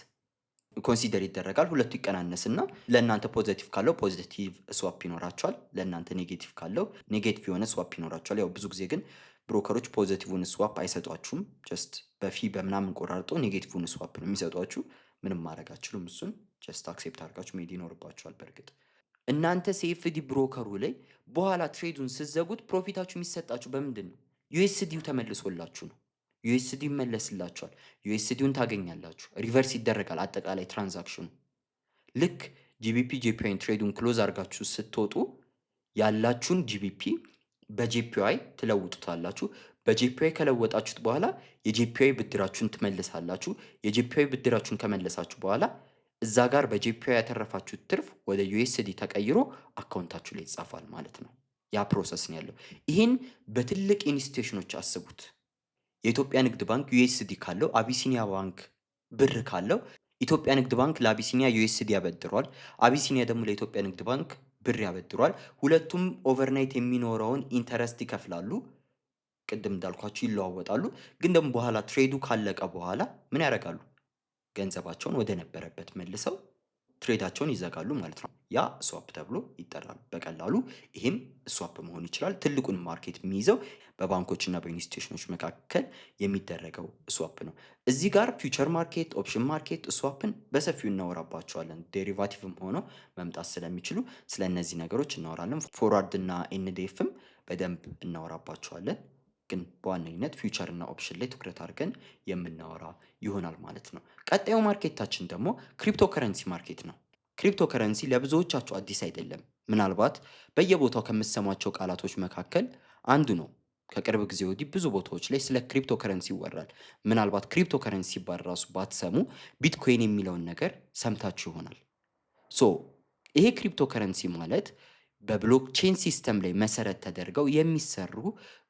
ኮንሲደር ይደረጋል። ሁለቱ ይቀናነስና ለእናንተ ፖዚቲቭ ካለው ፖዚቲቭ ስዋፕ ይኖራቸዋል፣ ለእናንተ ኔጌቲቭ ካለው ኔጌቲቭ የሆነ ስዋፕ ይኖራቸዋል። ያው ብዙ ጊዜ ግን ብሮከሮች ፖዚቲቭን ስዋፕ አይሰጧችሁም። ጀስት በፊ በምናምን ቆራርጦ ኔጌቲቭን ስዋፕ ነው የሚሰጧችሁ። ምንም ማድረግ አትችሉም። እሱን ጀስት አክሴፕት አድርጋችሁ መሄድ ይኖርባችኋል። በእርግጥ እናንተ ሲኤፍዲ ብሮከሩ ላይ በኋላ ትሬዱን ስትዘጉት ፕሮፊታችሁ የሚሰጣችሁ በምንድን ነው? ዩኤስዲው ተመልሶላችሁ ነው። ዩኤስዲ ይመለስላችኋል። ዩኤስዲውን ታገኛላችሁ። ሪቨርስ ይደረጋል አጠቃላይ ትራንዛክሽኑ። ልክ ጂቢፒ ጄፒአይን ትሬዱን ክሎዝ አድርጋችሁ ስትወጡ ያላችሁን ጂቢፒ በጄፒአይ ትለውጡታላችሁ። በጄፒአይ ከለወጣችሁት በኋላ የጄፒአይ ብድራችሁን ትመልሳላችሁ። የጄፒአይ ብድራችሁን ከመለሳችሁ በኋላ እዛ ጋር በጄፒአይ ያተረፋችሁት ትርፍ ወደ ዩኤስዲ ተቀይሮ አካውንታችሁ ላይ ይጻፋል ማለት ነው። ያ ፕሮሰስ ነው ያለው። ይህን በትልቅ ኢንስቲትዩሽኖች አስቡት። የኢትዮጵያ ንግድ ባንክ ዩኤስዲ ካለው፣ አቢሲኒያ ባንክ ብር ካለው ኢትዮጵያ ንግድ ባንክ ለአቢሲኒያ ዩኤስዲ ያበድሯል። አቢሲኒያ ደግሞ ለኢትዮጵያ ንግድ ባንክ ብር ያበድሯል። ሁለቱም ኦቨርናይት የሚኖረውን ኢንተረስት ይከፍላሉ። ቅድም እንዳልኳችሁ ይለዋወጣሉ። ግን ደግሞ በኋላ ትሬዱ ካለቀ በኋላ ምን ያደርጋሉ? ገንዘባቸውን ወደ ነበረበት መልሰው ትሬዳቸውን ይዘጋሉ ማለት ነው። ያ ስዋፕ ተብሎ ይጠራል በቀላሉ። ይሄም ስዋፕ መሆን ይችላል። ትልቁን ማርኬት የሚይዘው በባንኮችና በኢንስቲትዩሽኖች መካከል የሚደረገው ስዋፕ ነው። እዚህ ጋር ፊውቸር ማርኬት፣ ኦፕሽን ማርኬት ስዋፕን በሰፊው እናወራባቸዋለን። ዴሪቫቲቭም ሆነው መምጣት ስለሚችሉ ስለ እነዚህ ነገሮች እናወራለን። ፎርዋርድ እና ኤንዲኤፍም በደንብ እናወራባቸዋለን። ግን በዋነኝነት ፊውቸር እና ኦፕሽን ላይ ትኩረት አድርገን የምናወራ ይሆናል ማለት ነው። ቀጣዩ ማርኬታችን ደግሞ ክሪፕቶ ከረንሲ ማርኬት ነው። ክሪፕቶ ከረንሲ ለብዙዎቻችሁ አዲስ አይደለም። ምናልባት በየቦታው ከምትሰሟቸው ቃላቶች መካከል አንዱ ነው። ከቅርብ ጊዜ ወዲህ ብዙ ቦታዎች ላይ ስለ ክሪፕቶ ከረንሲ ይወራል። ምናልባት ክሪፕቶ ከረንሲ ሲባል ራሱ ባትሰሙ ቢትኮይን የሚለውን ነገር ሰምታችሁ ይሆናል። ይሄ ክሪፕቶ ከረንሲ ማለት በብሎክቼን ሲስተም ላይ መሰረት ተደርገው የሚሰሩ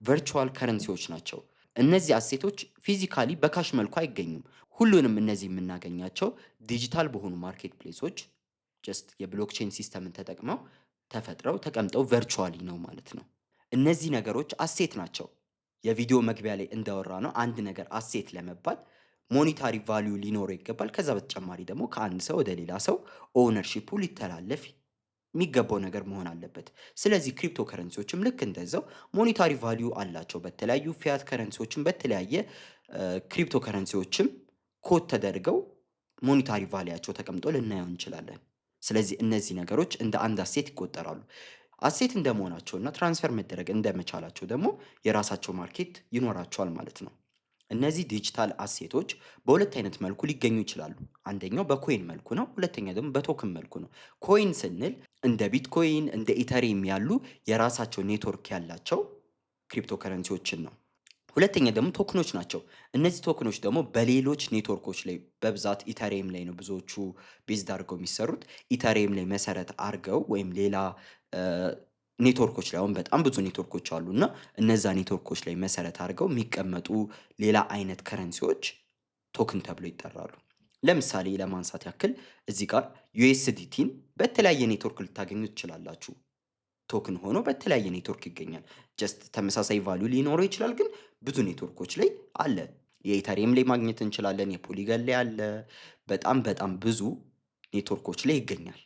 ቨርቹዋል ከረንሲዎች ናቸው። እነዚህ አሴቶች ፊዚካሊ በካሽ መልኩ አይገኙም። ሁሉንም እነዚህ የምናገኛቸው ዲጂታል በሆኑ ማርኬት ፕሌሶች ጀስት የብሎክቼን ሲስተምን ተጠቅመው ተፈጥረው ተቀምጠው ቨርቹዋሊ ነው ማለት ነው። እነዚህ ነገሮች አሴት ናቸው። የቪዲዮ መግቢያ ላይ እንዳወራ ነው አንድ ነገር አሴት ለመባል ሞኔታሪ ቫልዩ ሊኖረው ይገባል። ከዛ በተጨማሪ ደግሞ ከአንድ ሰው ወደ ሌላ ሰው ኦውነርሺፑ ሊተላለፍ የሚገባው ነገር መሆን አለበት። ስለዚህ ክሪፕቶ ከረንሲዎችም ልክ እንደዛው ሞኔታሪ ቫልዩ አላቸው። በተለያዩ ፊያት ከረንሲዎችም በተለያየ ክሪፕቶ ከረንሲዎችም ኮድ ተደርገው ሞኔታሪ ቫልያቸው ተቀምጦ ልናየው እንችላለን። ስለዚህ እነዚህ ነገሮች እንደ አንድ አሴት ይቆጠራሉ። አሴት እንደመሆናቸውና ትራንስፈር መደረግ እንደመቻላቸው ደግሞ የራሳቸው ማርኬት ይኖራቸዋል ማለት ነው። እነዚህ ዲጂታል አሴቶች በሁለት አይነት መልኩ ሊገኙ ይችላሉ። አንደኛው በኮይን መልኩ ነው። ሁለተኛ ደግሞ በቶክን መልኩ ነው። ኮይን ስንል እንደ ቢትኮይን እንደ ኢተሪየም ያሉ የራሳቸው ኔትወርክ ያላቸው ክሪፕቶ ከረንሲዎችን ነው። ሁለተኛ ደግሞ ቶክኖች ናቸው። እነዚህ ቶክኖች ደግሞ በሌሎች ኔትወርኮች ላይ በብዛት ኢተሪየም ላይ ነው ብዙዎቹ ቤዝድ አድርገው የሚሰሩት። ኢተሪየም ላይ መሰረት አድርገው ወይም ሌላ ኔትወርኮች ላይ አሁን በጣም ብዙ ኔትወርኮች አሉ እና እነዛ ኔትወርኮች ላይ መሰረት አድርገው የሚቀመጡ ሌላ አይነት ከረንሲዎች ቶክን ተብሎ ይጠራሉ። ለምሳሌ ለማንሳት ያክል እዚህ ጋር ዩኤስዲቲን በተለያየ ኔትወርክ ልታገኙ ትችላላችሁ። ቶክን ሆኖ በተለያየ ኔትወርክ ይገኛል። ጀስት ተመሳሳይ ቫልዩ ሊኖረው ይችላል፣ ግን ብዙ ኔትወርኮች ላይ አለ። የኢተሪየም ላይ ማግኘት እንችላለን፣ የፖሊገን ላይ አለ። በጣም ብዙ ኔትወርኮች ላይ ይገኛል።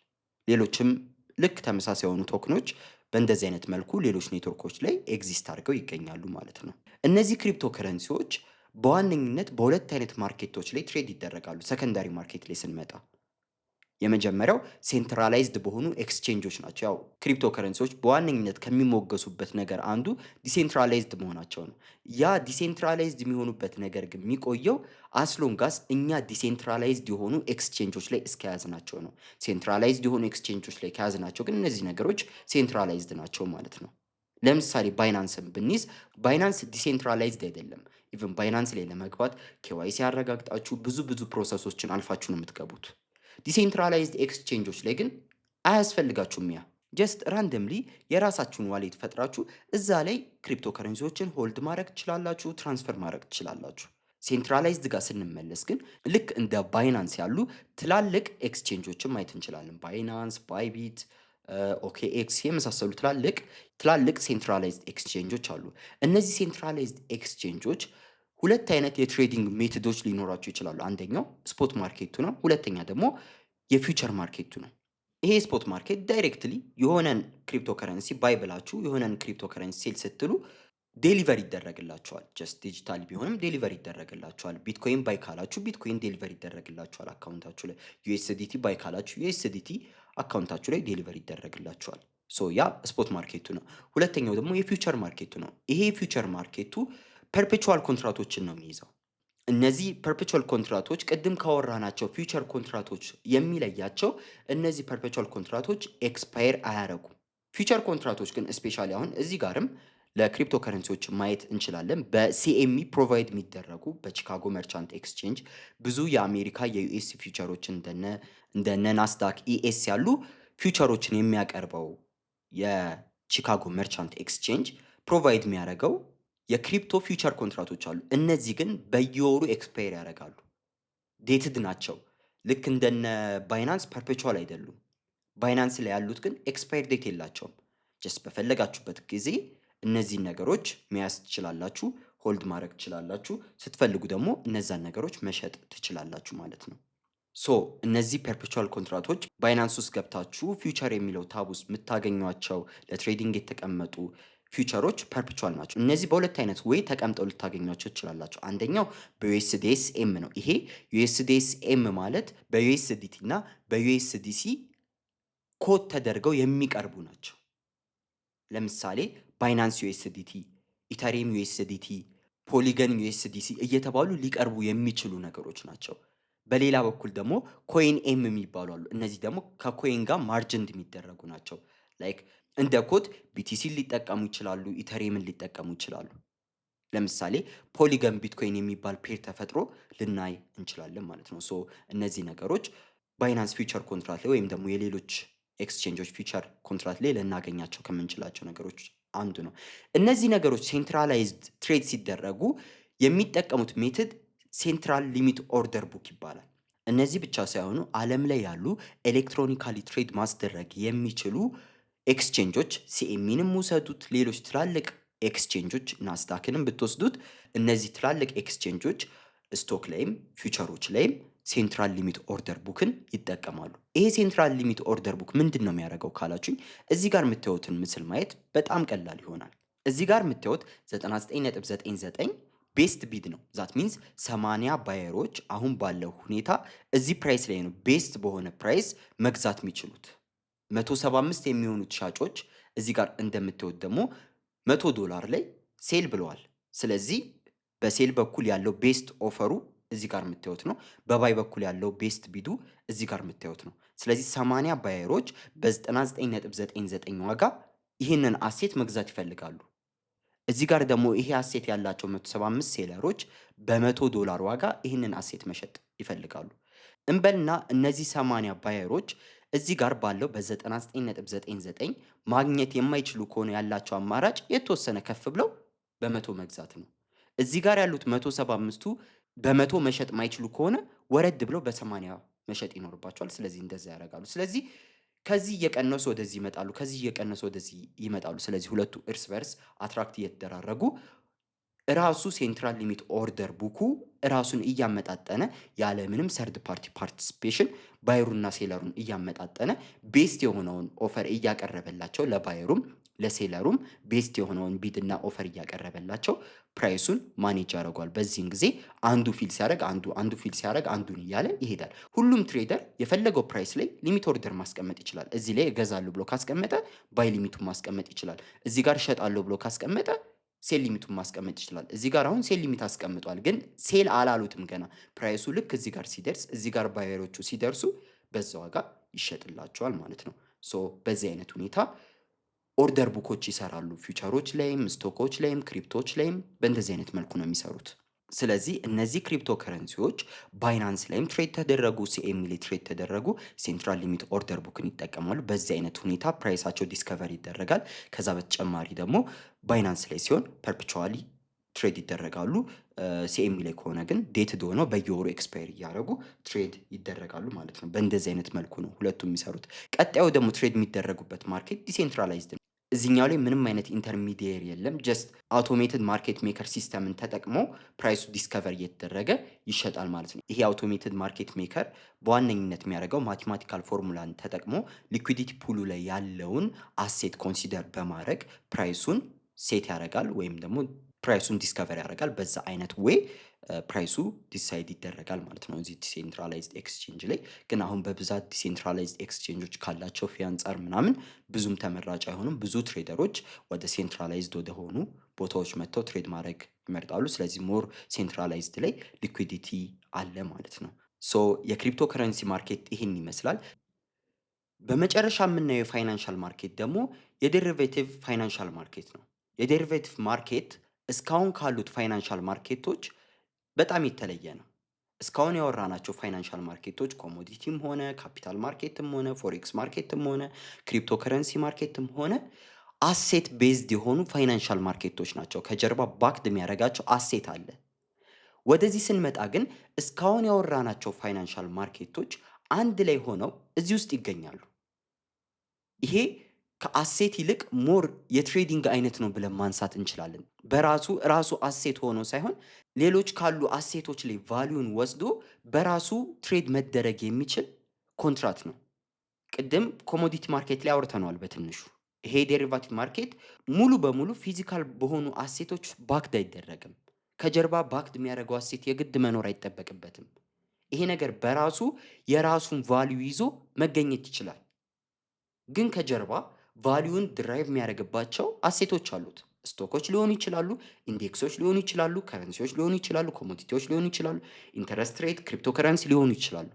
ሌሎችም ልክ ተመሳሳይ የሆኑ ቶክኖች በእንደዚህ አይነት መልኩ ሌሎች ኔትወርኮች ላይ ኤግዚስት አድርገው ይገኛሉ ማለት ነው። እነዚህ ክሪፕቶ ከረንሲዎች በዋነኝነት በሁለት አይነት ማርኬቶች ላይ ትሬድ ይደረጋሉ። ሰከንዳሪ ማርኬት ላይ ስንመጣ የመጀመሪያው ሴንትራላይዝድ በሆኑ ኤክስቼንጆች ናቸው። ያው ክሪፕቶ ከረንሲዎች በዋነኝነት ከሚሞገሱበት ነገር አንዱ ዲሴንትራላይዝድ መሆናቸው ነው። ያ ዲሴንትራላይዝድ የሚሆኑበት ነገር ግን የሚቆየው አስሎንጋስ እኛ ዲሴንትራላይዝድ የሆኑ ኤክስቼንጆች ላይ እስከያዝናቸው ነው። ሴንትራላይዝድ የሆኑ ኤክስቼንጆች ላይ ከያዝናቸው ግን እነዚህ ነገሮች ሴንትራላይዝድ ናቸው ማለት ነው። ለምሳሌ ባይናንስን ብንይዝ ባይናንስ ዲሴንትራላይዝድ አይደለም። ኢቨን ባይናንስ ላይ ለመግባት ኬዋይሲ ያረጋግጣችሁ ብዙ ፕሮሰሶችን አልፋችሁ ነው የምትገቡት። ዲሴንትራላይዝድ ኤክስቼንጆች ላይ ግን አያስፈልጋችሁም። ያ ጀስት ራንደምሊ የራሳችሁን ዋሌት ፈጥራችሁ እዛ ላይ ክሪፕቶ ከረንሲዎችን ሆልድ ማድረግ ትችላላችሁ፣ ትራንስፈር ማድረግ ትችላላችሁ። ሴንትራላይዝድ ጋር ስንመለስ ግን ልክ እንደ ባይናንስ ያሉ ትላልቅ ኤክስቼንጆችን ማየት እንችላለን። ባይናንስ፣ ባይቢት፣ ኦኬኤክስ የመሳሰሉ ትላልቅ ሴንትራላይዝድ ኤክስቼንጆች አሉ። እነዚህ ሴንትራላይዝድ ኤክስቼንጆች ሁለት አይነት የትሬዲንግ ሜቶዶች ሊኖራቸው ይችላሉ። አንደኛው ስፖት ማርኬቱ ነው። ሁለተኛ ደግሞ የፊውቸር ማርኬቱ ነው። ይሄ ስፖት ማርኬት ዳይሬክትሊ የሆነን ክሪፕቶ ከረንሲ ባይ ብላችሁ የሆነን ክሪፕቶ ከረንሲ ሴል ስትሉ ዴሊቨር ይደረግላችኋል። ጀስት ዲጂታል ቢሆንም ዴሊቨር ይደረግላችኋል። ቢትኮይን ባይ ካላችሁ ቢትኮይን ዴሊቨር ይደረግላችኋል አካውንታችሁ ላይ። ዩኤስዲቲ ባይ ካላችሁ ዩኤስዲቲ አካውንታችሁ ላይ ዴሊቨር ይደረግላችኋል። ሶ ያ ስፖት ማርኬቱ ነው። ሁለተኛው ደግሞ የፊውቸር ማርኬቱ ነው። ይሄ ፊውቸር ማርኬቱ ፐርፔቹዋል ኮንትራቶችን ነው የሚይዘው። እነዚህ ፐርፔቹዋል ኮንትራቶች ቅድም ካወራናቸው ፊውቸር ኮንትራቶች የሚለያቸው እነዚህ ፐርፔቹዋል ኮንትራቶች ኤክስፓየር አያረጉም። ፊውቸር ኮንትራቶች ግን ስፔሻሊ አሁን እዚህ ጋርም ለክሪፕቶ ከረንሲዎች ማየት እንችላለን። በሲኤምኢ ፕሮቫይድ የሚደረጉ በቺካጎ መርቻንት ኤክስቼንጅ ብዙ የአሜሪካ የዩኤስ ፊውቸሮች እንደነ ናስዳክ ኢኤስ ያሉ ፊውቸሮችን የሚያቀርበው የቺካጎ መርቻንት ኤክስቼንጅ ፕሮቫይድ የሚያደርገው የክሪፕቶ ፊውቸር ኮንትራቶች አሉ። እነዚህ ግን በየወሩ ኤክስፓየር ያደርጋሉ፣ ዴትድ ናቸው። ልክ እንደነ ባይናንስ ፐርፔቹዋል አይደሉም። ባይናንስ ላይ ያሉት ግን ኤክስፓየር ዴት የላቸውም። ጀስት በፈለጋችሁበት ጊዜ እነዚህን ነገሮች መያዝ ትችላላችሁ፣ ሆልድ ማድረግ ትችላላችሁ። ስትፈልጉ ደግሞ እነዛን ነገሮች መሸጥ ትችላላችሁ ማለት ነው። ሶ እነዚህ ፐርፔቹዋል ኮንትራቶች ባይናንስ ውስጥ ገብታችሁ ፊውቸር የሚለው ታብ ውስጥ የምታገኟቸው ለትሬዲንግ የተቀመጡ ፊውቸሮች ፐርፔቹዋል ናቸው። እነዚህ በሁለት አይነት ወይ ተቀምጠው ልታገኟቸው ትችላላችሁ። አንደኛው በዩኤስዲኤስኤም ነው። ይሄ ዩኤስዲኤስኤም ማለት በዩኤስዲቲ እና በዩኤስዲሲ ኮድ ተደርገው የሚቀርቡ ናቸው። ለምሳሌ ባይናንስ ዩኤስዲቲ፣ ኢተሪየም ዩኤስዲቲ፣ ፖሊገን ዩኤስዲሲ እየተባሉ ሊቀርቡ የሚችሉ ነገሮች ናቸው። በሌላ በኩል ደግሞ ኮይን ኤም የሚባሉ አሉ። እነዚህ ደግሞ ከኮይን ጋር ማርጅንድ የሚደረጉ ናቸው። ላይክ እንደ ኮድ ቢቲሲን ሊጠቀሙ ይችላሉ፣ ኢተሪየምን ሊጠቀሙ ይችላሉ። ለምሳሌ ፖሊገን ቢትኮይን የሚባል ፔር ተፈጥሮ ልናይ እንችላለን ማለት ነው። ሶ እነዚህ ነገሮች ባይናንስ ፊውቸር ኮንትራት ላይ ወይም ደግሞ የሌሎች ኤክስቼንጆች ፊውቸር ኮንትራት ላይ ልናገኛቸው ከምንችላቸው ነገሮች አንዱ ነው። እነዚህ ነገሮች ሴንትራላይዝድ ትሬድ ሲደረጉ የሚጠቀሙት ሜትድ ሴንትራል ሊሚት ኦርደር ቡክ ይባላል። እነዚህ ብቻ ሳይሆኑ ዓለም ላይ ያሉ ኤሌክትሮኒካሊ ትሬድ ማስደረግ የሚችሉ ኤክስቼንጆች ሲኤምኢንም ውሰዱት፣ ሌሎች ትላልቅ ኤክስቼንጆች ናስዳክንም ብትወስዱት እነዚህ ትላልቅ ኤክስቼንጆች ስቶክ ላይም ፊውቸሮች ላይም ሴንትራል ሊሚት ኦርደር ቡክን ይጠቀማሉ። ይሄ ሴንትራል ሊሚት ኦርደር ቡክ ምንድን ነው የሚያደርገው ካላችሁኝ፣ እዚህ ጋር የምታዩትን ምስል ማየት በጣም ቀላል ይሆናል። እዚህ ጋር የምታዩት 99.99 ቤስት ቢድ ነው። ዛት ሚንስ 80 ባየሮች አሁን ባለው ሁኔታ እዚህ ፕራይስ ላይ ነው ቤስት በሆነ ፕራይስ መግዛት የሚችሉት። 175 የሚሆኑት ሻጮች እዚህ ጋር እንደምታዩት ደግሞ $100 ላይ ሴል ብለዋል። ስለዚህ በሴል በኩል ያለው ቤስት ኦፈሩ እዚህ ጋር የምታዩት ነው። በባይ በኩል ያለው ቤስት ቢዱ እዚህ ጋር የምታዩት ነው። ስለዚህ 80 ባየሮች በ99.99 ዋጋ ይህንን አሴት መግዛት ይፈልጋሉ። እዚህ ጋር ደግሞ ይሄ አሴት ያላቸው 175 ሴለሮች በ$100 ዋጋ ይህንን አሴት መሸጥ ይፈልጋሉ። እንበልና እነዚህ 80 ባየሮች እዚህ ጋር ባለው በ99.99 ማግኘት የማይችሉ ከሆነ ያላቸው አማራጭ የተወሰነ ከፍ ብለው በ100 መግዛት ነው። እዚህ ጋር ያሉት 175ቱ በመቶ መሸጥ ማይችሉ ከሆነ ወረድ ብለው በ80 መሸጥ ይኖርባቸዋል። ስለዚህ እንደዛ ያደርጋሉ። ስለዚህ ከዚህ እየቀነሱ ወደዚህ ይመጣሉ፣ ከዚህ እየቀነሱ ወደዚህ ይመጣሉ። ስለዚህ ሁለቱ እርስ በርስ አትራክት እየተደራረጉ ራሱ ሴንትራል ሊሚት ኦርደር ቡኩ ራሱን እያመጣጠነ ያለምንም ሰርድ ፓርቲ ፓርቲሲፔሽን ባየሩና ሴለሩን እያመጣጠነ ቤስት የሆነውን ኦፈር እያቀረበላቸው ለባየሩም ለሴለሩም ቤስት የሆነውን ቢድና ኦፈር እያቀረበላቸው ፕራይሱን ማኔጅ ያደርጓል። በዚህን ጊዜ አንዱ ፊል ሲያደርግ አንዱ ፊል ሲያደርግ አንዱን እያለ ይሄዳል። ሁሉም ትሬደር የፈለገው ፕራይስ ላይ ሊሚት ኦርደር ማስቀመጥ ይችላል። እዚህ ላይ እገዛለሁ ብሎ ካስቀመጠ ባይ ሊሚቱን ማስቀመጥ ይችላል። እዚህ ጋር እሸጣለሁ ብሎ ካስቀመጠ ሴል ሊሚቱን ማስቀመጥ ይችላል። እዚህ ጋር አሁን ሴል ሊሚት አስቀምጧል፣ ግን ሴል አላሉትም ገና። ፕራይሱ ልክ እዚህ ጋር ሲደርስ እዚህ ጋር ባየሮቹ ሲደርሱ በዛ ዋጋ ይሸጥላቸዋል ማለት ነው። ሶ በዚህ አይነት ሁኔታ ኦርደር ቡኮች ይሰራሉ። ፊውቸሮች ላይም ስቶኮች ላይም ክሪፕቶች ላይም በእንደዚህ አይነት መልኩ ነው የሚሰሩት። ስለዚህ እነዚህ ክሪፕቶ ከረንሲዎች ባይናንስ ላይም ትሬድ ተደረጉ፣ ሲኤም ላይ ትሬድ ተደረጉ፣ ሴንትራል ሊሚት ኦርደር ቡክን ይጠቀማሉ። በዚህ አይነት ሁኔታ ፕራይሳቸው ዲስከቨር ይደረጋል። ከዛ በተጨማሪ ደግሞ ባይናንስ ላይ ሲሆን ፐርፔቹዋሊ ትሬድ ይደረጋሉ። ሲኤም ላይ ከሆነ ግን ዴትድ ሆነው በየወሩ ኤክስፓየር እያደረጉ ትሬድ ይደረጋሉ ማለት ነው። በእንደዚህ አይነት መልኩ ነው ሁለቱም የሚሰሩት። ቀጣዩ ደግሞ ትሬድ የሚደረጉበት ማርኬት ዲሴንትራላይዝድ ነው። እዚህኛው ላይ ምንም አይነት ኢንተርሚዲየር የለም። ጀስት አውቶሜትድ ማርኬት ሜከር ሲስተምን ተጠቅሞ ፕራይሱ ዲስከቨር እየተደረገ ይሸጣል ማለት ነው። ይሄ አውቶሜትድ ማርኬት ሜከር በዋነኝነት የሚያደርገው ማቴማቲካል ፎርሙላን ተጠቅሞ ሊኩዊዲቲ ፑሉ ላይ ያለውን አሴት ኮንሲደር በማድረግ ፕራይሱን ሴት ያደርጋል ወይም ደግሞ ፕራይሱን ዲስከቨር ያደርጋል። በዛ አይነት ዌይ ፕራይሱ ዲሳይድ ይደረጋል ማለት ነው እዚህ ዲሴንትራላይዝድ ኤክስቼንጅ ላይ። ግን አሁን በብዛት ዲሴንትራላይዝድ ኤክስቼንጆች ካላቸው ፊ አንጻር ምናምን ብዙም ተመራጭ አይሆኑም። ብዙ ትሬደሮች ወደ ሴንትራላይዝድ ወደሆኑ ቦታዎች መጥተው ትሬድ ማድረግ ይመርጣሉ። ስለዚህ ሞር ሴንትራላይዝድ ላይ ሊኩዊዲቲ አለ ማለት ነው። ሶ የክሪፕቶ ከረንሲ ማርኬት ይህን ይመስላል። በመጨረሻ የምናየው የፋይናንሻል ማርኬት ደግሞ የዴሪቬቲቭ ፋይናንሻል ማርኬት ነው። የዴሪቬቲቭ ማርኬት እስካሁን ካሉት ፋይናንሻል ማርኬቶች በጣም የተለየ ነው። እስካሁን ያወራናቸው ፋይናንሻል ማርኬቶች ኮሞዲቲም ሆነ ካፒታል ማርኬትም ሆነ ፎሬክስ ማርኬትም ሆነ ክሪፕቶ ከረንሲ ማርኬትም ሆነ አሴት ቤዝድ የሆኑ ፋይናንሻል ማርኬቶች ናቸው። ከጀርባ ባክድ የሚያደርጋቸው አሴት አለ። ወደዚህ ስንመጣ ግን እስካሁን ያወራናቸው ፋይናንሻል ማርኬቶች አንድ ላይ ሆነው እዚህ ውስጥ ይገኛሉ። ይሄ ከአሴት ይልቅ ሞር የትሬዲንግ አይነት ነው ብለን ማንሳት እንችላለን። ራሱ አሴት ሆኖ ሳይሆን ሌሎች ካሉ አሴቶች ላይ ቫሊዩን ወስዶ በራሱ ትሬድ መደረግ የሚችል ኮንትራት ነው። ቅድም ኮሞዲቲ ማርኬት ላይ አውርተነዋል በትንሹ። ይሄ ዴሪቫቲቭ ማርኬት ሙሉ በሙሉ ፊዚካል በሆኑ አሴቶች ባክድ አይደረግም። ከጀርባ ባክድ የሚያደርገው አሴት የግድ መኖር አይጠበቅበትም። ይሄ ነገር በራሱ የራሱን ቫሊዩ ይዞ መገኘት ይችላል። ግን ከጀርባ ቫሊዩን ድራይቭ የሚያደርግባቸው አሴቶች አሉት። ስቶኮች ሊሆኑ ይችላሉ፣ ኢንዴክሶች ሊሆኑ ይችላሉ፣ ከረንሲዎች ሊሆኑ ይችላሉ፣ ኮሞዲቲዎች ሊሆኑ ይችላሉ፣ ኢንተረስት ሬት፣ ክሪፕቶ ከረንሲ ሊሆኑ ይችላሉ።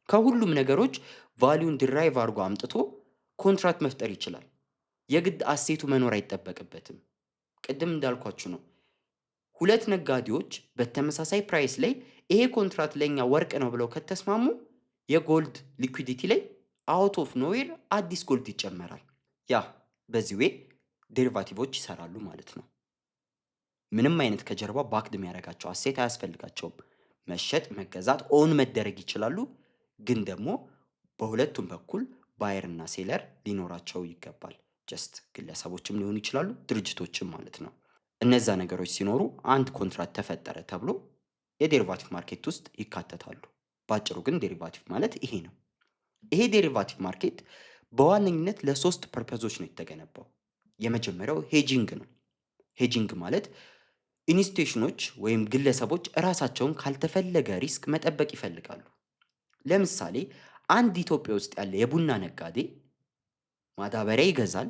ከሁሉም ነገሮች ቫሊዩን ድራይቭ አድርጎ አምጥቶ ኮንትራት መፍጠር ይችላል። የግድ አሴቱ መኖር አይጠበቅበትም። ቅድም እንዳልኳችሁ ነው። ሁለት ነጋዴዎች በተመሳሳይ ፕራይስ ላይ ይሄ ኮንትራት ለኛ ወርቅ ነው ብለው ከተስማሙ የጎልድ ሊኩዊዲቲ ላይ አውት ኦፍ ኖዌር አዲስ ጎልድ ይጨመራል። ያ በዚህ ዌይ ዴሪቫቲቮች ይሰራሉ ማለት ነው። ምንም አይነት ከጀርባ ባክድ የሚያደርጋቸው አሴት አያስፈልጋቸውም። መሸጥ፣ መገዛት፣ ኦን መደረግ ይችላሉ። ግን ደግሞ በሁለቱም በኩል ባየር እና ሴለር ሊኖራቸው ይገባል። ጀስት ግለሰቦችም ሊሆኑ ይችላሉ፣ ድርጅቶችም ማለት ነው። እነዛ ነገሮች ሲኖሩ አንድ ኮንትራት ተፈጠረ ተብሎ የዴሪቫቲቭ ማርኬት ውስጥ ይካተታሉ። በአጭሩ ግን ዴሪቫቲቭ ማለት ይሄ ነው። ይሄ ዴሪቫቲቭ ማርኬት በዋነኝነት ለሶስት ፐርፐዞች ነው የተገነባው። የመጀመሪያው ሄጂንግ ነው። ሄጂንግ ማለት ኢንስቲትዩሽኖች ወይም ግለሰቦች እራሳቸውን ካልተፈለገ ሪስክ መጠበቅ ይፈልጋሉ። ለምሳሌ አንድ ኢትዮጵያ ውስጥ ያለ የቡና ነጋዴ ማዳበሪያ ይገዛል፣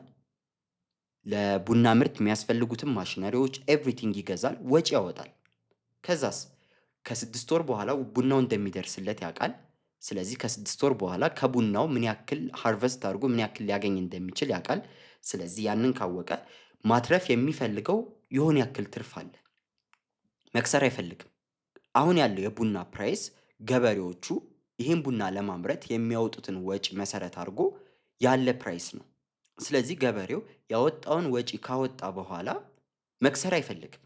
ለቡና ምርት የሚያስፈልጉትን ማሽነሪዎች ኤቭሪቲንግ ይገዛል፣ ወጪ ያወጣል። ከዛስ ከ6 ወር በኋላ ቡናው እንደሚደርስለት ያውቃል። ስለዚህ ከ6 ወር በኋላ ከቡናው ምን ያክል ሃርቨስት አድርጎ ምን ያክል ሊያገኝ እንደሚችል ያውቃል። ስለዚህ ያንን ካወቀ ማትረፍ የሚፈልገው የሆነ ያክል ትርፍ አለ። መክሰር አይፈልግም። አሁን ያለው የቡና ፕራይስ ገበሬዎቹ ይህን ቡና ለማምረት የሚያወጡትን ወጪ መሰረት አድርጎ ያለ ፕራይስ ነው። ስለዚህ ገበሬው ያወጣውን ወጪ ካወጣ በኋላ መክሰር አይፈልግም።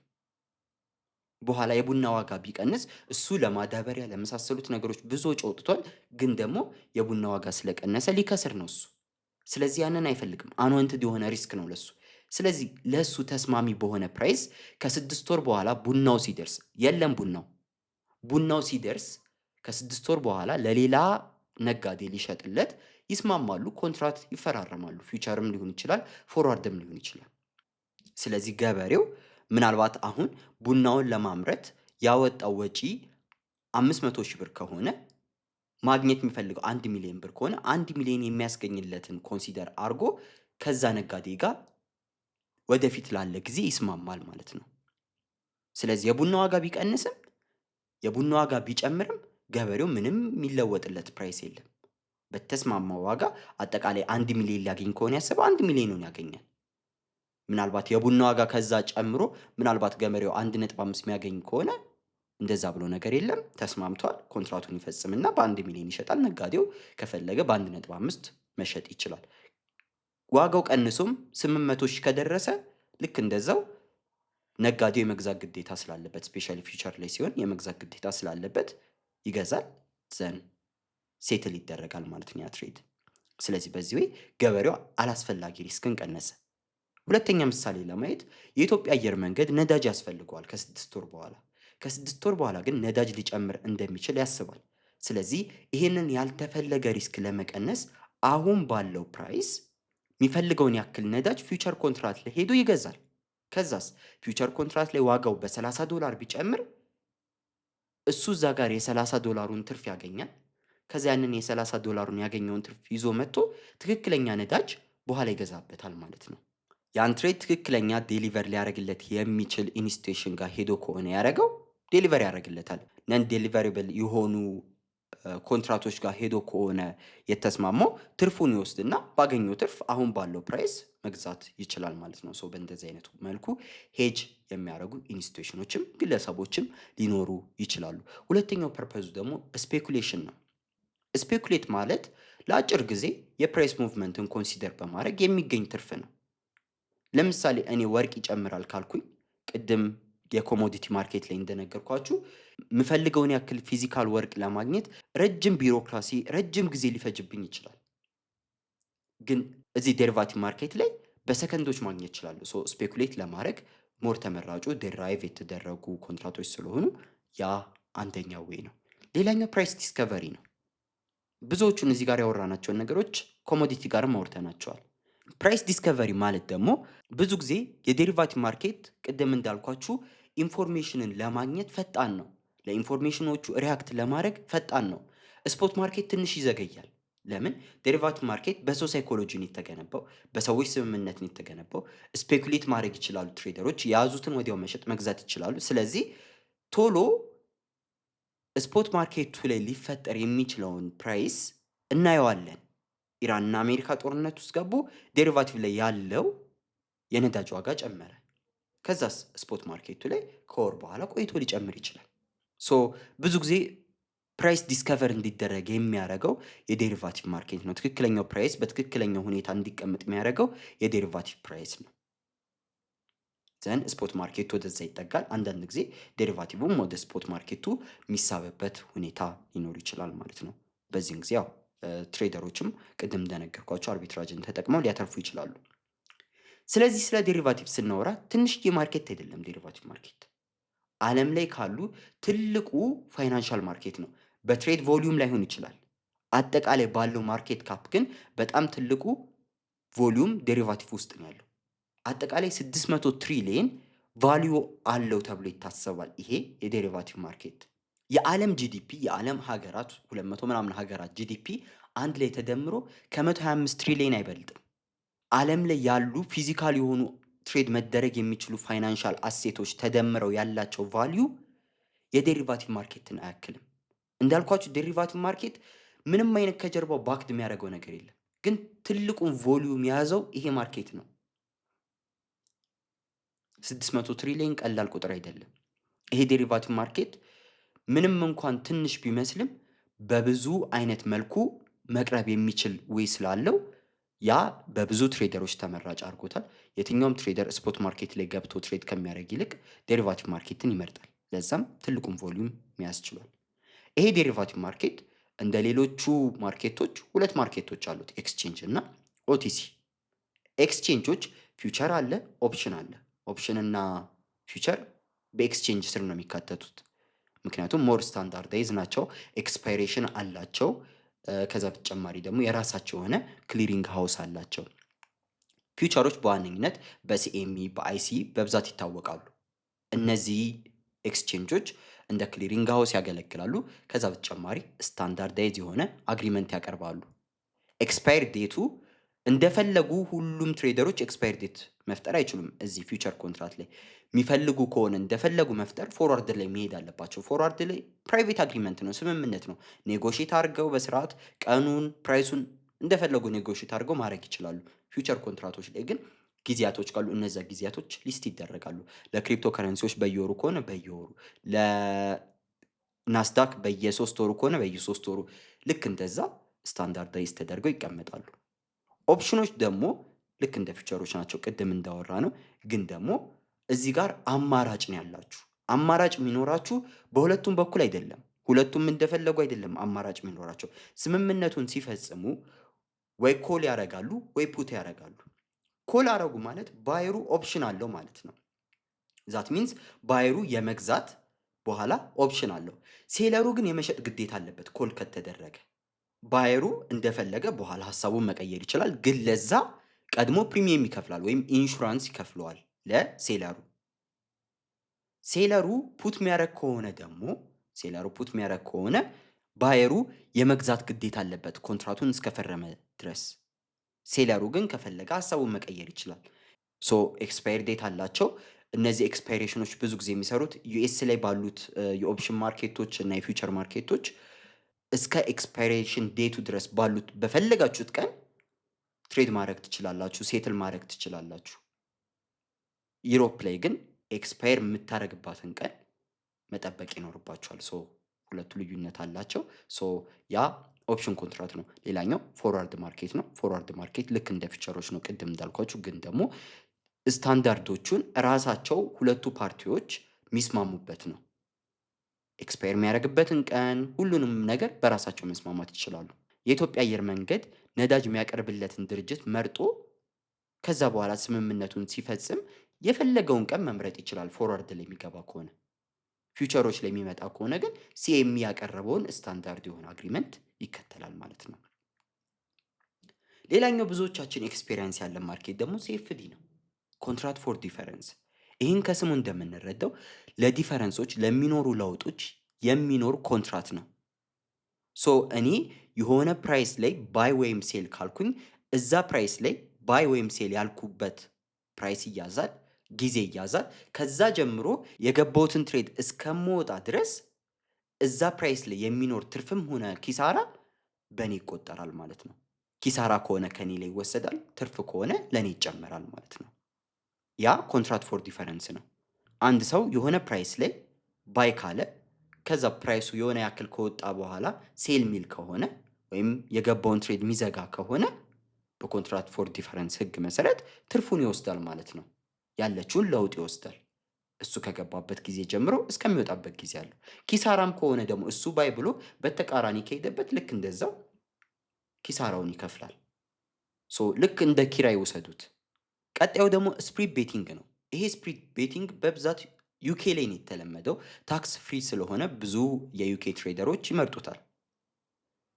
በኋላ የቡና ዋጋ ቢቀንስ እሱ ለማዳበሪያ ለመሳሰሉት ነገሮች ብዙ ወጪ አውጥቷል፣ ግን ደግሞ የቡና ዋጋ ስለቀነሰ ሊከስር ነው እሱ። ስለዚህ ያንን አይፈልግም። አንዋንትድ የሆነ ሪስክ ነው ለሱ። ስለዚህ ለሱ ተስማሚ በሆነ ፕራይስ ከስድስት ወር በኋላ ቡናው ሲደርስ የለም ቡናው ሲደርስ ከስድስት ወር በኋላ ለሌላ ነጋዴ ሊሸጥለት ይስማማሉ፣ ኮንትራት ይፈራረማሉ። ፊውቸርም ሊሆን ይችላል፣ ፎርዋርድም ሊሆን ይችላል። ስለዚህ ገበሬው ምናልባት አሁን ቡናውን ለማምረት ያወጣው ወጪ 500 ሺህ ብር ከሆነ ማግኘት የሚፈልገው 1 ሚሊዮን ብር ከሆነ 1 ሚሊዮን የሚያስገኝለትን ኮንሲደር አድርጎ ከዛ ነጋዴ ጋር ወደፊት ላለ ጊዜ ይስማማል ማለት ነው። ስለዚህ የቡና ዋጋ ቢቀንስም የቡና ዋጋ ቢጨምርም ገበሬው ምንም የሚለወጥለት ፕራይስ የለም። በተስማማው ዋጋ አጠቃላይ 1 ሚሊዮን ሊያገኝ ከሆነ ያሰበው 1 ሚሊዮን ያገኛል። ምናልባት የቡና ዋጋ ከዛ ጨምሮ ምናልባት ገበሬው 1.5 የሚያገኝ ከሆነ እንደዛ ብሎ ነገር የለም፣ ተስማምቷል። ኮንትራቱን ይፈጽምና በ1 ሚሊዮን ይሸጣል። ነጋዴው ከፈለገ በ1.5 መሸጥ ይችላል። ዋጋው ቀንሶም 800 ሺህ ከደረሰ ልክ እንደዛው ነጋዴው የመግዛት ግዴታ ስላለበት ስፔሻሊ ፊውቸር ላይ ሲሆን የመግዛት ግዴታ ስላለበት ይገዛል። ዘን ሴትል ይደረጋል ማለት ነው ያ ትሬድ። ስለዚህ በዚህ ወይ ገበሬው አላስፈላጊ ሪስክን ቀነሰ። ሁለተኛ ምሳሌ ለማየት የኢትዮጵያ አየር መንገድ ነዳጅ ያስፈልገዋል ከ6 ወር በኋላ። ከ6 ወር በኋላ ግን ነዳጅ ሊጨምር እንደሚችል ያስባል። ስለዚህ ይሄንን ያልተፈለገ ሪስክ ለመቀነስ አሁን ባለው ፕራይስ የሚፈልገውን ያክል ነዳጅ ፊውቸር ኮንትራት ላይ ሄዶ ይገዛል። ከዛስ ፊውቸር ኮንትራት ላይ ዋጋው በ$30 ቢጨምር እሱ እዛ ጋር የ$30 ትርፍ ያገኛል። ከዛ ያንን የ$30 ያገኘውን ትርፍ ይዞ መጥቶ ትክክለኛ ነዳጅ በኋላ ይገዛበታል ማለት ነው። ያን ትሬድ ትክክለኛ ዴሊቨር ሊያደርግለት የሚችል ኢንስቲትዩሽን ጋር ሄዶ ከሆነ ያደረገው ዴሊቨር ያደርግለታል። ነን ዴሊቨሪብል የሆኑ ኮንትራቶች ጋር ሄዶ ከሆነ የተስማማው ትርፉን ይወስድና ባገኘው ትርፍ አሁን ባለው ፕራይስ መግዛት ይችላል ማለት ነው። ሶ በእንደዚህ አይነቱ መልኩ ሄጅ የሚያደርጉ ኢንስቲትዩሽኖችም ግለሰቦችም ሊኖሩ ይችላሉ። ሁለተኛው ፐርፐዙ ደግሞ ስፔኩሌሽን ነው። ስፔኩሌት ማለት ለአጭር ጊዜ የፕራይስ ሙቭመንትን ኮንሲደር በማድረግ የሚገኝ ትርፍ ነው። ለምሳሌ እኔ ወርቅ ይጨምራል ካልኩኝ ቅድም የኮሞዲቲ ማርኬት ላይ እንደነገርኳችሁ የምፈልገውን ያክል ፊዚካል ወርቅ ለማግኘት ረጅም ቢሮክራሲ ረጅም ጊዜ ሊፈጅብኝ ይችላል። ግን እዚህ ዴሪቫቲቭ ማርኬት ላይ በሰከንዶች ማግኘት ይችላሉ። ሶ ስፔኩሌት ለማድረግ ሞር ተመራጩ ዴራይቭ የተደረጉ ኮንትራቶች ስለሆኑ ያ አንደኛው ዌይ ነው። ሌላኛው ፕራይስ ዲስከቨሪ ነው። ብዙዎቹን እዚህ ጋር ያወራናቸውን ነገሮች ኮሞዲቲ ጋርም አውርተናቸዋል። ፕራይስ ዲስከቨሪ ማለት ደግሞ ብዙ ጊዜ የዴሪቫቲቭ ማርኬት ቅድም እንዳልኳችሁ ኢንፎርሜሽንን ለማግኘት ፈጣን ነው። ለኢንፎርሜሽኖቹ ሪያክት ለማድረግ ፈጣን ነው። ስፖት ማርኬት ትንሽ ይዘገያል። ለምን? ዴሪቫቲቭ ማርኬት በሰው ሳይኮሎጂ ነው የተገነባው፣ በሰዎች ስምምነት ነው የተገነባው። ስፔኩሌት ማድረግ ይችላሉ ትሬደሮች፣ የያዙትን ወዲያው መሸጥ መግዛት ይችላሉ። ስለዚህ ቶሎ ስፖት ማርኬቱ ላይ ሊፈጠር የሚችለውን ፕራይስ እናየዋለን። ኢራንና አሜሪካ ጦርነት ውስጥ ገቡ። ዴሪቫቲቭ ላይ ያለው የነዳጅ ዋጋ ጨመረ። ከዛስ ስፖት ማርኬቱ ላይ ከወር በኋላ ቆይቶ ሊጨምር ይችላል። ሶ ብዙ ጊዜ ፕራይስ ዲስከቨር እንዲደረግ የሚያደርገው የዴሪቫቲቭ ማርኬት ነው። ትክክለኛው ፕራይስ በትክክለኛው ሁኔታ እንዲቀመጥ የሚያደርገው የዴሪቫቲቭ ፕራይስ ነው። ዘን ስፖት ማርኬቱ ወደዛ ይጠጋል። አንዳንድ ጊዜ ዴሪቫቲቭም ወደ ስፖት ማርኬቱ የሚሳብበት ሁኔታ ሊኖር ይችላል ማለት ነው። በዚህም ጊዜ ያው ትሬደሮችም ቅድም እንደነገርኳቸው አርቢትራጅን ተጠቅመው ሊያተርፉ ይችላሉ። ስለዚህ ስለ ዴሪቫቲቭ ስናወራ ትንሽዬ ማርኬት አይደለም። ዴሪቫቲቭ ማርኬት ዓለም ላይ ካሉ ትልቁ ፋይናንሻል ማርኬት ነው። በትሬድ ቮሊዩም ላይሆን ይችላል። አጠቃላይ ባለው ማርኬት ካፕ ግን በጣም ትልቁ ቮሊዩም ዴሪቫቲቭ ውስጥ ነው ያለው። አጠቃላይ 600 ትሪሊየን ቫልዩ አለው ተብሎ ይታሰባል። ይሄ የዴሪቫቲቭ ማርኬት የዓለም ጂዲፒ የዓለም ሀገራት 200 ምናምን ሀገራት ጂዲፒ አንድ ላይ ተደምሮ ከ125 ትሪሊየን አይበልጥም። ዓለም ላይ ያሉ ፊዚካል የሆኑ ትሬድ መደረግ የሚችሉ ፋይናንሻል አሴቶች ተደምረው ያላቸው ቫልዩ የዴሪቫቲቭ ማርኬትን አያክልም። እንዳልኳችሁ ዴሪቫቲቭ ማርኬት ምንም አይነት ከጀርባው ባክድ የሚያደርገው ነገር የለም። ግን ትልቁን ቮሊዩም የያዘው ይሄ ማርኬት ነው። 600 ትሪሊየን ቀላል ቁጥር አይደለም። ይሄ ዴሪቫቲቭ ማርኬት ምንም እንኳን ትንሽ ቢመስልም በብዙ አይነት መልኩ መቅረብ የሚችል ወይ ስላለው ያ በብዙ ትሬደሮች ተመራጭ አድርጎታል። የትኛውም ትሬደር ስፖት ማርኬት ላይ ገብቶ ትሬድ ከሚያደርግ ይልቅ ዴሪቫቲቭ ማርኬትን ይመርጣል። ለዛም ትልቁን ቮሊዩም መያዝ ችሏል። ይሄ ዴሪቫቲቭ ማርኬት እንደ ሌሎቹ ማርኬቶች ሁለት ማርኬቶች አሉት፣ ኤክስቼንጅ እና ኦቲሲ። ኤክስቼንጆች ፊውቸር አለ፣ ኦፕሽን አለ። ኦፕሽን እና ፊውቸር በኤክስቼንጅ ስር ነው የሚካተቱት፣ ምክንያቱም ሞር ስታንዳርዳይዝ ናቸው፣ ኤክስፓይሬሽን አላቸው። ከዛ በተጨማሪ ደግሞ የራሳቸው የሆነ ክሊሪንግ ሃውስ አላቸው። ፊውቸሮች በዋነኝነት በሲኤምኢ በአይሲ በብዛት ይታወቃሉ። እነዚህ ኤክስቼንጆች እንደ ክሊሪንግ ሃውስ ያገለግላሉ። ከዛ በተጨማሪ ስታንዳርዳይዝ የሆነ አግሪመንት ያቀርባሉ። ኤክስፓየር ዴቱ እንደፈለጉ ሁሉም ትሬደሮች ኤክስፓየር ዴት መፍጠር አይችሉም። እዚህ ፊውቸር ኮንትራት ላይ የሚፈልጉ ከሆነ እንደፈለጉ መፍጠር ፎርዋርድ ላይ መሄድ አለባቸው። ፎርዋርድ ላይ ፕራይቬት አግሪመንት ነው፣ ስምምነት ነው። ኔጎሽት አድርገው በስርዓት ቀኑን ፕራይሱን እንደፈለጉ ኔጎሽት አድርገው ማድረግ ይችላሉ። ፊውቸር ኮንትራቶች ላይ ግን ጊዜያቶች ካሉ እነዛ ጊዜያቶች ሊስት ይደረጋሉ። ለክሪፕቶ ከረንሲዎች በየወሩ ከሆነ በየወሩ፣ ለናስዳክ በየ3 ወሩ ከሆነ በየ3 ወሩ፣ ልክ እንደዛ ስታንዳርዳይዝ ተደርገው ይቀመጣሉ። ኦፕሽኖች ደግሞ ልክ እንደ ፊውቸሮች ናቸው፣ ቅድም እንዳወራ ነው። ግን ደግሞ እዚህ ጋር አማራጭ ነው ያላችሁ። አማራጭ የሚኖራችሁ በሁለቱም በኩል አይደለም። ሁለቱም እንደፈለጉ አይደለም አማራጭ የሚኖራቸው። ስምምነቱን ሲፈጽሙ ወይ ኮል ያደርጋሉ ወይ ፑት ያደርጋሉ። ኮል አረጉ ማለት ባየሩ ኦፕሽን አለው ማለት ነው። ዛት ሚንስ ባየሩ የመግዛት በኋላ ኦፕሽን አለው። ሴለሩ ግን የመሸጥ ግዴታ አለበት። ኮል ከተደረገ ባየሩ እንደፈለገ በኋላ ሀሳቡን መቀየር ይችላል። ግን ለዛ ቀድሞ ፕሪሚየም ይከፍላል ወይም ኢንሹራንስ ይከፍለዋል ለሴለሩ። ሴለሩ ፑት የሚያደርግ ከሆነ ደግሞ ባየሩ የመግዛት ግዴታ አለበት ኮንትራቱን እስከፈረመ ድረስ። ሴለሩ ግን ከፈለገ ሀሳቡን መቀየር ይችላል። ሶ ኤክስፓየር ዴት አላቸው። እነዚህ ኤክስፓይሬሽኖች ብዙ ጊዜ የሚሰሩት ዩኤስ ላይ ባሉት የኦፕሽን ማርኬቶች እና የፊውቸር ማርኬቶች እስከ ኤክስፓይሬሽን ዴቱ ድረስ ባሉት በፈለጋችሁት ቀን ትሬድ ማድረግ ትችላላችሁ፣ ሴትል ማድረግ ትችላላችሁ። ዩሮፕ ላይ ግን ኤክስፓየር የምታደርግባትን ቀን መጠበቅ ይኖርባችኋል። ሶ ሁለቱ ልዩነት አላቸው። ሶ ያ ኦፕሽን ኮንትራት ነው። ሌላኛው ፎርዋርድ ማርኬት ነው። ፎርዋርድ ማርኬት ልክ እንደ ፊውቸሮች ነው ቅድም እንዳልኳችሁ፣ ግን ደግሞ ስታንዳርዶቹን ራሳቸው ሁለቱ ፓርቲዎች የሚስማሙበት ነው። ኤክስፓየር የሚያደርግበትን ቀን ሁሉንም ነገር በራሳቸው መስማማት ይችላሉ። የኢትዮጵያ አየር መንገድ ነዳጅ የሚያቀርብለትን ድርጅት መርጦ ከዛ በኋላ ስምምነቱን ሲፈጽም የፈለገውን ቀን መምረጥ ይችላል። ፎርዋርድ ላይ የሚገባ ከሆነ ፊውቸሮች ላይ የሚመጣ ከሆነ ግን ሲኤምኢ ያቀረበውን ስታንዳርድ የሆነ አግሪመንት ይከተላል ማለት ነው። ሌላኛው ብዙዎቻችን ኤክስፔሪየንስ ያለን ማርኬት ደግሞ ሲኤፍዲ ነው፣ ኮንትራት ፎር ዲፈረንስ። ይህን ከስሙ እንደምንረዳው ለዲፈረንሶች ለሚኖሩ ለውጦች የሚኖር ኮንትራት ነው። ሶ እኔ የሆነ ፕራይስ ላይ ባይ ወይም ሴል ካልኩኝ እዛ ፕራይስ ላይ ባይ ወይም ሴል ያልኩበት ፕራይስ ይያዛል፣ ጊዜ ይያዛል። ከዛ ጀምሮ የገባሁትን ትሬድ እስከምወጣ ድረስ እዛ ፕራይስ ላይ የሚኖር ትርፍም ሆነ ኪሳራ በእኔ ይቆጠራል ማለት ነው። ኪሳራ ከሆነ ከኔ ላይ ይወሰዳል፣ ትርፍ ከሆነ ለእኔ ይጨመራል ማለት ነው። ያ ኮንትራት ፎር ዲፈረንስ ነው። አንድ ሰው የሆነ ፕራይስ ላይ ባይ ካለ ከዛ ፕራይሱ የሆነ ያክል ከወጣ በኋላ ሴል ሚል ከሆነ ወይም የገባውን ትሬድ የሚዘጋ ከሆነ በኮንትራት ፎር ዲፈረንስ ህግ መሰረት ትርፉን ይወስዳል ማለት ነው። ያለችውን ለውጥ ይወስዳል። እሱ ከገባበት ጊዜ ጀምሮ እስከሚወጣበት ጊዜ አለው። ኪሳራም ከሆነ ደግሞ እሱ ባይ ብሎ በተቃራኒ ከሄደበት ልክ እንደዛው ኪሳራውን ይከፍላል። ሶ ልክ እንደ ኪራይ ውሰዱት። ቀጣዩ ደግሞ ስፕሪት ቤቲንግ ነው። ይሄ ስፕሪት ቤቲንግ በብዛት ዩኬ ላይ ነው የተለመደው። ታክስ ፍሪ ስለሆነ ብዙ የዩኬ ትሬደሮች ይመርጡታል።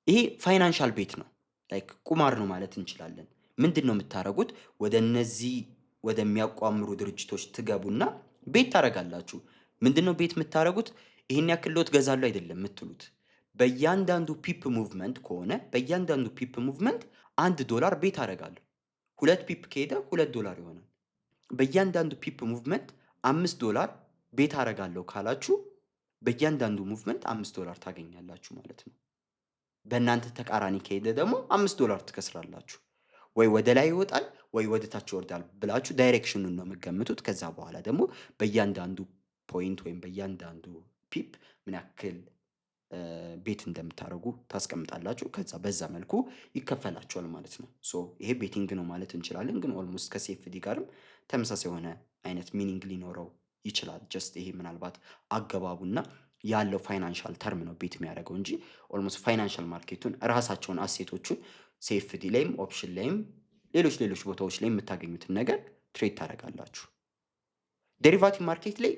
ይሄ ፋይናንሻል ቤት ነው፣ ላይክ ቁማር ነው ማለት እንችላለን። ምንድን ነው የምታደርጉት? ወደ እነዚህ ወደሚያቋምሩ ድርጅቶች ትገቡና ቤት ታደርጋላችሁ። ምንድን ነው ቤት የምታደርጉት? ይህን ያክል ሎት ገዛለሁ አይደለም የምትሉት። በእያንዳንዱ ፒፕ ሙቭመንት ከሆነ በእያንዳንዱ ፒፕ ሙቭመንት $1 ቤት አደርጋለሁ። 2 ፒፕ ከሄደ $2 ይሆናል። በእያንዳንዱ ፒፕ ሙቭመንት $5 ቤት አደርጋለሁ ካላችሁ በእያንዳንዱ ሙቭመንት $5 ታገኛላችሁ ማለት ነው። በእናንተ ተቃራኒ ከሄደ ደግሞ $5 ትከስራላችሁ። ወይ ወደ ላይ ይወጣል ወይ ወደ ታች ይወርዳል ብላችሁ ዳይሬክሽኑን ነው የምትገምቱት። ከዛ በኋላ ደግሞ በእያንዳንዱ ፖይንት ወይም በእያንዳንዱ ፒፕ ምን ያክል ቤት እንደምታደርጉ ታስቀምጣላችሁ። ከዛ በዛ መልኩ ይከፈላችኋል ማለት ነው። ሶ ይሄ ቤቲንግ ነው ማለት እንችላለን። ግን ኦልሞስት ከሴፍዲ ጋርም ተመሳሳይ የሆነ አይነት ሚኒንግ ሊኖረው ይችላል። ጀስት ይሄ ምናልባት አገባቡና ያለው ፋይናንሻል ተርም ነው ቤት የሚያደርገው እንጂ ኦልሞስት ፋይናንሻል ማርኬቱን ራሳቸውን አሴቶቹን ሴፍዲ ላይም ኦፕሽን ላይም ሌሎች ቦታዎች ላይ የምታገኙትን ነገር ትሬድ ታደርጋላችሁ። ዴሪቫቲቭ ማርኬት ላይ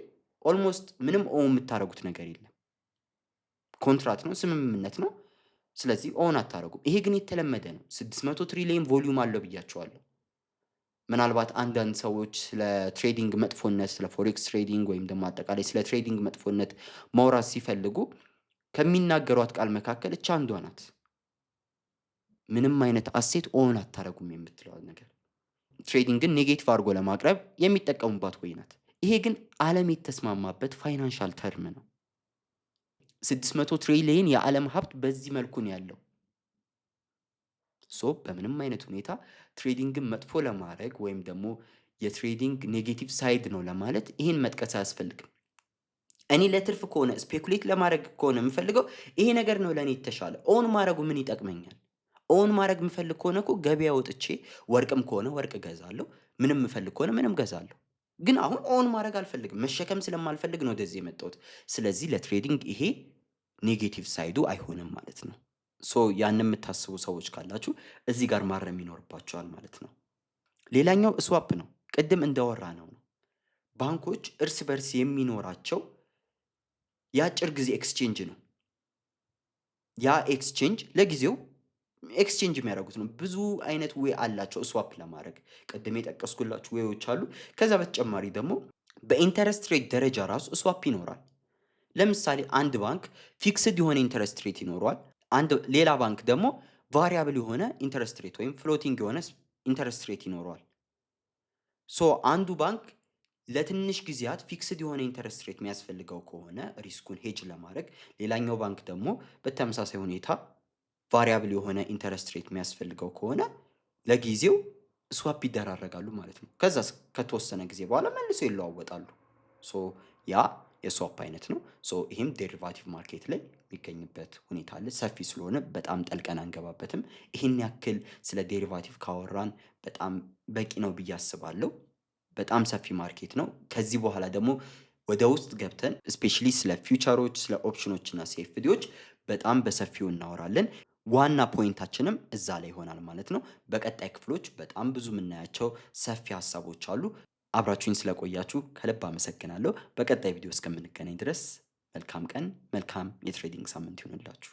ኦልሞስት ምንም ኦን የምታደርጉት ነገር የለም። ኮንትራት ነው፣ ስምምነት ነው። ስለዚህ ኦን አታደርጉም። ይሄ ግን የተለመደ ነው። 600 ትሪሊየን ቮሊዩም አለው ብያቸዋለሁ። ምናልባት አንዳንድ ሰዎች ስለ ትሬዲንግ መጥፎነት፣ ስለ ፎሬክስ ትሬዲንግ ወይም ደግሞ አጠቃላይ ስለ ትሬዲንግ መጥፎነት ማውራት ሲፈልጉ ከሚናገሯት ቃል መካከል እቻ አንዷ ናት። ምንም አይነት አሴት ኦን አታረጉም የምትለዋል ነገር ትሬዲንግን ኔጌቲቭ አድርጎ ለማቅረብ የሚጠቀሙባት ወይ ናት። ይሄ ግን ዓለም የተስማማበት ፋይናንሻል ተርም ነው። 600 ትሪሊየን የዓለም ሀብት በዚህ መልኩ ነው ያለው። ሶ በምንም አይነት ሁኔታ ትሬዲንግን መጥፎ ለማድረግ ወይም ደግሞ የትሬዲንግ ኔጌቲቭ ሳይድ ነው ለማለት ይሄን መጥቀስ አያስፈልግም። እኔ ለትርፍ ከሆነ ስፔኩሌት ለማድረግ ከሆነ የምፈልገው ይሄ ነገር ነው ለእኔ የተሻለ። ኦን ማድረጉ ምን ይጠቅመኛል? ኦን ማድረግ የምፈልግ ከሆነ እኮ ገበያ ወጥቼ ወርቅም ከሆነ ወርቅ እገዛለሁ፣ ምንም የምፈልግ ከሆነ ምንም እገዛለሁ። ግን አሁን ኦን ማድረግ አልፈልግም፣ መሸከም ስለማልፈልግ ነው ወደዚህ የመጣሁት። ስለዚህ ለትሬዲንግ ይሄ ኔጌቲቭ ሳይዱ አይሆንም ማለት ነው። ሶ ያን የምታስቡ ሰዎች ካላችሁ እዚህ ጋር ማረም ይኖርባቸዋል ማለት ነው። ሌላኛው ስዋፕ ነው። ቅድም እንዳወራ ነው ባንኮች እርስ በርስ የሚኖራቸው የአጭር ጊዜ ኤክስቼንጅ ነው። ያ ኤክስቼንጅ ለጊዜው ኤክስቼንጅ የሚያደርጉት ነው። ብዙ አይነት ዌይ አላቸው ስዋፕ ለማድረግ ቅድም የጠቀስኩላችሁ ዌዮች አሉ። ከዛ በተጨማሪ ደግሞ በኢንተረስት ሬት ደረጃ ራሱ ስዋፕ ይኖራል። ለምሳሌ አንድ ባንክ ፊክስድ የሆነ ኢንተረስት ሬት ይኖረዋል። ሌላ ባንክ ደግሞ ቫሪያብል የሆነ ኢንተረስት ሬት ወይም ፍሎቲንግ የሆነ ኢንተረስት ሬት ይኖረዋል። ሶ አንዱ ባንክ ለትንሽ ጊዜያት ፊክስድ የሆነ ኢንተረስት ሬት የሚያስፈልገው ከሆነ ሪስኩን ሄጅ ለማድረግ፣ ሌላኛው ባንክ ደግሞ በተመሳሳይ ሁኔታ ቫሪያብል የሆነ ኢንተረስት ሬት የሚያስፈልገው ከሆነ ለጊዜው ስዋፕ ይደራረጋሉ ማለት ነው። ከዛ ከተወሰነ ጊዜ በኋላ መልሶ ይለዋወጣሉ። ሶ ያ የስዋፕ አይነት ነው። ሶ ይሄም ዴሪቫቲቭ ማርኬት ላይ የሚገኝበት ሁኔታ አለ። ሰፊ ስለሆነ በጣም ጠልቀን አንገባበትም። ይህን ያክል ስለ ዴሪቫቲቭ ካወራን በጣም በቂ ነው ብዬ አስባለሁ። በጣም ሰፊ ማርኬት ነው። ከዚህ በኋላ ደግሞ ወደ ውስጥ ገብተን ስፔሻሊ ስለ ፊውቸሮች፣ ስለ ኦፕሽኖች እና ሴፍዲዎች በጣም በሰፊው እናወራለን። ዋና ፖይንታችንም እዛ ላይ ይሆናል ማለት ነው። በቀጣይ ክፍሎች በጣም ብዙ የምናያቸው ሰፊ ሀሳቦች አሉ። አብራችሁኝ ስለቆያችሁ ከልብ አመሰግናለሁ። በቀጣይ ቪዲዮ እስከምንገናኝ ድረስ መልካም ቀን፣ መልካም የትሬዲንግ ሳምንት ይሁንላችሁ።